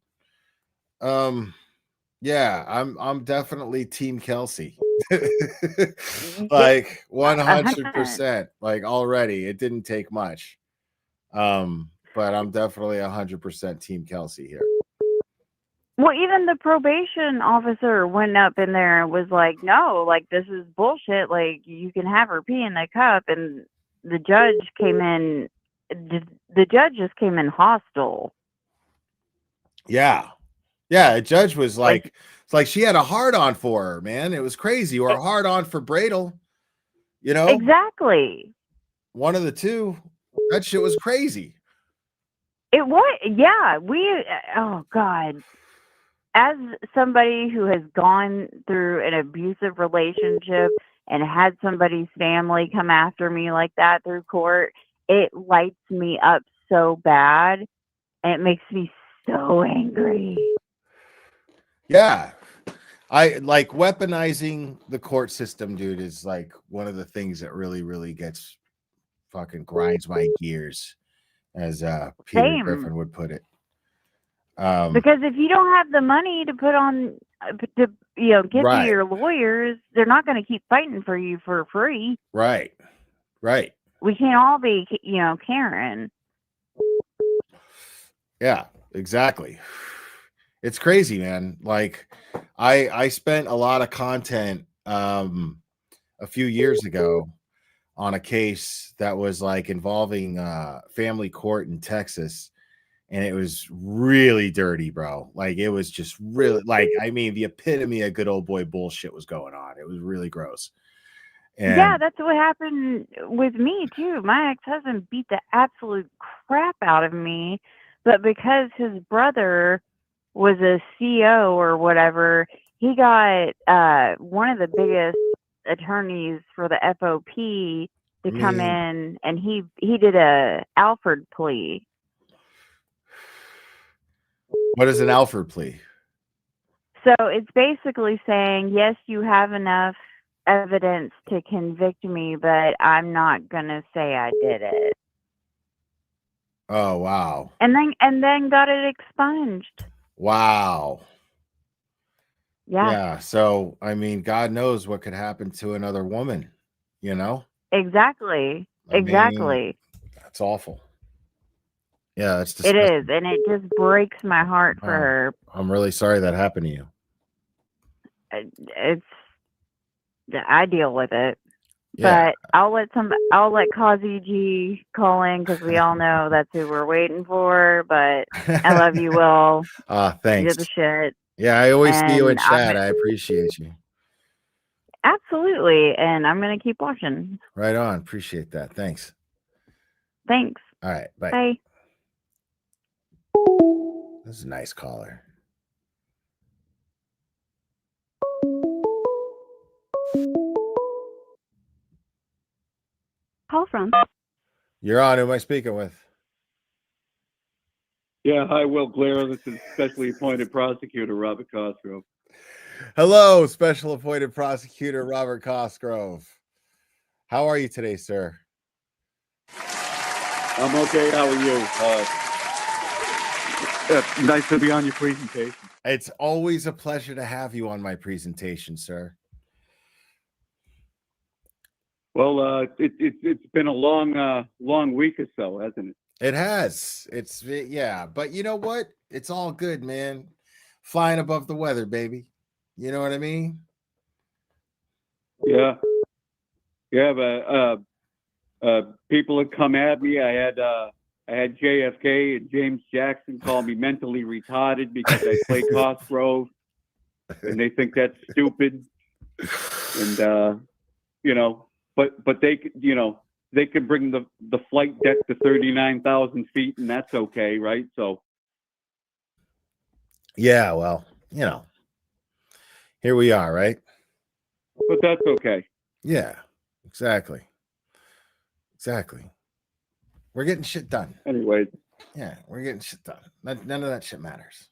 Yeah, I'm definitely Team Kelsey. Like 100%. Like already, it didn't take much. But I'm definitely 100% Team Kelsey here. Well, even the probation officer went up in there and was like, no, like, this is bullshit. Like, you can have her pee in the cup. And the judge came in, the judge just came in hostile. Yeah. Yeah. The judge was like it's like she had a hard on for her, man. It was crazy. Or a hard on for Bradle, you know? Exactly. One of the two. That shit was crazy. It was, yeah. Oh, God. As somebody who has gone through an abusive relationship and had somebody's family come after me like that through court, it lights me up so bad. And it makes me so angry. Yeah. I like weaponizing the court system, dude, is like one of the things that really, really gets fucking grinds my gears, as Peter Same. Griffin would put it. Because if you don't have the money to put on, to get to your lawyers, they're not going to keep fighting for you for free. Right. We can't all be, Karen. Yeah, exactly. It's crazy, man. Like I spent a lot of content a few years ago on a case that was like involving family court in Texas. And it was really dirty, bro. Like it was just really like, I mean, the epitome of good old boy bullshit was going on. It was really gross. And yeah, that's what happened with me too. My ex-husband beat the absolute crap out of me, but because his brother was a CO or whatever, he got one of the biggest attorneys for the FOP to come in, and he did a Alford plea. What is an Alford plea? So it's basically saying, yes, you have enough evidence to convict me, but I'm not going to say I did it. Oh, wow. And then got it expunged. Wow. Yeah. So, I mean, God knows what could happen to another woman, you know? Exactly. I mean, it's awful. Yeah, it's It disgusting. is, and it just breaks my heart for her. I'm really sorry that happened to you. It's I deal with it. Yeah. But I'll let Kazi G call in because we all know that's who we're waiting for. But I love you, Will. Thanks. You're the shit. Yeah, I always see you in And chat. I appreciate you. Absolutely, and I'm gonna keep watching. Right on. Appreciate that. Thanks. Thanks. All right. Bye. Bye. This is a nice caller. Call from. You're on. Who am I speaking with? Yeah, hi, Will Glera. This is Specially Appointed Prosecutor Robert Cosgrove. Hello, Special Appointed Prosecutor Robert Cosgrove. How are you today, sir? I'm okay. How are you? Nice to be on your presentation. It's always a pleasure to have you on my presentation, sir. Well, it's been a long week or so, hasn't it? It has. Yeah, but you know what? It's all good, man. Flying above the weather, baby. You know what I mean? Yeah. Yeah, but people have come at me. I had JFK and James Jackson call me mentally retarded because I play Cosgrove, and they think that's stupid. And but they they can bring the flight deck to 39,000 feet, and that's okay, right? So. Yeah, well, here we are, right? But that's okay. Yeah, exactly. We're getting shit done. Anyways. Yeah, we're getting shit done. None of that shit matters.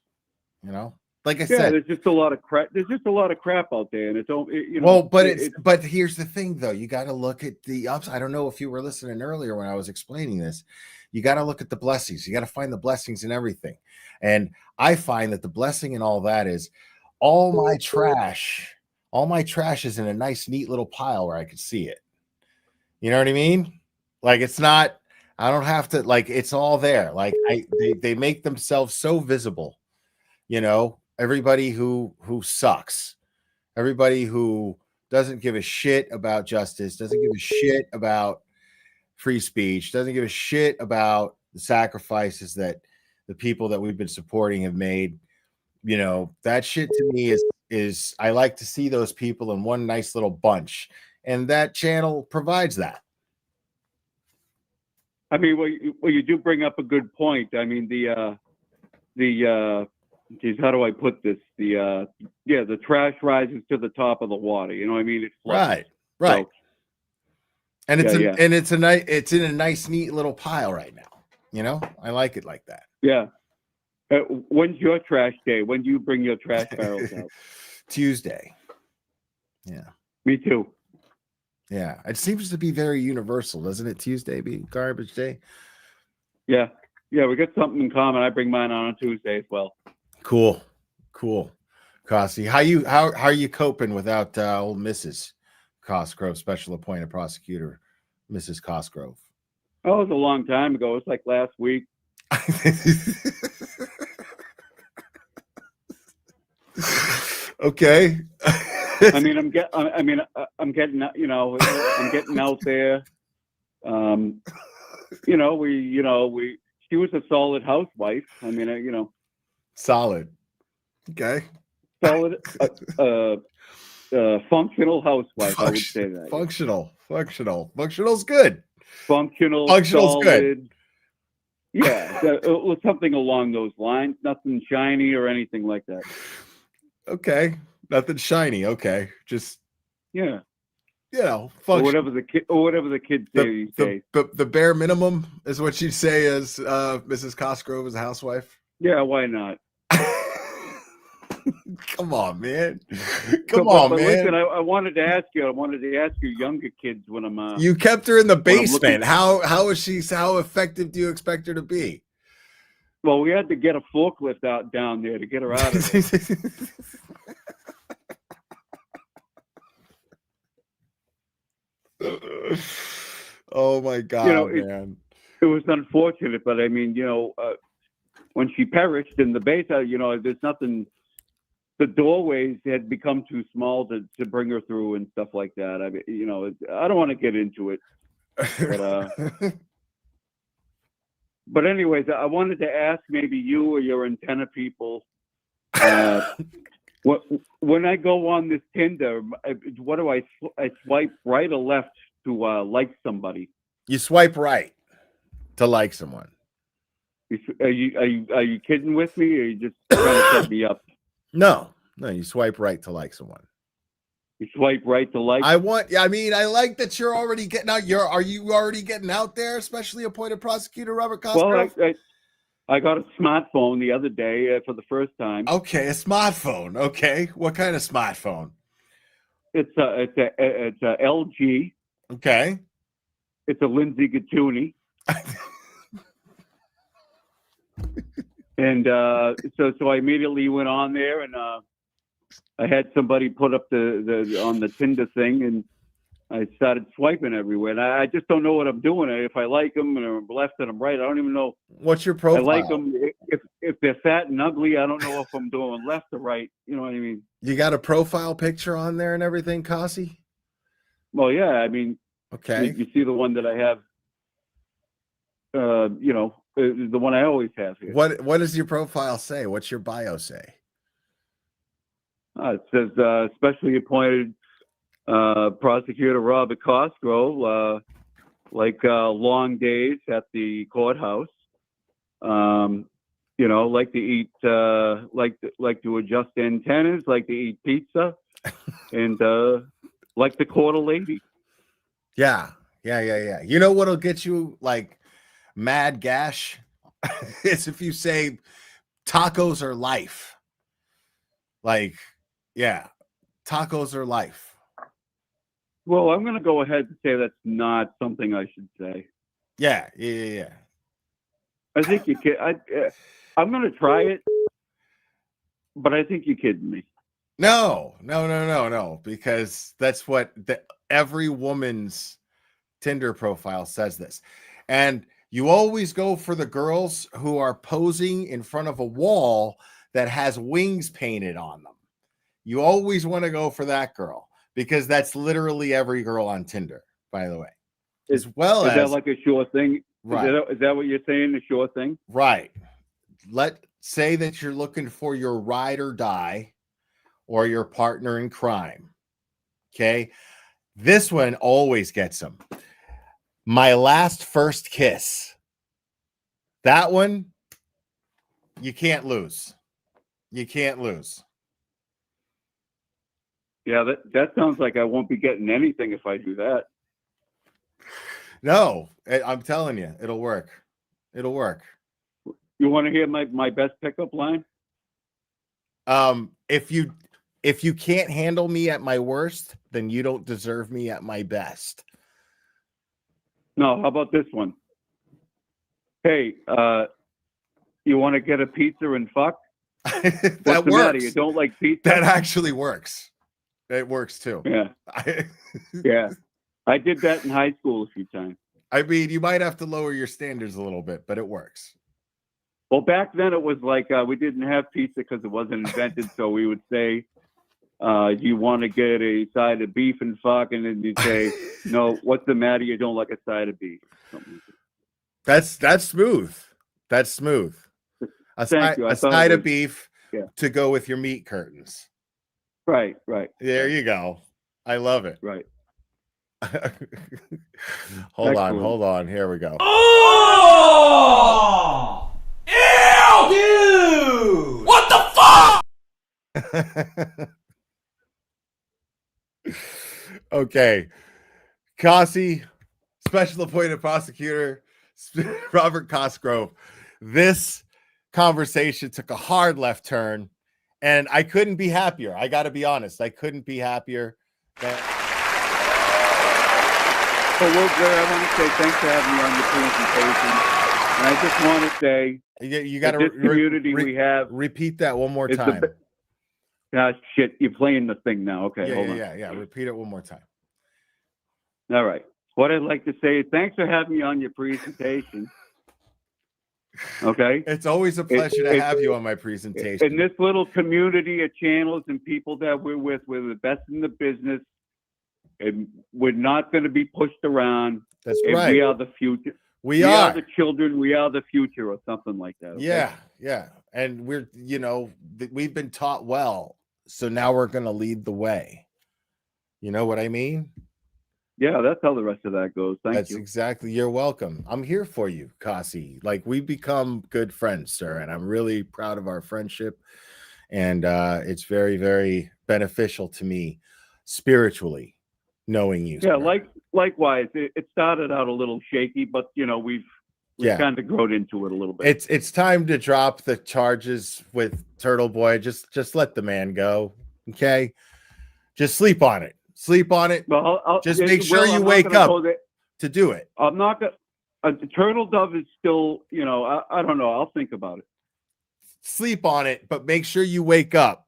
Like I Yeah, said, there's just a lot of crap. There's just a lot of crap out there, and it's well, but here's the thing, though. You got to look at the ups. I don't know if you were listening earlier when I was explaining this. You got to look at the blessings. You got to find the blessings in everything. And I find that the blessing in all that is all my trash is in a nice, neat little pile where I could see it. You know what I mean? Like it's not. I don't have to. Like it's all there. Like they make themselves so visible. Everybody who sucks, everybody who doesn't give a shit about justice, doesn't give a shit about free speech, doesn't give a shit about the sacrifices that the people that we've been supporting have made. That shit to me is I like to see those people in one nice little bunch, and that channel provides that. I mean, well, you do bring up a good point. I mean, geez, how do I put this? The trash rises to the top of the water. You know what I mean? It's right. So, and it's it's in a nice, neat little pile right now. I like it like that. Yeah. When's your trash day? When do you bring your trash barrels out? Tuesday. Yeah. Me too. Yeah. It seems to be very universal, doesn't it? Tuesday be garbage day. Yeah. Yeah, we got something in common. I bring mine on Tuesday as well. Cool. Cossy, how are you coping without old Mrs. Cosgrove, Special Appointed Prosecutor, Mrs. Cosgrove? Oh, it was a long time ago. It's like last week. Okay. I mean, I'm getting out there. She was a solid housewife. I mean, solid. Okay. Solid, functional housewife. I would say that. Functional's good. Functional's solid. Good. Yeah, it was something along those lines. Nothing shiny or anything like that. Okay, nothing shiny. Okay, just or whatever the kids say these days. The bare minimum is what you'd say as Mrs. Cosgrove as a housewife. Yeah, why not? Come on, man. Come on, man. Listen, I wanted to ask you younger kids when I'm. You kept her in the basement. How is she? How effective do you expect her to be? Well, we had to get a forklift out down there to get her out of there. Oh my God, man. it was unfortunate, but I mean, when she perished in the base, there's nothing. The doorways had become too small to bring her through and stuff like that. I mean, I don't want to get into it, but anyways, I wanted to ask maybe you or your antenna people, when I go on this Tinder, what do I swipe right or left to like somebody? You swipe right to like someone. Are you kidding with me, or are you just trying to set me up? No, you swipe right to like someone. You swipe right to like. I like that you're already getting out. Are you already getting out there, especially appointed prosecutor Robert Cosgrove? Well, I got a smartphone the other day for the first time. Okay, a smartphone. Okay, what kind of smartphone? It's a LG. Okay. It's a Lindsay Gatuni. And so I immediately went on there, and I had somebody put up the on the Tinder thing, and I started swiping everywhere. And I just don't know what I'm doing. If I like them, and I'm left and I'm right, I don't even know. What's your profile? I like them. If they're fat and ugly, I don't know if I'm doing left or right. You know what I mean? You got a profile picture on there and everything, Kasi? Well, yeah. I mean, okay. You see the one that I have. The one I always have here. What does your profile say? What's your bio say? It says specially appointed prosecutor Robert Cosgrove, long days at the courthouse. Like to eat, like to adjust antennas, like to eat pizza, and like to court a lady. Yeah. You know what'll get you like mad gash? It's if you say tacos are life. Like, yeah, tacos are life. Well, I'm going to go ahead and say that's not something I should say. Yeah. I think you kid. I'm going to try it, but I think you're kidding me. No, because that's what every woman's Tinder profile says this. And you always go for the girls who are posing in front of a wall that has wings painted on them. You always want to go for that girl because that's literally every girl on Tinder, by the way. Is that like a sure thing? Right. Is that what you're saying, a sure thing? Right. Let's say that you're looking for your ride or die or your partner in crime. Okay. This one always gets them. My last first kiss. That one, you can't lose. You can't lose. Yeah, that sounds like I won't be getting anything if I do that. No, I'm telling you, it'll work. It'll work. You want to hear my best pickup line? If you can't handle me at my worst, then you don't deserve me at my best. No, how about this one? Hey, you want to get a pizza and fuck? That works. Matter? You don't like pizza? That actually works. It works too. Yeah. Yeah. I did that in high school a few times. I mean, you might have to lower your standards a little bit, but it works. Well, back then it was like we didn't have pizza because it wasn't invented. So we would say, you want to get a side of beef and fuck? And then you'd say, no, what's the matter? You don't like a side of beef. That's smooth. That's smooth. A side of beef to go with your meat curtains. Right. There you go. I love it. Right. Hold on. Here we go. Oh! Ew! Dude! What the fuck? Okay. Kasi, special appointed prosecutor, Robert Cosgrove. This conversation took a hard left turn, and I couldn't be happier. I got to be honest. I couldn't be happier. Well, Gary, I want to say thanks for having me on the presentation. And I just want to say, you got to this community we have. Repeat that one more time. Shit, you're playing the thing now. Okay, hold on. Yeah. Repeat it one more time. All right. what I'd like to say is thanks for having me on your presentation. Okay. It's always a pleasure to have you on my presentation. In this little community of channels and people that we're with, we're the best in the business, and we're not going to be pushed around. That's and right. We are the future. We are the children. We are the future, or something like that. Okay? Yeah, yeah. And we're, we've been taught well, so now we're going to lead the way. You know what I mean? Yeah, that's how the rest of that goes. Thank That's you. exactly. You're welcome. I'm here for you, Kasi. Like, we've become good friends, sir, and I'm really proud of our friendship. And it's very, very beneficial to me spiritually knowing you. Yeah, sir. likewise. It started out a little shaky, but we've kind of grown into it a little bit. It's time to drop the charges with Turtle Boy. Just let the man go. Okay. Just sleep on it. Sleep on it. Well, just make sure you wake up to do it. I'm not gonna. The turtle dove is still, I don't know. I'll think about it. Sleep on it, but make sure you wake up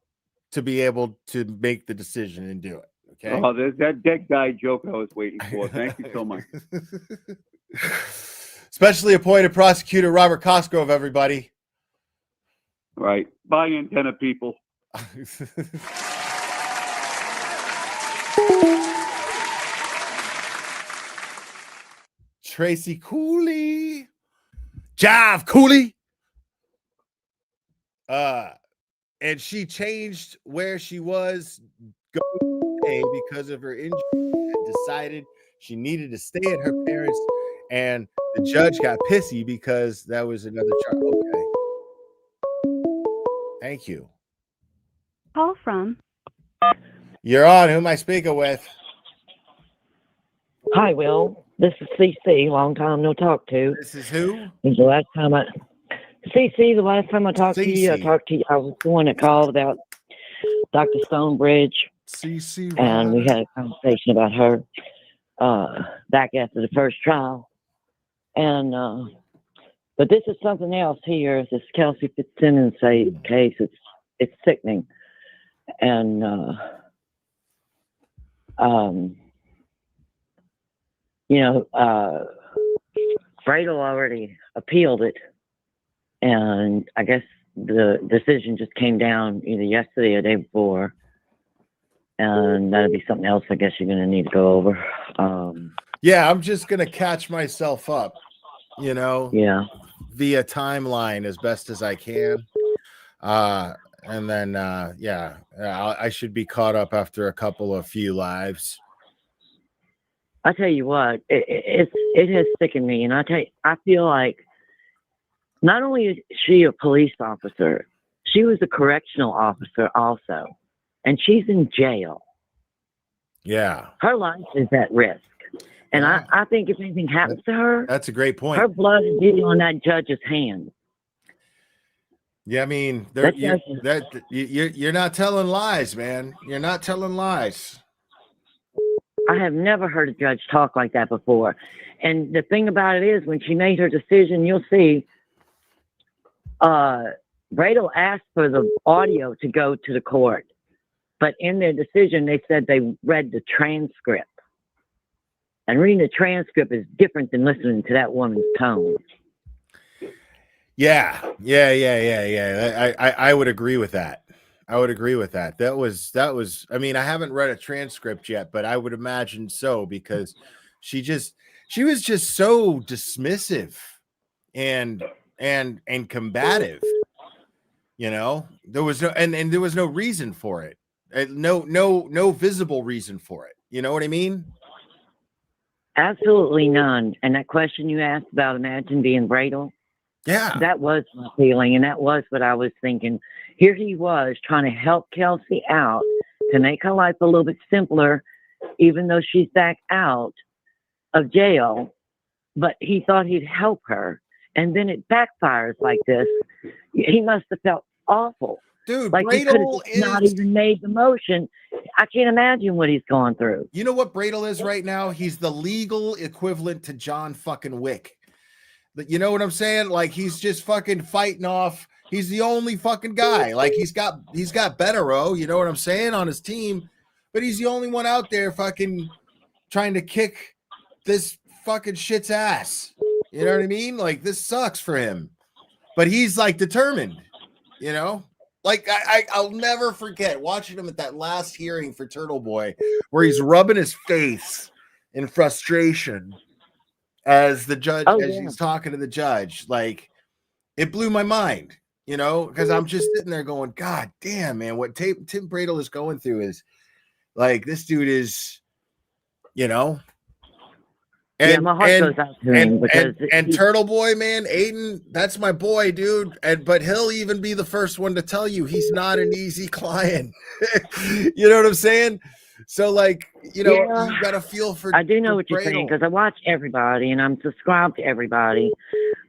to be able to make the decision and do it. Okay. Oh, there's that dead guy joke I was waiting for. Thank you so much. Specially appointed prosecutor Robert Cosgrove, everybody. Right. Bye, antenna people. Tracy Cooley. Jive Cooley. And she changed where she was going because of her injury and decided she needed to stay at her parents', and the judge got pissy because that was another charge. Okay. Thank you. Call from. You're on. Who am I speaking with? Hi, Will. This is CC. Long time no talk to. This is who? The last time CC. The last time I talked to you, I was the one that called about Dr. Stonebridge. CC. And we had a conversation about her back after the first trial. And but this is something else here. This Kelsey Fitzsimmons case. It's sickening. And Bradel already appealed it, and I guess the decision just came down either yesterday or the day before, and that'll be something else I guess you're going to need to go over. Yeah, I'm just going to catch myself up, Yeah. via timeline as best as I can. And then, I should be caught up after a few lives. I tell you what, it has sickened me, and I feel like not only is she a police officer, she was a correctional officer also, and she's in jail. Yeah, her life is at risk, and I think if anything happens to her, that's a great point. Her blood is getting on that judge's hands. Yeah, I mean, you're not telling lies, man. You're not telling lies. I have never heard a judge talk like that before. And the thing about it is, when she made her decision, you'll see, Bradel asked for the audio to go to the court. But in their decision, they said they read the transcript. And reading the transcript is different than listening to that woman's tone. Yeah. I would agree with that. That was, I mean, I haven't read a transcript yet, but I would imagine so, because she was just so dismissive and combative. There was there was no reason for it. No visible reason for it. You know what I mean? Absolutely none. And that question you asked about Imagine being Bradel, yeah, that was my feeling, and that was what I was thinking. Here he was trying to help Kelsey out to make her life a little bit simpler, even though she's back out of jail. But he thought he'd help her, and then it backfires like this. He must have felt awful. Dude, like he could have not even made the motion. I can't imagine what he's gone through. You know what Bradel is right now? He's the legal equivalent to John fucking Wick. You know what I'm saying? Like, he's just fucking fighting off. He's the only fucking guy. Like, he's got Bettero, you know what I'm saying, on his team, but he's the only one out there fucking trying to kick this fucking shit's ass. You know what I mean? Like, this sucks for him, but he's like determined, you know? Like, I'll never forget watching him at that last hearing for Turtle Boy, where he's rubbing his face in frustration as the judge, as he's talking to the judge. Like, it blew my mind, you know, because I'm just sitting there going, God damn, man, what Tim Bradle is going through is like, this dude is, you know. And, my heart goes out to him because Turtle Boy, man, Aiden, that's my boy, dude. But he'll even be the first one to tell you he's not an easy client. You know what I'm saying? So, like, you know, you got to feel for. I do know what you're saying because I watch everybody and I'm subscribed to everybody.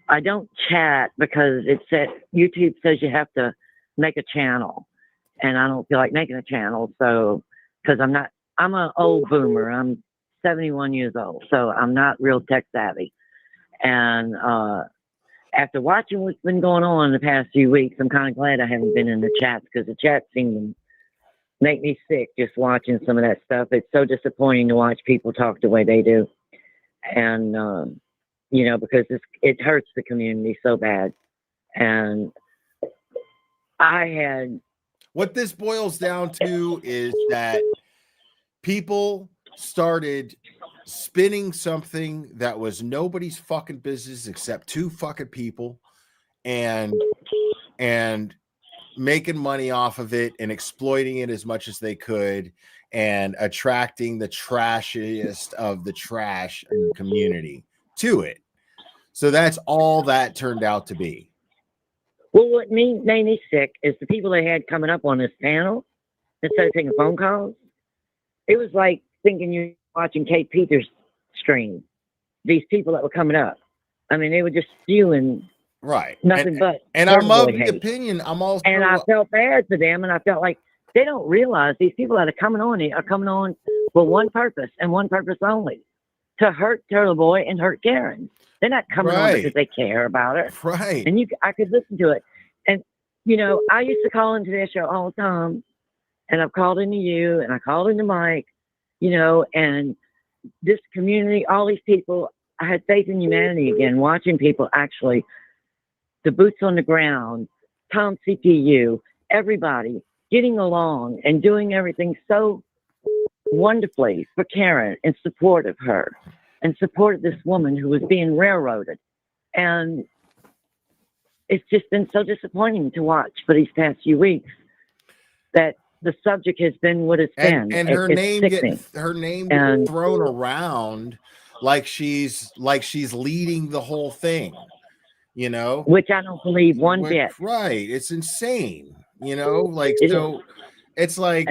I don't chat because it said YouTube says you have to make a channel, and I don't feel like making a channel. So, because I'm an old boomer. I'm 71 years old, so I'm not real tech savvy. And after watching what's been going on in the past few weeks, I'm kind of glad I haven't been in the chats because the chats seem to make me sick just watching some of that stuff. It's so disappointing to watch people talk the way they do. And, you know, because it hurts the community so bad. And what this boils down to is that people started spinning something that was nobody's fucking business except two fucking people, and making money off of it and exploiting it as much as they could and attracting the trashiest of the trash in the community to it. So that's all that turned out to be. Well, what made me sick is the people they had coming up on this panel instead of taking phone calls. It was like thinking you're watching Kate Peters' stream. These people that were coming up, I mean, they were just spewing nothing but. And I'm of the opinion. I'm also, and I felt bad for them, and I felt like they don't realize these people that are coming on for one purpose and one purpose only: to hurt Turtle Boy and hurt Karen. They're not coming on because they care about her. Right. And I could listen to it, and you know, I used to call into their show all the time, and I've called into you, and I called into Mike. You know, and this community, all these people, I had faith in humanity again, watching people actually, the boots on the ground, Tom CPU, everybody getting along and doing everything so wonderfully for Karen in support of her and support of this woman who was being railroaded. And it's just been so disappointing to watch for these past few weeks that the subject has been what it's been. And her name gets thrown around like she's leading the whole thing, you know, which I don't believe one bit. Right. It's insane, you know, like, so it's like,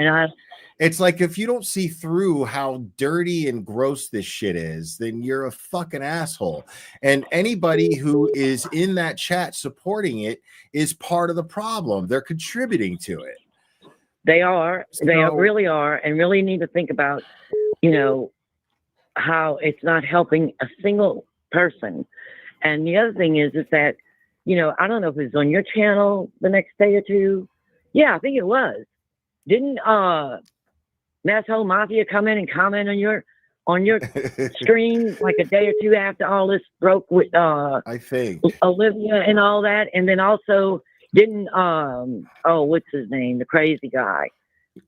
it's like, if you don't see through how dirty and gross this shit is, then you're a fucking asshole. And anybody who is in that chat supporting it is part of the problem. They're contributing to it. They really are, and really need to think about, you know, how it's not helping a single person. And the other thing is that, you know, I don't know if it was on your channel the next day or two. Yeah, I think it was. Didn't Masshole Mafia come in and comment on your stream like a day or two after all this broke with I think Olivia and all that, and then also. Didn't what's his name? The crazy guy.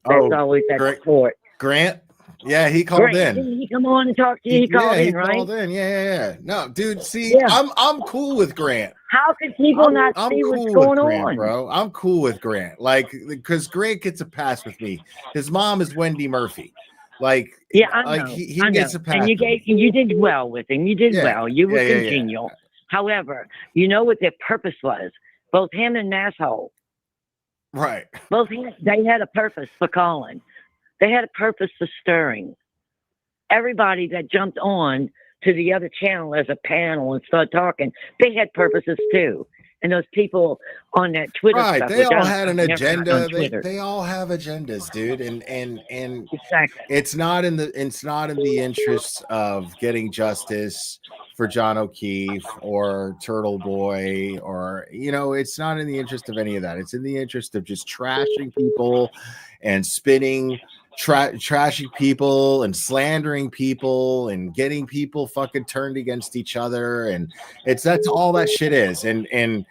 That's always at the court. Grant? Yeah, he called in. Didn't he come on and talk to you? He called in, right? Called in. Yeah. No, dude, see, I'm cool with Grant. How could people not see what's going on? Bro? I'm cool with Grant. Like, because Grant gets a pass with me. His mom is Wendy Murphy. Like, yeah, I know. Like he gets a pass. And you did well with him. You did well. You were congenial. However, you know what their purpose was. Both him and Masshole. Right. They had a purpose for calling. They had a purpose for stirring. Everybody that jumped on to the other channel as a panel and started talking, they had purposes too. And those people on that Twitter stuff, they all had an agenda. They all have agendas, dude. And exactly. It's not in the interests of getting justice for John O'Keefe or Turtle Boy, or, you know, it's not in the interest of any of that. It's in the interest of just trashing people and spinning trashing people and slandering people and getting people fucking turned against each other, and that's all that shit is. And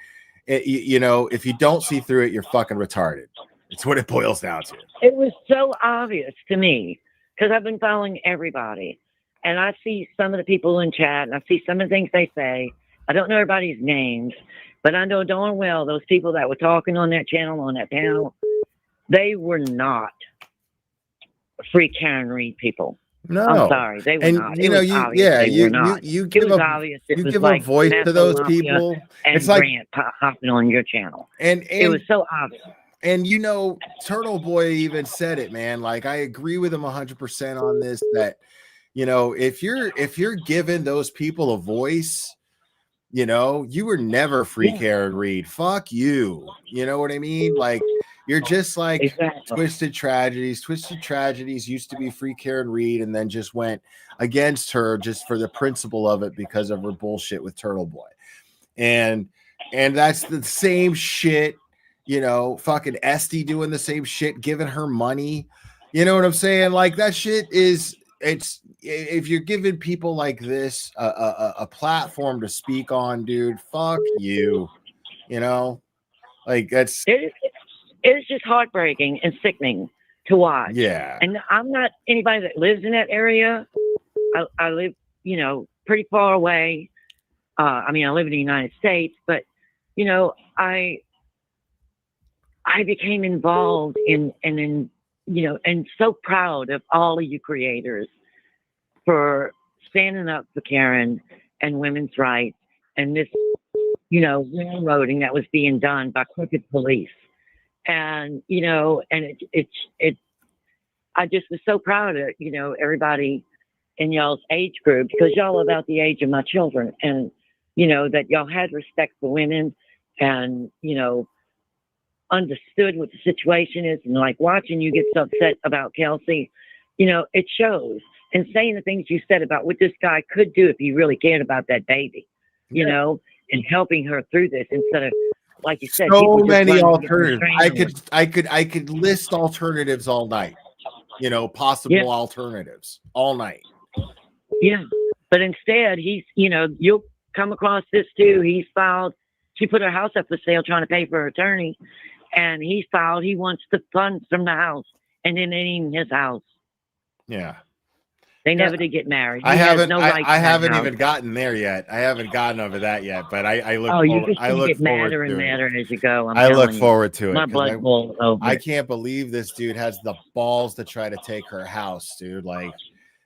you know, if you don't see through it, you're fucking retarded. It's what it boils down to. It was so obvious to me because I've been following everybody, and I see some of the people in chat, and I see some of the things they say. I don't know everybody's names, but I know darn well those people that were talking on that channel, on that panel, they were not free Karen Reed people. No, I'm sorry, they were not. You know, you give it was obvious. It was give like a voice to those Mafia people. and It's like Grant hopping on your channel, and it was so obvious. And you know, Turtle Boy even said it, man. Like, I agree with him 100% on this. That, you know, if you're giving those people a voice, you know, you were never free Karen Reed. Fuck you. You know what I mean? Like, you're just like Twisted Tragedies. Twisted Tragedies used to be free Karen Reed and then just went against her just for the principle of it because of her bullshit with Turtle Boy. And that's the same shit, you know, fucking Esty doing the same shit, giving her money. You know what I'm saying? Like, that shit is, it's, if you're giving people like this a platform to speak on, dude, fuck you. You know, like, that's It's just heartbreaking and sickening to watch. Yeah. And I'm not anybody that lives in that area. I live, you know, pretty far away. I mean, I live in the United States, but, you know, I became involved in, you know, and so proud of all of you creators for standing up for Karen and women's rights and this, you know, railroading that was being done by crooked police. And, you know, and I just was so proud of, you know, everybody in y'all's age group, because y'all are about the age of my children, and, you know, that y'all had respect for women and, you know, understood what the situation is. And like watching you get so upset about Kelsey, you know, it shows. And saying the things you said about what this guy could do if he really cared about that baby, you know, and helping her through this instead of, like you said, so many alternatives. I could list alternatives all night, you know, possible alternatives all night. Yeah. But instead, he's, you know, you'll come across this too. She put her house up for sale trying to pay for her attorney, and he wants the funds from the house, and then it ain't even his house. Yeah. They never did get married. I haven't even gotten there yet. I haven't gotten over that yet, but I look. Oh, forward, you just I look get forward madder and to madder it. as you go. I look forward to it. My blood boils over. I can't believe this dude has the balls to try to take her house, dude. Like,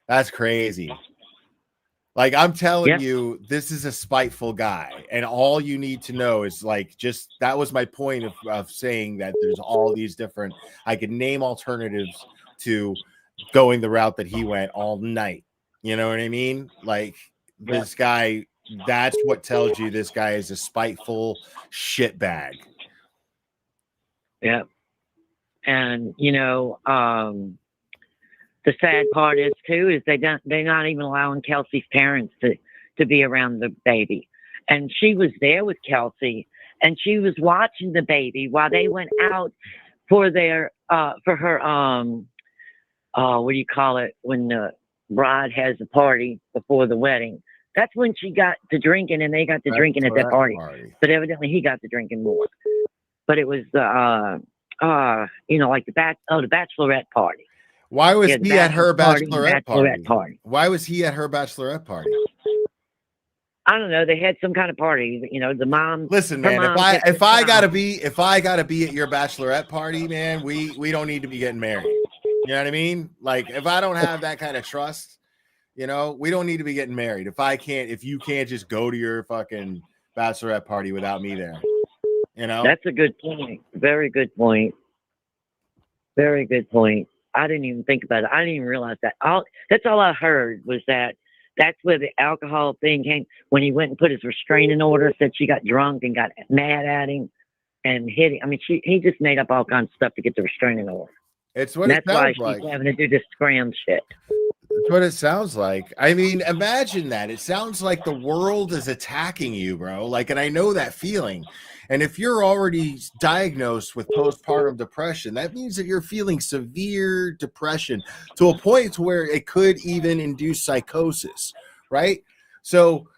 that's crazy. Like, I'm telling you, this is a spiteful guy, and all you need to know is, like, just that was my point of saying that there's all these different. I could name alternatives to going the route that he went all night. You know what I mean? Like, this guy, that's what tells you this guy is a spiteful shitbag. Yeah. And, you know, the sad part is too, is they're not even allowing Kelsey's parents to be around the baby. And she was there with Kelsey, and she was watching the baby while they went out for their, for her, what do you call it, when the bride has a party before the wedding. That's when she got to drinking, and they got to drinking at that party. But evidently he got to drinking more. But it was you know, like the bachelorette party. Why was he at her bachelorette party? Why was he at her bachelorette party? I don't know. They had some kind of party. You know, the mom. Listen, man. If I gotta be at your bachelorette party, man, we don't need to be getting married. You know what I mean? Like, if I don't have that kind of trust, you know, we don't need to be getting married. If you can't just go to your fucking bachelorette party without me there, you know? That's a good point. Very good point. Very good point. I didn't even think about it. I didn't even realize that. That's all I heard was that's where the alcohol thing came, when he went and put his restraining order, said she got drunk and got mad at him and hit him. I mean, he just made up all kinds of stuff to get the restraining order. It's what it sounds like. That's why she's having to do this scram shit. That's what it sounds like. I mean, imagine that. It sounds like the world is attacking you, bro. Like, and I know that feeling. And if you're already diagnosed with postpartum depression, that means that you're feeling severe depression to a point where it could even induce psychosis, right? So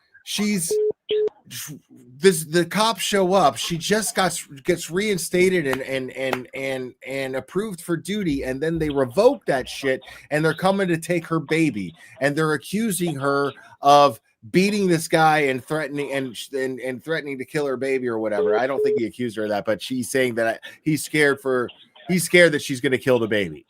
the cops show up. She just gets reinstated and approved for duty, and then they revoke that shit, and they're coming to take her baby, and they're accusing her of beating this guy and threatening and threatening to kill her baby or whatever. I don't think he accused her of that, but she's saying that he's scared that she's going to kill the baby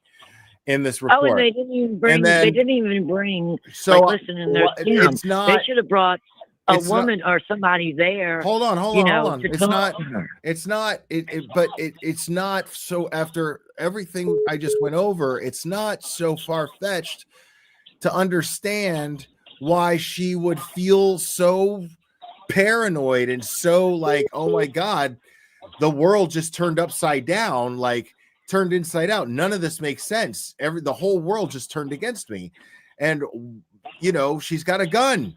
in this report. Oh, and they didn't even bring. They didn't even bring. So like, listen, in their it's not. They should have brought a woman or somebody there. Hold on. It's not so, after everything I just went over, it's not so far-fetched to understand why she would feel so paranoid and so like, oh my God, the world just turned upside down, like turned inside out. None of this makes sense. The whole world just turned against me. And, you know, she's got a gun.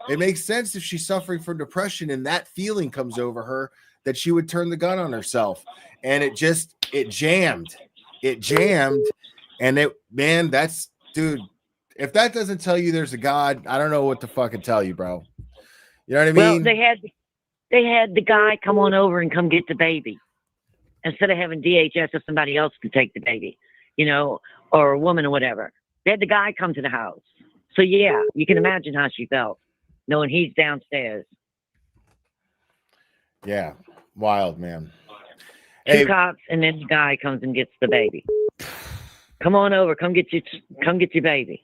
It makes sense if she's suffering from depression and that feeling comes over her that she would turn the gun on herself. And it jammed. And dude, if that doesn't tell you there's a God, I don't know what to fucking tell you, bro. You know what I mean? Well, they had the guy come on over and come get the baby instead of having DHS or somebody else to take the baby, you know, or a woman or whatever. They had the guy come to the house. So yeah, you can imagine how she felt knowing he's downstairs. Yeah, wild, man. Two cops, and then the guy comes and gets the baby. Come on over, come get your baby.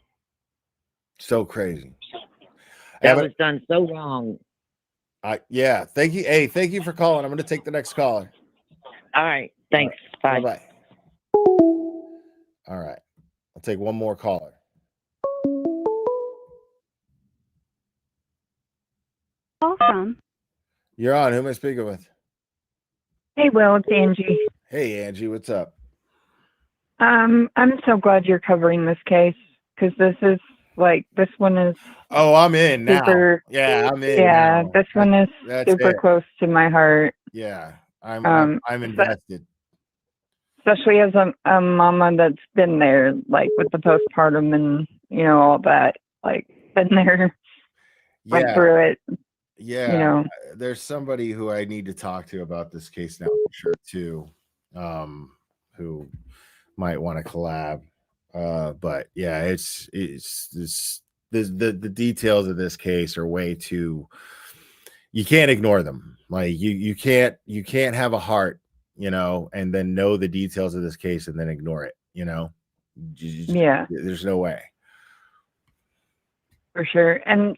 So crazy. That was done so wrong. Yeah, thank you. Hey, thank you for calling. I'm going to take the next caller. All right, thanks. Bye. Bye. All right, I'll take one more caller. Call from. You're on. Who am I speaking with? Hey, Will, it's Angie. Hey, Angie, what's up? I'm so glad you're covering this case because this one is. Oh, I'm in super, now. Yeah, I'm in. Yeah, now. this one is super close to my heart. Yeah, I'm invested. Especially as a mama that's been there, like with the postpartum and all that, like been there, went through it. Yeah, there's somebody who I need to talk to about this case now for sure too, who might want to collab. But yeah, it's the details of this case are way too. You can't ignore them. Like you can't have a heart, and then know the details of this case and then ignore it. Yeah, there's no way. For sure. And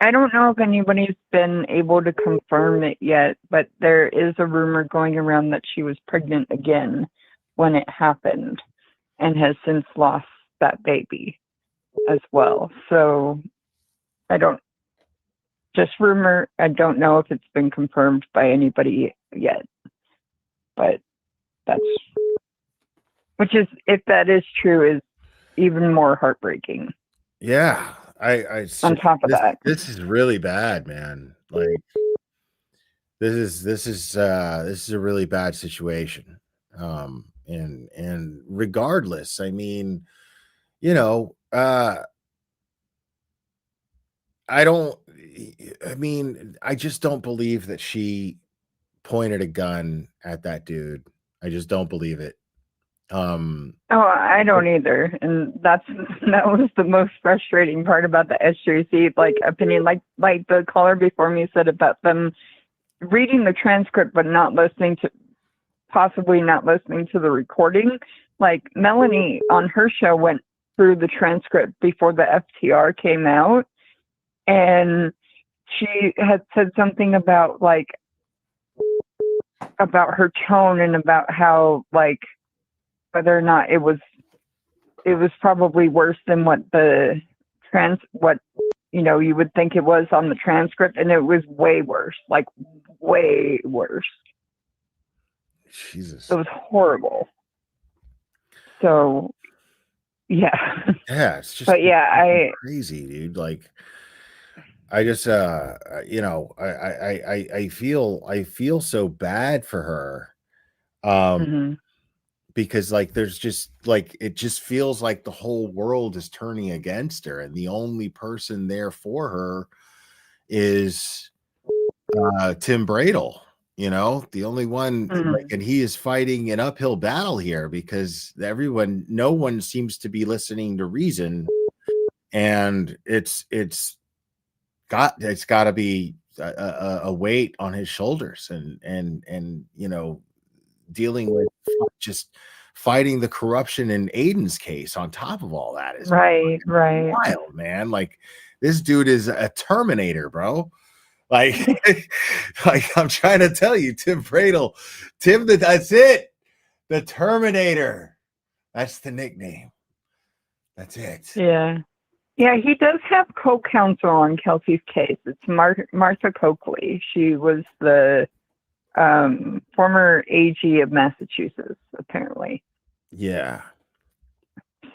I don't know if anybody's been able to confirm it yet, but there is a rumor going around that she was pregnant again when it happened and has since lost that baby as well. So just rumor. I don't know if it's been confirmed by anybody yet, but if that is true, is even more heartbreaking. Yeah. On top of that, this is really bad, man. Like this is a really bad situation. And regardless, I mean, I just don't believe that she pointed a gun at that dude. I just don't believe it. I don't either, and that was the most frustrating part about the SJC opinion. Like the caller before me said about them reading the transcript but possibly not listening to the recording. Like Melanie on her show went through the transcript before the FTR came out, and she had said something about her tone and about how whether or not it was probably worse than what you would think it was on the transcript, and it was way worse, way worse. Jesus. It was horrible. So yeah. Yeah, it's just but yeah, crazy, dude. I just I feel so bad for her. Mhm. Because like there's just like it just feels like the whole world is turning against her, and the only person there for her is Tim Bradle, the only one, like, Mhm. and he is fighting an uphill battle here because no one seems to be listening to reason, and it's got to be a weight on his shoulders, and dealing with just fighting the corruption in Aiden's case on top of all that is Right, right. wild, man. Like, this dude is a Terminator, bro. Like, like I'm trying to tell you, Tim Bradle, that's it. The Terminator. That's the nickname. That's it. Yeah. Yeah, he does have co-counsel on Kelsey's case. It's Martha Coakley. She was the former AG of Massachusetts, apparently. Yeah.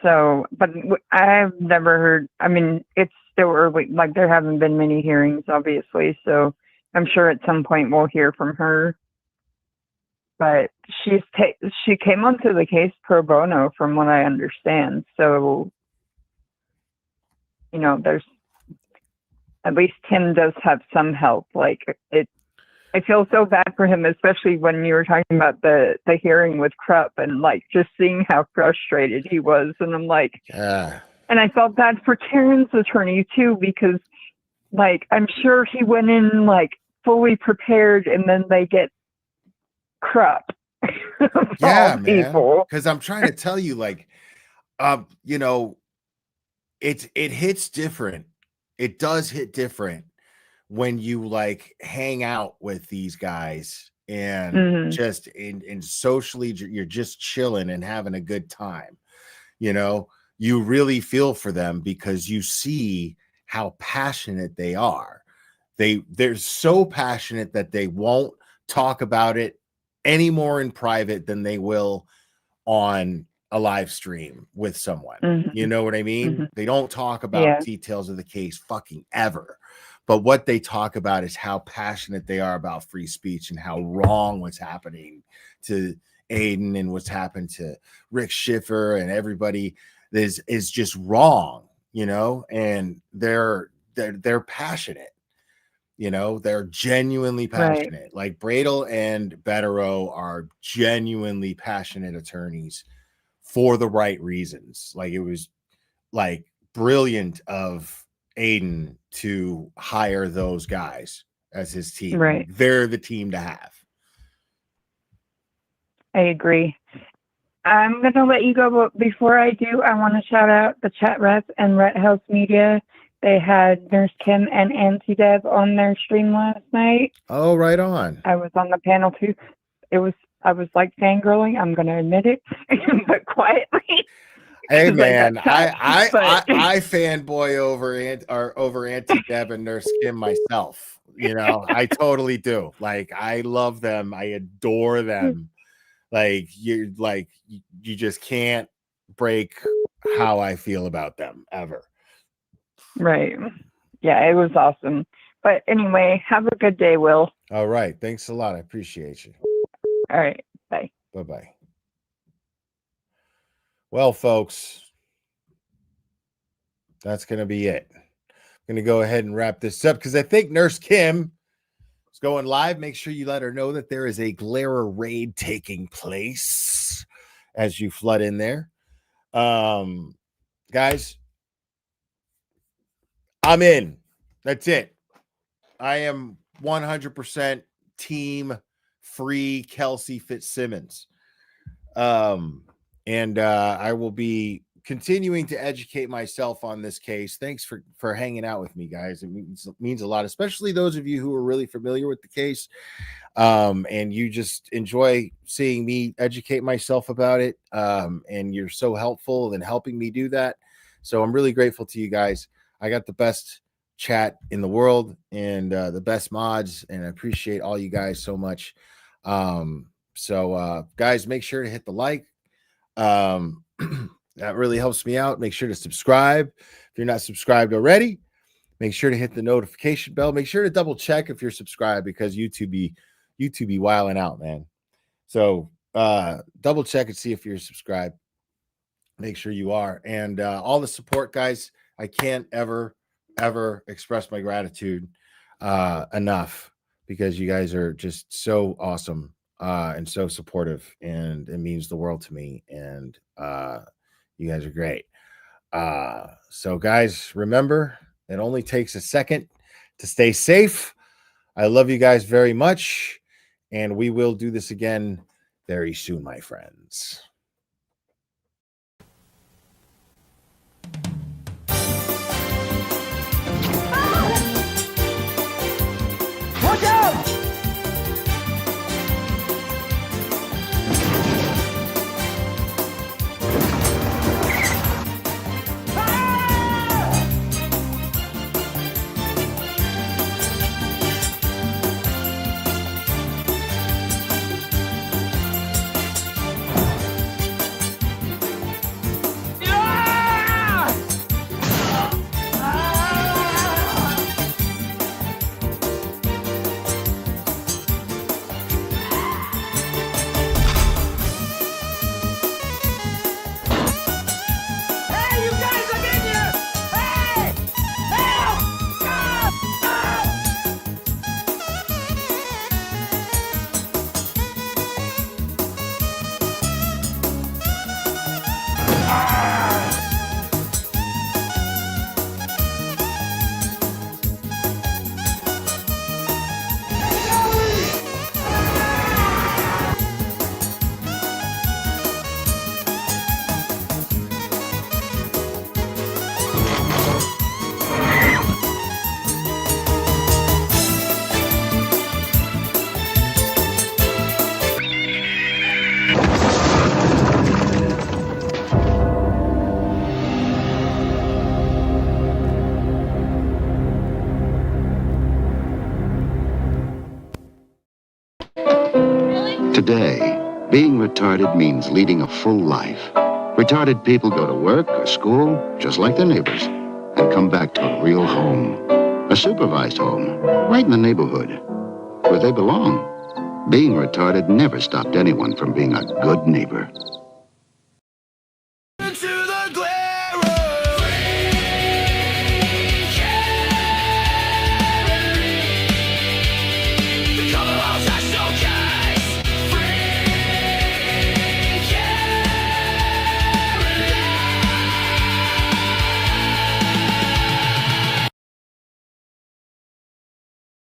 So, but I've never heard. I mean, it's still early. Like, there haven't been many hearings, obviously. So, I'm sure at some point we'll hear from her. But she came onto the case pro bono, from what I understand. So, there's at least Tim does have some help. Like, I feel so bad for him, especially when you were talking about the hearing with Krupp, and like just seeing how frustrated he was. And I'm like, yeah. And I felt bad for Karen's attorney too, because like I'm sure he went in like fully prepared, and then they get Krupp. Yeah, man. Because I'm trying to tell you, like, it hits different. It does hit different when you like hang out with these guys and just in socially, you're just chilling and having a good time. You really feel for them because you see how passionate they are. They're so passionate that they won't talk about it any more in private than they will on a live stream with someone. You know what I mean? They don't talk about details of the case fucking ever. But what they talk about is how passionate they are about free speech and how wrong what's happening to Aiden and what's happened to Rick Schiffer and everybody is just wrong, and they're passionate. They're genuinely passionate. Right. Like Bradle and Betterow are genuinely passionate attorneys for the right reasons. Like, it was like brilliant of Aiden to hire those guys as his team. Right. They're the team to have. I agree. I'm going to let you go, but before I do, I want to shout out the Chat Rep and Red House Media. They had Nurse Kim and Auntie Deb on their stream last night. Oh, right on. I was on the panel too. I was like fangirling, I'm going to admit it, but quietly. Hey man, I fanboy over Auntie Deb and Nurse Kim myself. I totally do. Like, I love them. I adore them. Like, you just can't break how I feel about them ever. Right. Yeah, it was awesome. But anyway, have a good day, Will. All right. Thanks a lot. I appreciate you. All right. Bye. Bye-bye. Well, folks, that's going to be it. I'm going to go ahead and wrap this up because I think Nurse Kim is going live. Make sure you let her know that there is a Glera raid taking place as you flood in there. Guys, I'm in. That's it. I am 100% team free Kelsey FITZSIMMONS. And I will be continuing to educate myself on this case. Thanks for hanging out with me, guys. It means a lot, especially those of you who are really familiar with the case. And you just enjoy seeing me educate myself about it. And you're so helpful in helping me do that. So I'm really grateful to you guys. I got the best chat in the world and the best mods, and I appreciate all you guys so much. So guys, make sure to hit the like. That really helps me out. Make sure to subscribe if you're not subscribed already. Make sure to hit the notification bell. Make sure to double check if you're subscribed, because YouTube be wilding out, man. So double check and see if you're subscribed. Make sure you are. And all the support, guys, I can't ever express my gratitude enough, because you guys are just so awesome and so supportive, and it means the world to me. And you guys are great. So guys, remember, it only takes a second to stay safe. I love you guys very much, and we will do this again very soon, my friends. Watch out! Today, being retarded means leading a full life. Retarded people go to work or school, just like their neighbors, and come back to a real home. A supervised home, right in the neighborhood, where they belong. Being retarded never stopped anyone from being a good neighbor.